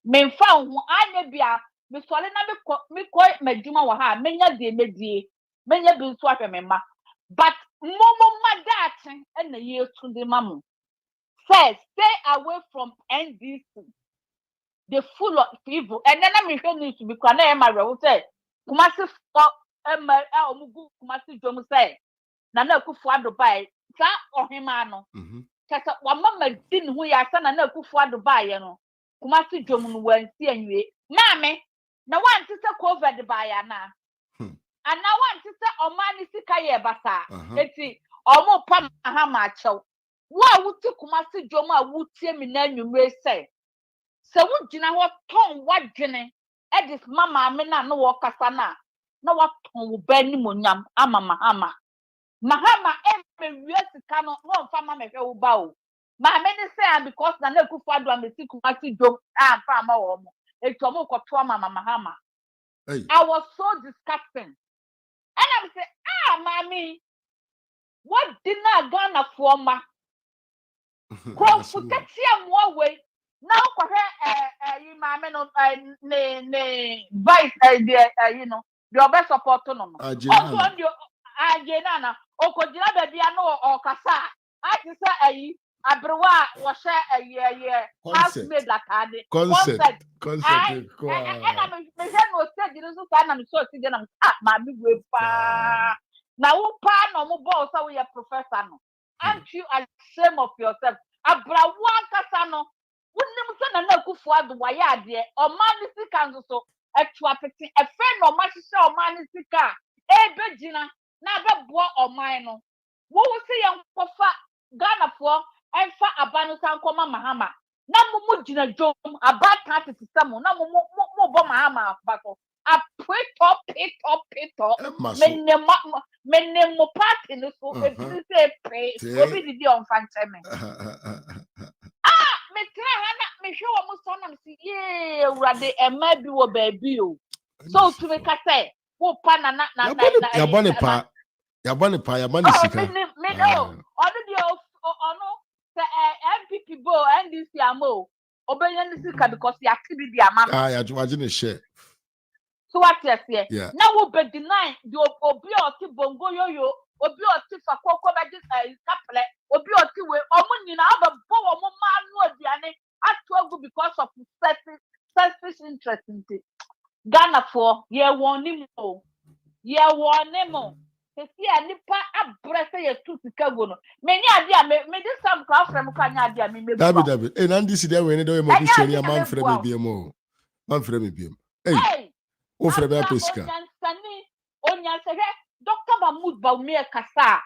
Me mfa ho anya bia me sole na me ko madwuma wo ha menya de medie. Menya bi so ahwe me ma. But momo madate na ye tunde mamu. Say stay away from NDC. The full of evil. And then me hwe news bi kwa na e ma rewo say Kumasi omugu Kumasi jomu say na ekufu adubai sa ohima no kasa wa mama din hu ya sa na ekufu adubai no Kumasi jomu no wansi anwie maame na wanti se covid ba ya na ana wanti se omani sika ye basa eti omo pam Mahama achew wa wuti Kumasi jomu a wutie mi na anwumre say se wugina ho ton wadwene edis mama me na no wo kasa na waton wo bani monyam ama Mahama emwe sika no mfa ma mehwe wo ba o ma me ni say because na ekufu adu amesi Kumasi dom amfa ma wo mo eto mo koto ama Mahama. I was so disgusting and I'm say mami what dinner Ghana for ma ko fukatia mo we na ko he you mami no ne vice you know your best support no also on your agenana okojina baby ano okasa ati say abrewa wo share house made latade concept and me no stage no so na me so stage na ma mi we pa Now, who pan no more boss, we are professor. Aren't you ashamed of yourself? Abrawan Casano, wouldn't send a look for the wire, dear, or Manisi Council, so a trafficking, a friend or Mashisha or Manisika, Virginia, never boy or minor. What was say young for Ghana for and for Abanusan Koma Mahama? No Mujina Jom, a bad party to someone, no more Mahama battle. A pit up, many more party in the so say pray, so be the on Fantamen. Me try me show almost on see, yeah, rather, and maybe what baby. So to make a say, who pan and not Yabonipa, Yabanisika. Me no, or no, the MPP bo and this yamo, obeying the sika because the activity be a man. I imagine a share. So what you say? Yeah. Now we be deny the obi oti bongo yo, obi oti fa koko ba dis couple, obi oti we omo nyina aba bo omo ma no aduane atwagu because of selfish interest in it. Ghana for ye woni mo. Ye woni mo. Se si anipa abrese ye tu sikago no. Me nya ade a me dis some crowd from ka nya ade a me David. E nan dis dey we ne dey mo bushoni a man frɛ me biem o. Man frɛ me biem. Hey. O frɛ be apeska. Onyanse Dr. Mahmoud Bawumia kasa.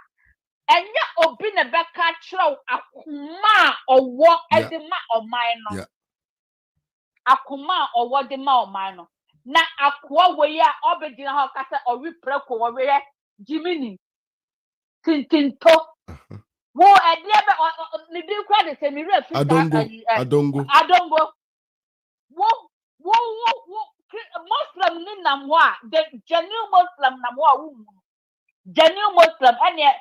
Enya obi ne beka kyerɛw akoma ɔwɔ ede ma ɔman no. Yeah. Akoma ɔwɔ de ma ɔman no. Na akoa we ya obegyina ha kasa ɔwi preko ɔwe Jimini Tintinto. Wo ede be ne di kwa de se mi re fi Adongo. Wo Muslim ni namwa, the genuine Muslim namwa genuine Muslim, and yet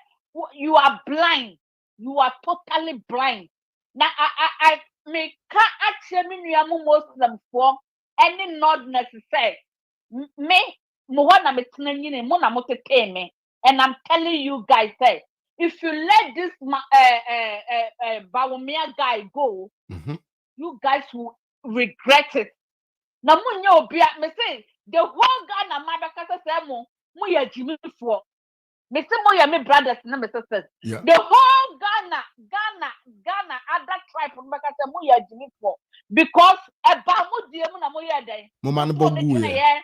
you are blind. You are totally blind. Now I me can't actually me Muslim for any not necessary. Me wana me tineni mo na mo te me, and I'm telling you guys, say if you let this Bawumia guy go, you guys will regret it. Na munye obia me say the whole Ghana mother kasa say mo ya Jimmy for me say mo ya me brothers na me sisters. Yeah. The whole Ghana other tribe mo kasa mo ya Jimmy for because eba mo die mu na mo ya den Mo man bogu ya.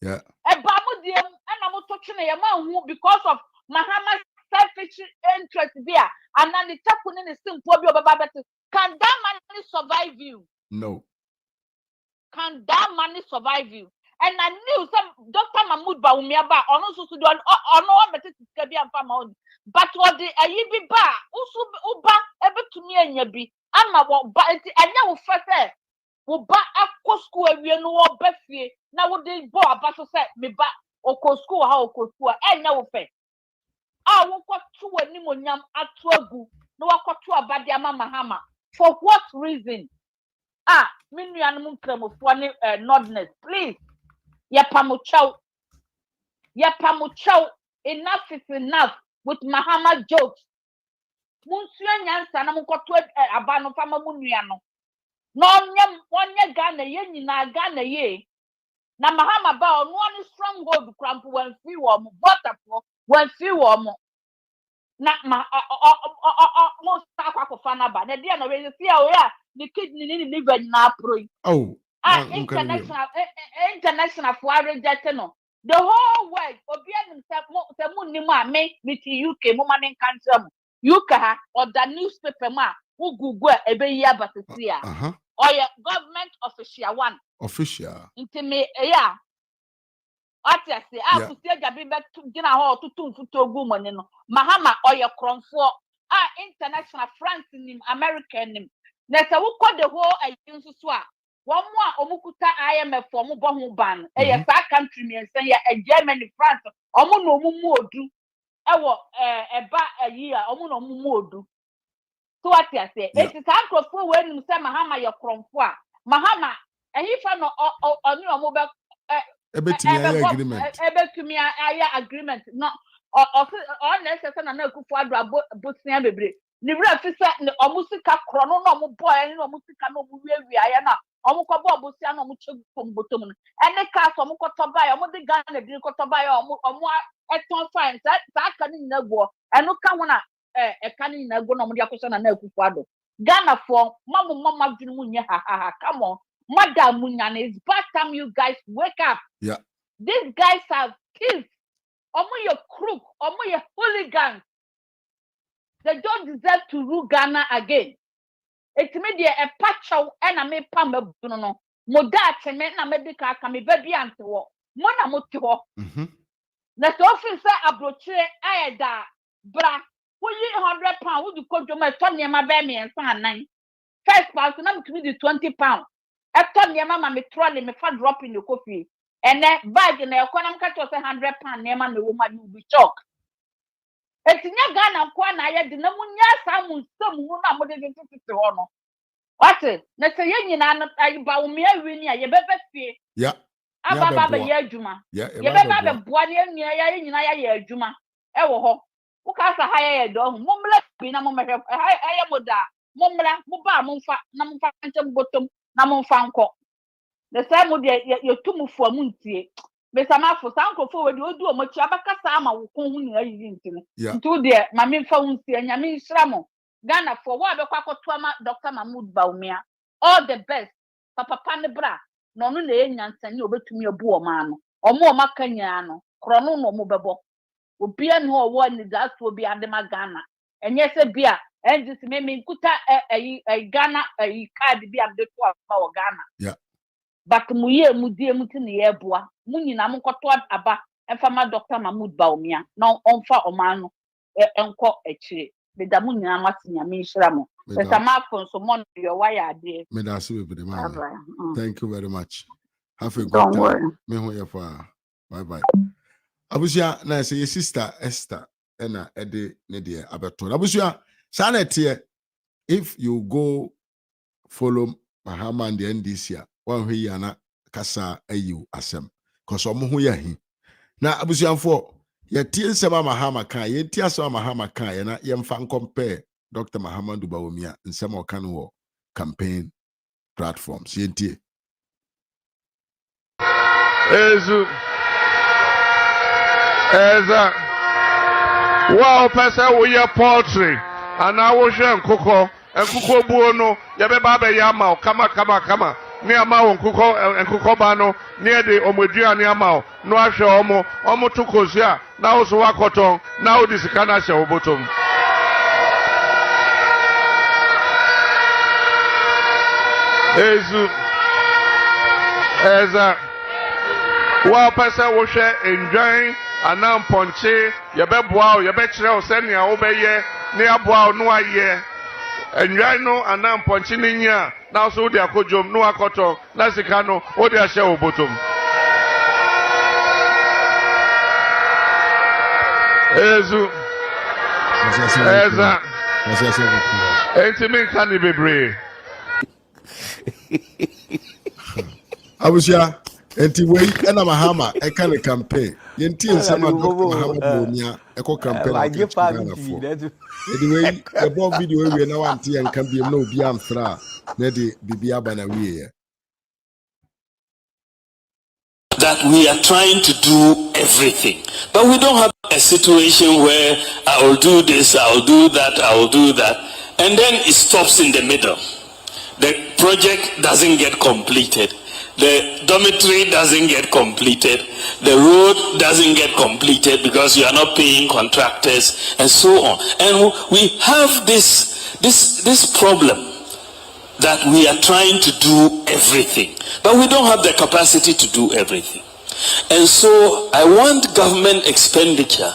Yeah. Eba mo die mu na mo to twene ya ma hu because of Mahama's selfish interest there and na the takuni ni simple bi obaba bet can that man survive you? No. Can that money survive you? And I knew some Dr. Mahmoud Bawumia ba ono so do ono mete tikabi amfa ma on. But what the ayibi ba uba ebetumi anya bi ama wo ba enti anya wo fese wo ba akọ school awie no wo ba fie na wo de bo aba so se me ba okọ school anya wo fe a wo kọ to wani monyam ato agu na wo kọ to aba de ama Mahama for what reason? Minu animum kremofo ne nodness, please. Yapamuchau. Enough is enough with Mahama jokes. Munsuya nyansa na munkoto abano fama munuano. No onye Ghana ye nyina Ghana ye. Na Mahama ba ono ani stronghold cramp when free warm, waterfall when free warm. Na most akwa fana ba. Na dia na we see ya the kidney ni liver na pro. Oh. International for reject no. The whole world obi himself se mu ni mu ame miti UK mu ma men cancel UK ha or the newspaper ma who Google ebe yi abatisi ya. Or your government official one. Official. Intime yeah. Ati say kusie gabi be gina ho tutu mfuto ogu money no. Mahama or your kronfo international France nim American nim. Na se wo kọ the whole agency so a one more omukuta IMF for mo bo ho ban e sa country me say ya Germany France omo no mu odu e wo eba ayi a omo no mu odu so what you say it is akrofo we nim say Mahama ye kromfo a Mahama ehifa no oni omo be ebetumi aya agreement no on necessary na akufo ado bosia bebre ni bra fi say omusika kro no no mo boy ni omusika no mo wi aya na omo ko bo busia no mo chegu kom botom no ene cars omo ko to buy omo de Ghana bi ko to buy omo eton fine sa aka ni na go eno ka ho na eka ni na go no mo de akoso na akufu ado Ghana for mama dwunu mu nye ha come on madam munyana it's back time you guys wake up. Yeah, these guys are thieves. Omo your crook, omo your hooligans. They don't deserve to rule Ghana again. It's me there a patch of enemy pam no. Moda teme na medical ka me baby ante wo. Mo na mo te ho. Na so officer abrochire ayeda bra. Wo yi £100 wo du kodwo ma to ne ma be me ensa anan. First pass na me to the £20. E to ne ma me trolley me fa drop in the coffee. And then bag na economic to say £100 ne ma me wo ma you be shock. Etinya Ghana kwa na ya de na munya samu sum hu na mo de tete ho no. What? Na se ye nyina no ayiba wo me awi ni ye bebe fie. Yeah. Ababa ye adwuma. Ye beba be boa ne anua ya nyina ya ye adwuma. E wo ho. Wo ka sa ha ye do ho. Momla bi na mo mehwe aye moda. Momla mo ba mo mfa na mo mfa ntem botom na mo mfa nko. The same mo de ye tumufo amuntie. Besama fo sankofo we de odu omochi abakasa ama wo kon hu ni ayi ntine ntu de mame mfa hunsi anyame nhyiramo Ghana for wo abekwa akoto ama Dr. Mahmoud Baumia all the best papa ne bra no no na enyansani obetumi obu o ma no omo makanya no krono no mo bebo obi an ho wo ni that obi adema Ghana enye se bia enjisi me nkuta Ghana card bi abdeto aba wo Ghana yeah. But muye mudie mutini yeboa munyina mkoto aba enfama Dr. Mahmoud Baumia na onfa omano enko echire beda munyina masinya minshiramo besama fonso mon your wire ade me da so be man. Thank you very much. Have a good Don't time. worry. Me ho ya fa. Bye bye. Abusia na say your sister Esther ena ede ne de abeto. Abusia sa na tie if you go follow Mahama and the NDC one way yana kasa ayu asem cause omo ho ya hi na abusuanfo ye tie nsema Mahama kan ye tie asema Mahama kan ye na ye mfa compare Dr. Mahama Baumia nsema o kan wo campaign platforms ye tie Eza wow pesa wo ye poultry ana wo hwe nkukọ buo no ye be ba be ya ma kama ni ama wo nkukọ ba no ni de omodua ni ama wo no ahwe omo tukozu a na wo so wakoton na wo disika na hye wo botom Eza wa pesa wo hwe enjoy anam ponche ye be boa o ye be kire o se nia wo be ye ni aboa o no aye enwai no anam ponchi ninya na so de akodwom no akoto na sika no o de ahye wo botom Eza entimin kani bebre abusia enti we ena Mahama e kan campaign ye nti nsema Dr. Mahama Baumia e ko campaign anyway the bomb video we na want ye nkan biem na obi amfra na de bibia bana we that we are trying to do everything, but we don't have a situation where I will do this, I will do that, and then it stops in the middle. The project doesn't get completed. The dormitory doesn't get completed. The road doesn't get completed because you are not paying contractors and so on. And we have this problem that we are trying to do everything, but we don't have the capacity to do everything. And so I want government expenditure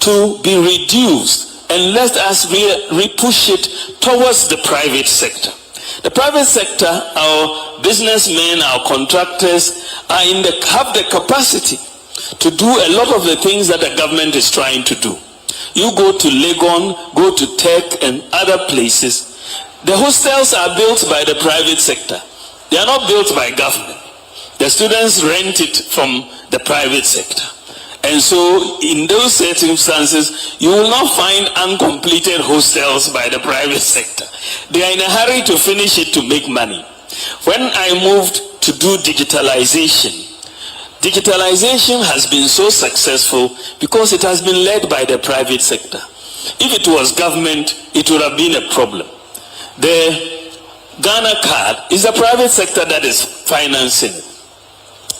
to be reduced, and let us re-push it towards the private sector. The private sector, our businessmen, our contractors have the capacity to do a lot of the things that the government is trying to do. You go to Legon, go to Tech and other places, the hostels are built by the private sector. They are not built by government. The students rent it from the private sector. And so in those circumstances, you will not find uncompleted hostels by the private sector. They are in a hurry to finish it to make money. When I moved to do digitalization has been so successful because it has been led by the private sector. If it was government, it would have been a problem. The Ghana card is the private sector that is financing it.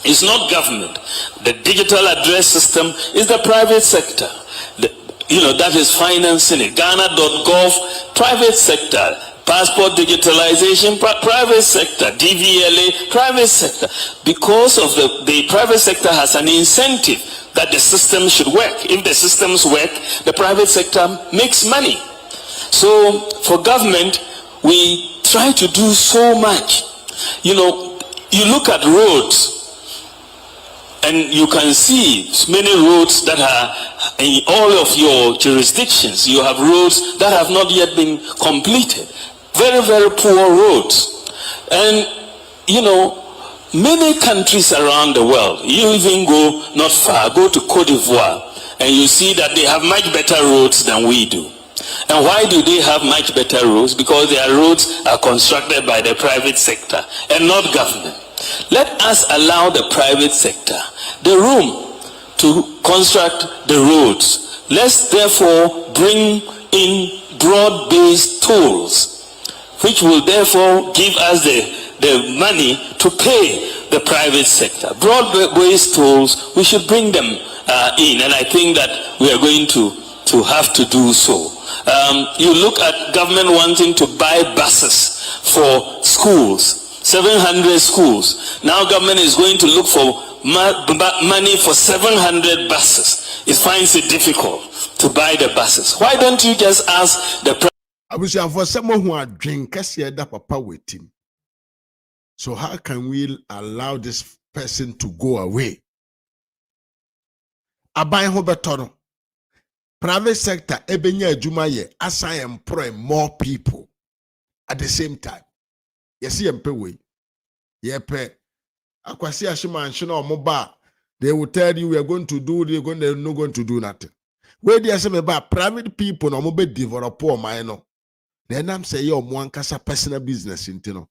It's not government. The digital address system is the private sector. That is financing it. Ghana.gov, private sector. Passport digitalization, private sector. DVLA, private sector. Because of the private sector has an incentive that the system should work. If the systems work, the private sector makes money. So for government, we try to do so much. You look at roads, and you can see many roads that are in all of your jurisdictions. You have roads that have not yet been completed. Very, very poor roads. And, many countries around the world, you even go not far, go to Cote d'Ivoire, and you see that they have much better roads than we do. And why do they have much better roads? Because their roads are constructed by the private sector and not government. Let us allow the private sector the room to construct the roads. Let's therefore bring in broad-based tolls, which will therefore give us the money to pay the private sector. Broad-based tolls, we should bring them in, and I think that we are going to have to do so. You look at government wanting to buy buses for schools. 700 schools. Now government is going to look for money for 700 buses. It finds it difficult to buy the buses. Why don't you just ask the president? For someone who are drinking, papa waiting. So how can we allow this person to go away? Abai hobetono. Private sector ebenya adwuma as I employ more people at the same time. Yes, we. Yepe. Akwasi ashima anshina omoba. They will tell you we are going to do, they're not going to do nothing. Where they say about private people no mo be develop or mine. Then I'm saying yo mo ankasa personal business intino.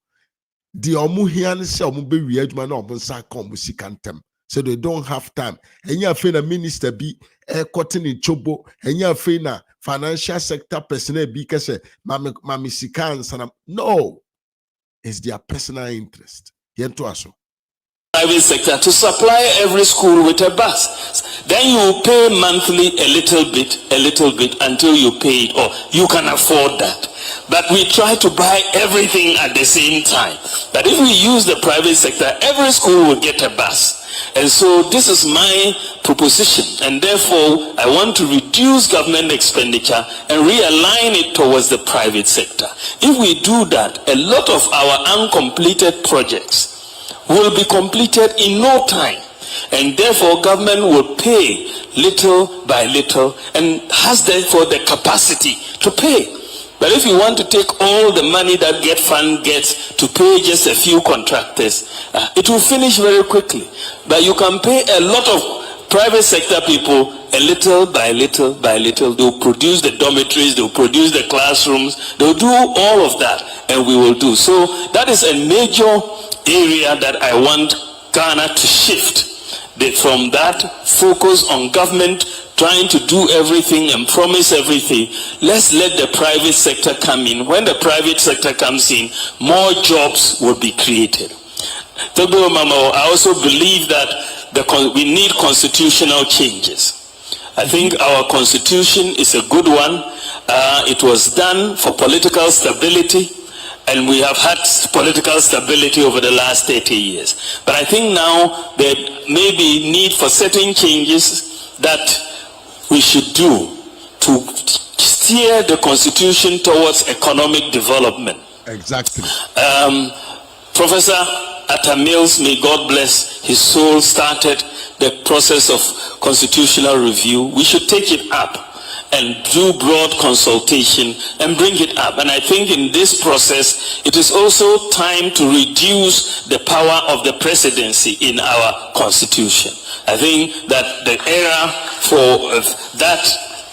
The omu hian say omu be wi adwuma na omu sa kom sikantem. So they don't have time. And you have a minister be a cotton in chobo, and you have a financial sector person be because mami sikan. No. It's their personal interest. Private sector to supply every school with a bus. Then you pay monthly a little bit until you pay it, or you can afford that. But we try to buy everything at the same time. But if we use the private sector, every school will get a bus. And so this is my proposition, and therefore I want to reduce government expenditure and realign it towards the private sector. If we do that, a lot of our uncompleted projects will be completed in no time, and therefore government will pay little by little and has therefore the capacity to pay. But if you want to take all the money that fund gets to pay just a few contractors, it will finish very quickly. But you can pay a lot of private sector people a little by little by little. They'll produce the dormitories, they'll produce the classrooms, they'll do all of that, and we will do. So that is a major area that I want Ghana to shift. From that focus on government trying to do everything and promise everything, let's let the private sector come in. When the private sector comes in, more jobs will be created. I also believe that we need constitutional changes. I think our constitution is a good one. It was done for political stability, and we have had political stability over the last 30 years. But I think now there may be need for certain changes that we should do to steer the constitution towards economic development. Exactly. Professor Atta Mills, may God bless his soul, started the process of constitutional review. We should take it up and do broad consultation and bring it up. And I think in this process, it is also time to reduce the power of the presidency in our constitution. I think that the era for that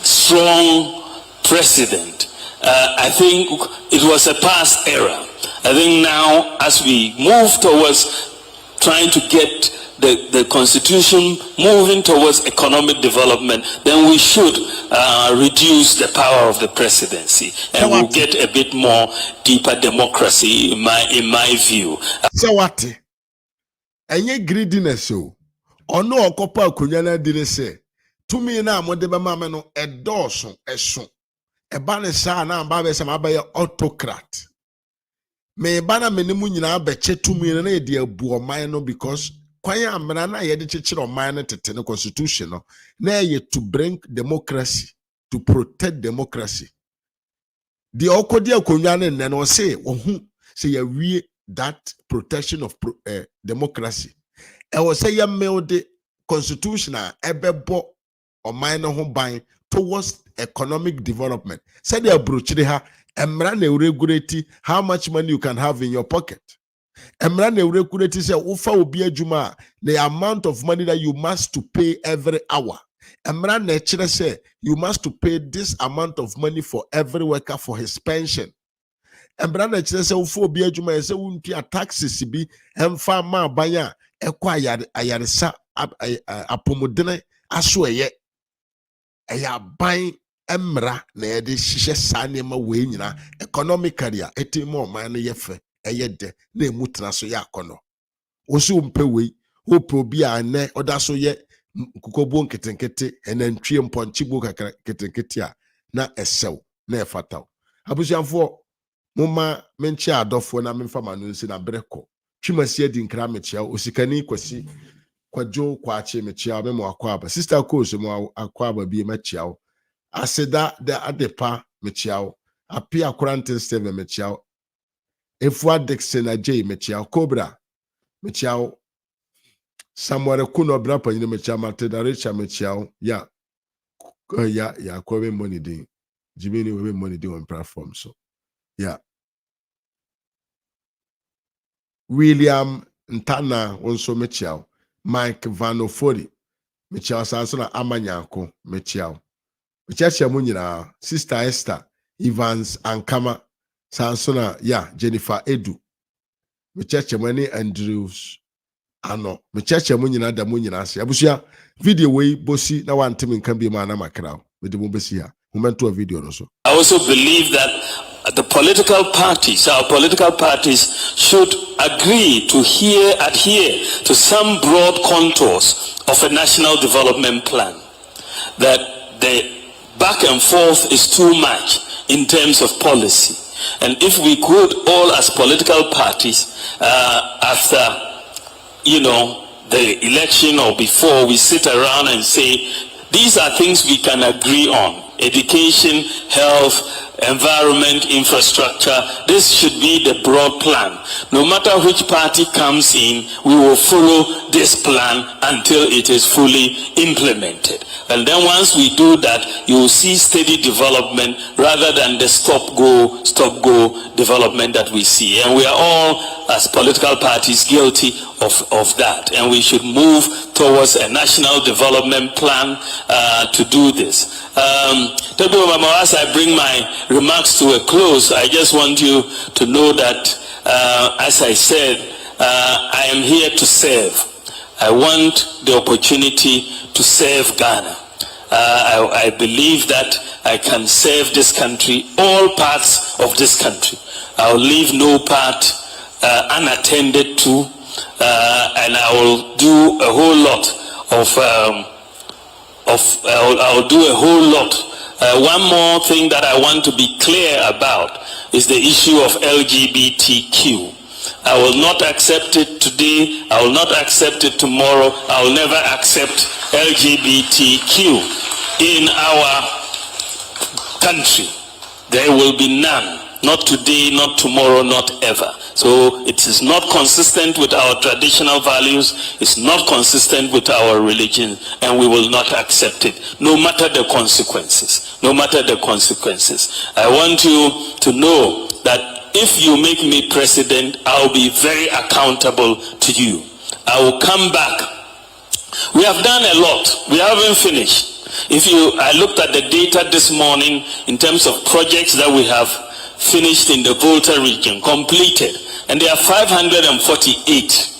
strong president, I think it was a past era. I think now, as we move towards trying to get the constitution moving towards economic development, then we should reduce the power of the presidency, and we'll get a bit more deeper democracy in my view. So what? Any greediness so? Or no okopa kunyana dine say, to me na modeba mama no a dawson, a son. A banner sa na babe some abaya autocrat. Me bana menimu nyina beche to me na e dia buo man no because kwanya amana na ye de chechire o man tete no constitution no na ye to bring democracy, to protect democracy. The okodi akonwa ne no say ohu say ya wie that protection of democracy. I was say ya me the constitution ebebo o man no ho ban towards economic development. Say they brochire ha emra na regulate how much money you can have in your pocket. Emra na regulate say ufa obi adwuma the amount of money that you must to pay every hour. Emra na kire say you must to pay this amount of money for every worker for his pension. Emra na kire say ufa obi adwuma say untua taxes bi emfa ma banya ekwa ayaresa apomodene aso eye eya ban emra na yede hihye sanema we nyina economically a etimo man no yefe eyede na emutena so ya akono osu mpe we opo bi ane oda so ye kukobo nketenkete enantwie mponchibo kakra ketenkete a na esew na efataw abusianfo moma menchi adofo na memfa manu nsi na breko twimasi adi nkra mechia osikani kwasi kwajo kwache mechia memo akwaba sister coach mo akwaba bi mechia aseda de adepa mechia apia quarantine steve mechia efua dixon ajay mechia cobra mechia Samuel kuno brapa ni mechia mateda recha mechia ya kwa we money din jimini we money din on platform so yeah. William Ntana onso mechiao Mike Vanofori mechiao sansona amanyanko mechiao mechiachia mu nyina Sister Esther Evans Ankama sansona ya Jennifer Edu mechiachia mu ni Andrews ano mechiachia mu nyina da mu nyina ase abusia video we bosi na wantemi nkan bi ma na makrao me de mu besi ha momento video no so. I also believe that the political parties, our political parties, should agree to adhere to some broad contours of a national development plan. That the back and forth is too much in terms of policy. And if we could all as political parties, after, the election or before, we sit around and say, these are things we can agree on. Education, health, environment, infrastructure. This should be the broad plan. No matter which party comes in, we will follow this plan until it is fully implemented. And then once we do that, you will see steady development rather than the stop-go development that we see. And we are all, as political parties, guilty of that. And we should move towards a national development plan to do this. As I bring my remarks to a close, I just want you to know that, as I said, I am here to serve. I want the opportunity to serve Ghana. I believe that I can serve this country, all parts of this country. I'll leave no part unattended to, and I will do a whole lot I'll do a whole lot. One more thing that I want to be clear about is the issue of LGBTQ. I will not accept it today. I will not accept it tomorrow. I will never accept LGBTQ in our country. There will be none. Not today, not tomorrow, not ever. So it is not consistent with our traditional values. It's not consistent with our religion, and we will not accept it, no matter the consequences. No matter the consequences. I want you to know that if you make me president, I'll be very accountable to you. I will come back. We have done a lot. We haven't finished. I looked at the data this morning in terms of projects that we have finished in the Volta region, completed, and there are 548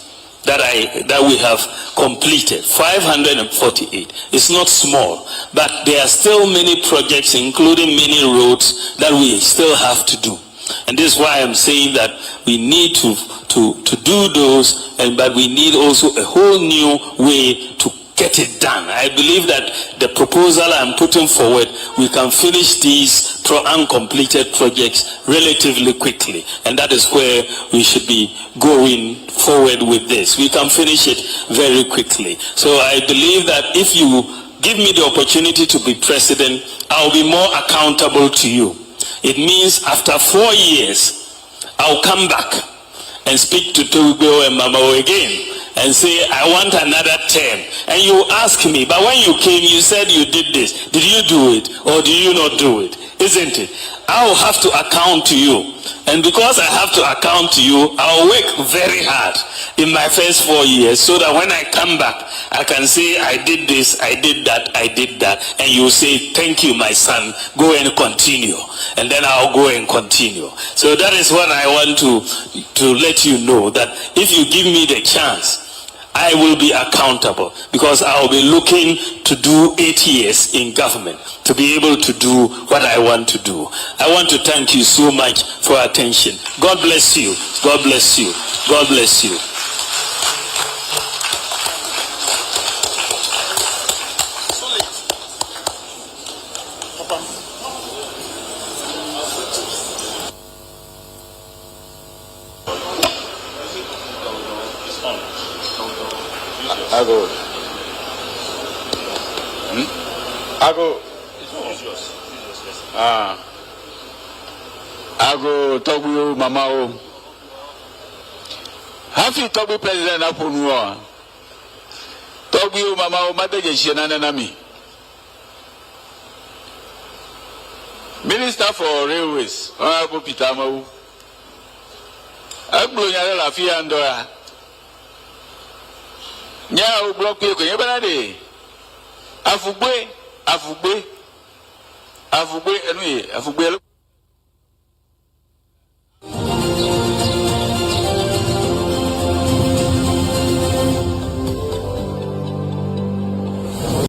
that we have completed. 548. It's not small, but there are still many projects, including many roads, that we still have to do. And this is why I'm saying that we need to do those, but we need also a whole new way to get it done. I believe that the proposal I'm putting forward, we can finish these uncompleted projects relatively quickly, and that is where we should be going forward with this. We can finish it very quickly. So I believe that if you give me the opportunity to be president, I'll be more accountable to you. It means after 4 years, I'll come back and speak to Togbo and Mahama again and say, I want another term. And you ask me, but when you came, you said you did this. Did you do it or did you not do it? Isn't it? I'll have to account to you. And because I have to account to you, I'll work very hard in my first 4 years so that when I come back, I can say, I did this, I did that, I did that. And you say, thank you, my son, go and continue. And then I'll go and continue. So that is what I want to let you know, that if you give me the chance, I will be accountable, because I will be looking to do 8 years in government to be able to do what I want to do. I want to thank you so much for attention. God bless you. God bless you. God bless you. Ago. Ago. Ago Togu Mamao. Happy Togu President Apunua. Togu Mamao Madagashiana Nami. Minister for Railways, Honorable Pitamaou. Agbonya la Fia Andora. Nya o block pe ko yen bana de afugbe enu ye afugbe